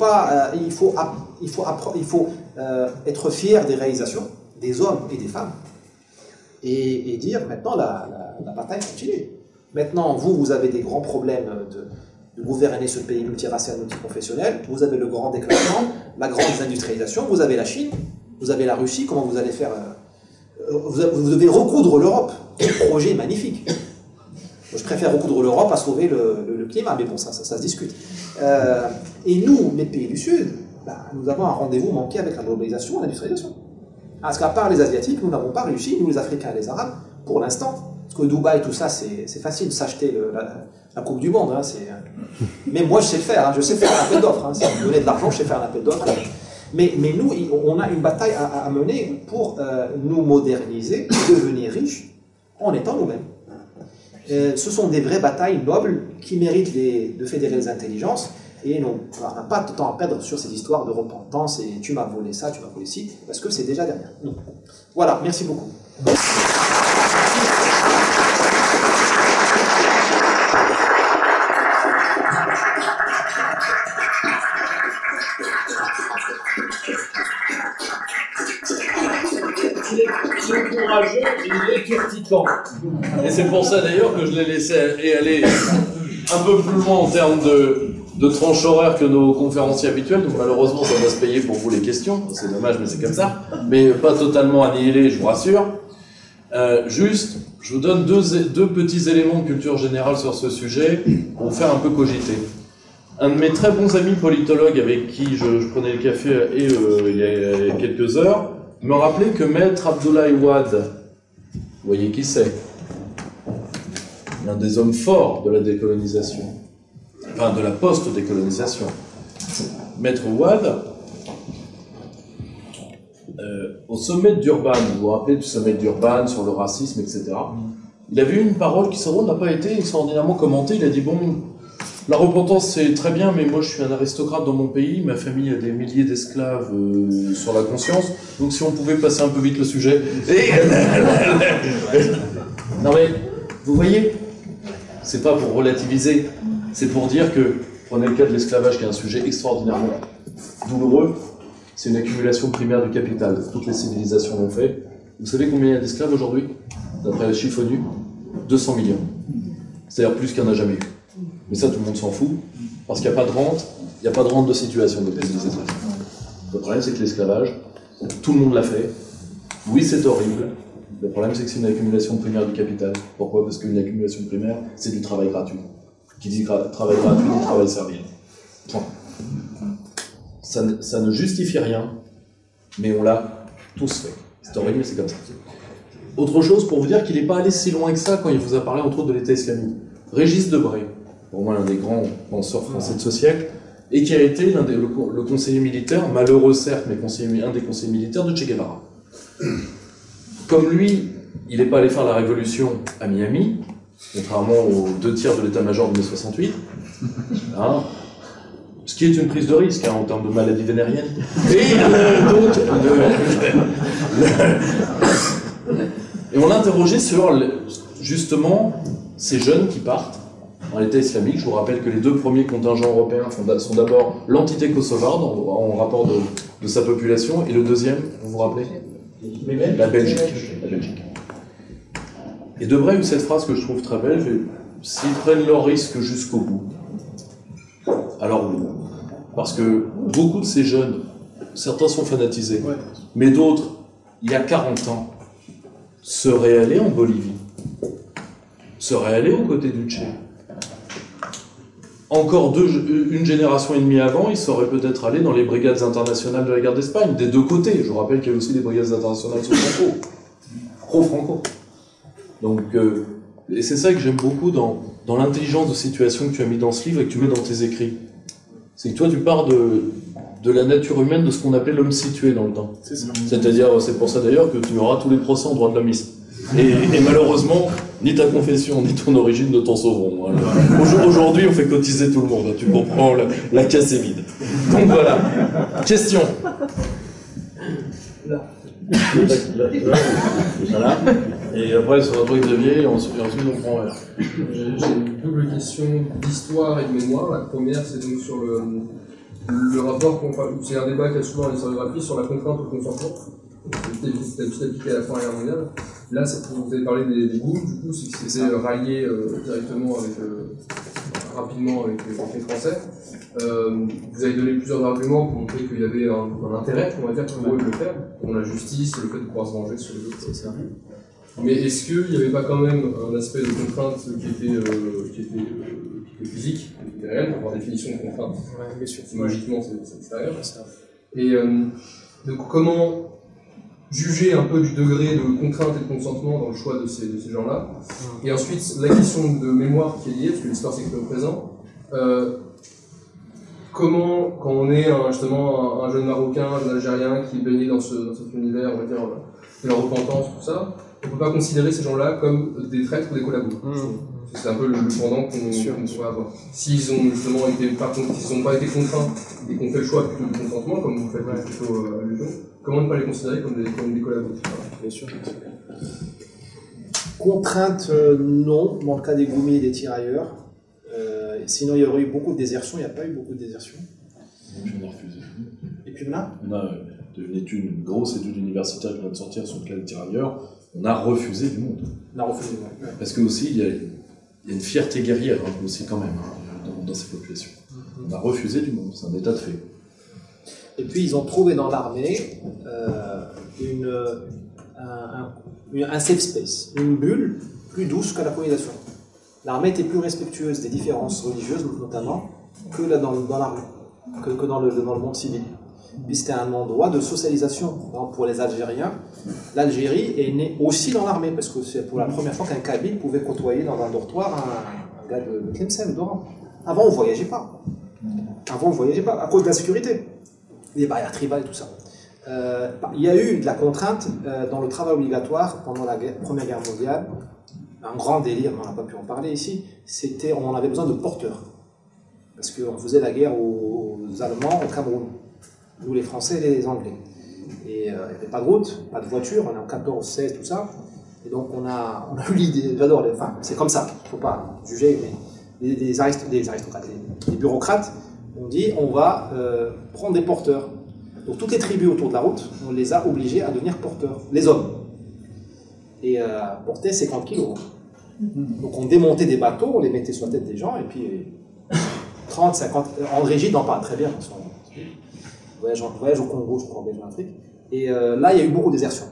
être fier des réalisations des hommes et des femmes. Et dire, maintenant, la bataille continue. Maintenant, vous avez des grands problèmes de gouverner ce pays multiracial, multiconfessionnel. Vous avez le grand déclassement, la grande désindustrialisation. Vous avez la Chine, vous avez la Russie. Comment vous allez faire vous devez recoudre l'Europe. Quel projet magnifique. Je préfère recoudre l'Europe à sauver le climat, mais bon, ça se discute. Et nous, les pays du Sud, nous avons un rendez-vous manqué avec la globalisation et l'industrialisation. Parce qu'à part les Asiatiques, nous n'avons pas réussi, nous les Africains et les Arabes, pour l'instant. Parce que Dubaï, tout ça, c'est facile de s'acheter la Coupe du Monde. Mais moi, je sais le faire. Je sais faire un appel d'offres. Si vous me donnez de l'argent, je sais faire un appel d'offres. Mais nous, on a une bataille à mener pour nous moderniser, devenir riches, en étant nous-mêmes. Ce sont des vraies batailles nobles qui méritent de fédérer les intelligences. Et on n'a pas de temps à perdre sur ces histoires de repentance et tu m'as volé ça, tu m'as volé ci, parce que c'est déjà derrière nous. Voilà, merci beaucoup. Il est courageux, il est urticant. Et c'est pour ça d'ailleurs que je l'ai laissé aller un peu plus loin en termes de tranche horaire que nos conférenciers habituels. Donc malheureusement, ça va se payer pour vous les questions. C'est dommage, mais c'est comme ça. Mais pas totalement annihilé, je vous rassure. Juste, je vous donne deux petits éléments de culture générale sur ce sujet pour vous faire un peu cogiter. Un de mes très bons amis politologues avec qui je prenais le café il y a quelques heures me rappelait que Maître Abdoulaye Wade, vous voyez qui c'est, l'un des hommes forts de la décolonisation, enfin de la post-décolonisation. Maître Wade au sommet d'Urban, vous vous rappelez du sommet d'Urban sur le racisme, etc. Il avait eu une parole qui, sans doute, n'a pas été extraordinairement commentée. Il a dit, bon, la repentance c'est très bien, mais moi je suis un aristocrate dans mon pays, ma famille a des milliers d'esclaves sur la conscience, donc si on pouvait passer un peu vite le sujet. Non mais, vous voyez, c'est pas pour relativiser, c'est pour dire que, prenez le cas de l'esclavage qui est un sujet extraordinairement douloureux, c'est une accumulation primaire du capital, toutes les civilisations l'ont fait. Vous savez combien il y a d'esclaves aujourd'hui? D'après les chiffres ONU, 200 millions. C'est-à-dire plus qu'il n'y en a jamais eu. Mais ça, tout le monde s'en fout, parce qu'il n'y a pas de rente, il n'y a pas de rente de situation de pays des esclaves. Le problème, c'est que l'esclavage, tout le monde l'a fait. Oui, c'est horrible. Le problème, c'est que c'est une accumulation primaire du capital. Pourquoi? Parce qu'une accumulation primaire, c'est du travail gratuit. Qui dit travail gratuit, dit travail servile. Point. Ça ne justifie rien, mais on l'a tous fait. C'est horrible, mais c'est comme ça. Autre chose, pour vous dire qu'il n'est pas allé si loin que ça quand il vous a parlé entre autres de l'État islamique. Régis Debray, pour moi l'un des grands penseurs français de ce siècle, et qui a été le conseiller militaire, malheureux certes, mais un des conseillers militaires de Che Guevara. Comme lui, il n'est pas allé faire la révolution à Miami, contrairement aux 2/3 de l'état-major de mai 68, hein, ce qui est une prise de risque en termes de maladie vénérienne. Et et on l'a interrogé sur justement ces jeunes qui partent dans l'État islamique. Je vous rappelle que les 2 premiers contingents européens sont d'abord l'entité kosovarde en rapport de sa population, et le deuxième, vous vous rappelez? La Belgique. Et Debray a eu cette phrase que je trouve très belle, s'ils prennent leur risque jusqu'au bout, alors oui. Parce que beaucoup de ces jeunes, certains sont fanatisés, mais d'autres, il y a 40 ans, seraient allés en Bolivie, seraient allés aux côtés du Che. Encore une génération et demie avant, ils seraient peut-être allés dans les brigades internationales de la guerre d'Espagne, des 2 côtés. Je vous rappelle qu'il y a aussi des brigades internationales sous Franco, pro-Franco. Donc, et c'est ça que j'aime beaucoup dans l'intelligence de situation que tu as mis dans ce livre et que tu mets dans tes écrits. C'est que toi, tu pars de la nature humaine, de ce qu'on appelait l'homme situé dans le temps. C'est-à-dire, c'est pour ça d'ailleurs que tu auras tous les procès en droit de l'homisme. Et malheureusement, ni ta confession, ni ton origine ne t'en sauveront. Aujourd'hui, on fait cotiser tout le monde. Tu comprends, la caisse est vide. Donc voilà. Question. Voilà. Et après, sur un truc Xavier, et ensuite on prend un. J'ai une double question d'histoire et de mémoire. La première, c'est donc sur le rapport, c'est un débat qu'il y a souvent en historiographie sur la contrainte au consentement. C'était appliqué à la fin de la guerre mondiale. Là, vous avez parlé des boules, du coup, c'est que c'était rallié directement rapidement avec les Français. Vous avez donné plusieurs arguments pour montrer qu'il y avait un intérêt, on va dire, pour eux de le faire, comme la justice, le fait de pouvoir se venger sur les autres, etc. Mais est-ce qu'il n'y avait pas quand même un aspect de contrainte qui était physique, qui était réel, par définition de contrainte? Bien sûr. Logiquement, c'est extérieur. Et donc, comment juger un peu du degré de contrainte et de consentement dans le choix de ces gens-là? Et ensuite, la question de mémoire qui est liée, parce que l'histoire s'écrit au présent. Comment, quand on est justement un jeune Marocain, un jeune Algérien qui est baigné dans cet univers, on va dire, de la repentance, tout ça, on ne peut pas considérer ces gens-là comme des traîtres ou des collabos. C'est un peu le pendant qu'on pourrait avoir. S'ils ont justement s'ils n'ont pas été contraints et qu'on fait le choix plutôt du consentement, comme vous faites plutôt allusion, comment ne pas les considérer comme des collabos? Bien sûr. Contrainte, non, dans le cas des goumis et des tirailleurs. Sinon, il y aurait eu beaucoup de désertions. Il n'y a pas eu beaucoup de désertions. Puis on a refusé. Et puis là, on a une grosse étude universitaire qui vient de sortir sur le cas des tirailleurs. On a refusé du monde. On a refusé, ouais. Parce que aussi, il y a une fierté guerrière aussi quand même dans ces populations. On a refusé du monde, c'est un état de fait. Et puis ils ont trouvé dans l'armée un safe space, une bulle plus douce que la colonisation. L'armée était plus respectueuse des différences religieuses, notamment, que dans l'armée, que dans le monde civil. Puis c'était un endroit de socialisation. Donc pour les Algériens, l'Algérie est née aussi dans l'armée, parce que c'est pour la première fois qu'un Kabyle pouvait côtoyer dans un dortoir un gars de Tlemcen, d'Oran. Avant, on ne voyageait pas. À cause de la sécurité, les barrières tribales et tout ça. Il y a eu de la contrainte dans le travail obligatoire pendant la Première Guerre mondiale. Un grand délire, mais on n'a pas pu en parler ici, on avait besoin de porteurs. Parce qu'on faisait la guerre aux Allemands au Cameroun. Nous, les Français et les Anglais. Et il n'y avait pas de route, pas de voiture, on est en 14, 16, tout ça. Et donc on a eu l'idée, j'adore, enfin c'est comme ça, il ne faut pas juger, mais des aristocrates, des bureaucrates ont dit on va prendre des porteurs. Donc toutes les tribus autour de la route, on les a obligés à devenir porteurs, les hommes. Et porter 50 kilos. Donc on démontait des bateaux, on les mettait sur la tête des gens, et puis 30, 50, André Gide en parle très bien, voyage au Congo, je crois, en Afrique. Et là, il y a eu beaucoup de désertions.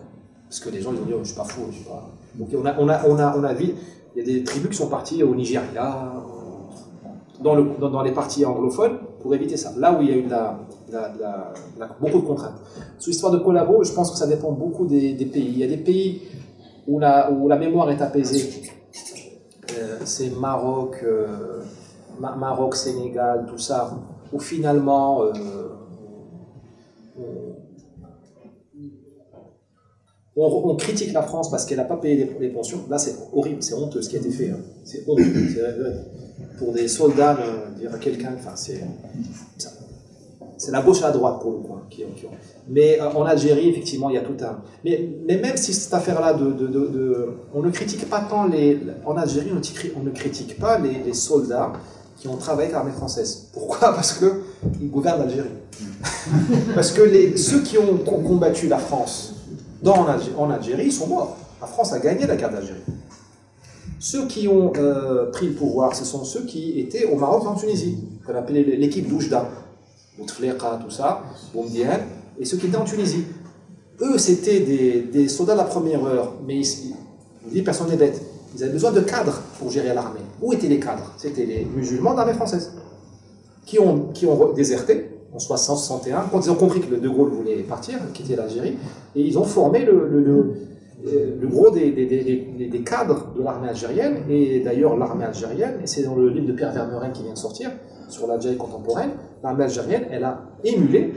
Parce que les gens ils ont dit, oh, je suis pas fou, je suis pas... Donc on a vu, il y a des tribus qui sont parties au Nigeria, dans les parties anglophones, pour éviter ça. Là où il y a eu beaucoup de contraintes. Sur l'histoire de collabo, je pense que ça dépend beaucoup des pays. Il y a des pays où la mémoire est apaisée. C'est Maroc, Sénégal, tout ça, où finalement on critique la France parce qu'elle n'a pas payé les pensions. Là, c'est horrible, c'est honteux ce qui a été fait. Hein. C'est honteux. Pour des soldats, dire à quelqu'un, enfin, c'est la gauche et la droite pour le coup. Hein, mais en Algérie, effectivement, il y a tout un. Mais même si cette affaire-là, on ne critique pas tant en Algérie, on ne critique pas les soldats qui ont travaillé avec l'armée française. Pourquoi? Parce qu'ils gouvernent l'Algérie. Parce que ceux qui ont combattu la France en Algérie, ils sont morts. La France a gagné la guerre d'Algérie. Ceux qui ont pris le pouvoir, ce sont ceux qui étaient au Maroc et en Tunisie, qu'on appelait l'équipe d'Oujda, Bouteflika, tout ça, Boumdienne, et ceux qui étaient en Tunisie. Eux, c'était des soldats de la première heure, mais personne n'est bête. Ils avaient besoin de cadres pour gérer l'armée. Où étaient les cadres? C'était les musulmans de l'armée française, qui ont déserté en 60-61, quand ils ont compris que De Gaulle voulait partir, quitter l'Algérie, et ils ont formé le gros des cadres de l'armée algérienne, et d'ailleurs l'armée algérienne, et c'est dans le livre de Pierre Vermeuren qui vient de sortir, sur l'Algérie contemporaine, l'armée algérienne, elle a émulé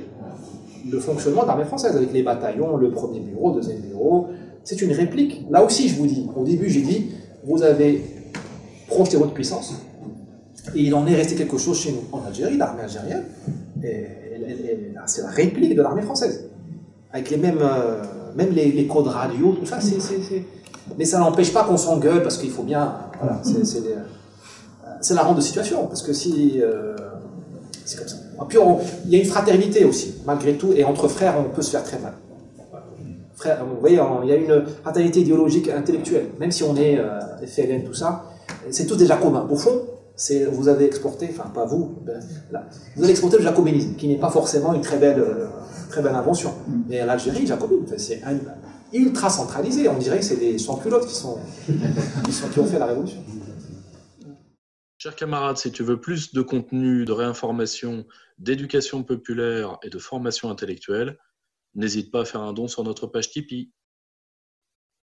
le fonctionnement de l'armée française, avec les bataillons, le premier bureau, le deuxième bureau. C'est une réplique. Là aussi, je vous dis, au début, j'ai dit, vous avez projeté votre puissance, et il en est resté quelque chose chez nous. En Algérie, l'armée algérienne, c'est la réplique de l'armée française. Avec les mêmes, même les codes radio, tout ça, mais ça n'empêche pas qu'on s'engueule, parce qu'il faut bien... Voilà, c'est la rente de situation, parce que si... c'est comme ça. Et puis, il y a une fraternité aussi, malgré tout, et entre frères, on peut se faire très mal. Frère, vous voyez, il y a une fraternité idéologique intellectuelle, même si on est FLN, tout ça, c'est tous des jacobins. Au fond, vous avez exporté, enfin pas vous, vous avez exporté le jacobinisme, qui n'est pas forcément une très belle invention. Mais l'Algérie, jacobine, c'est ultra centralisé, on dirait que c'est des sans-culottes qui ont fait la révolution. Chers camarades, si tu veux plus de contenu, de réinformation, d'éducation populaire et de formation intellectuelle, n'hésite pas à faire un don sur notre page Tipeee.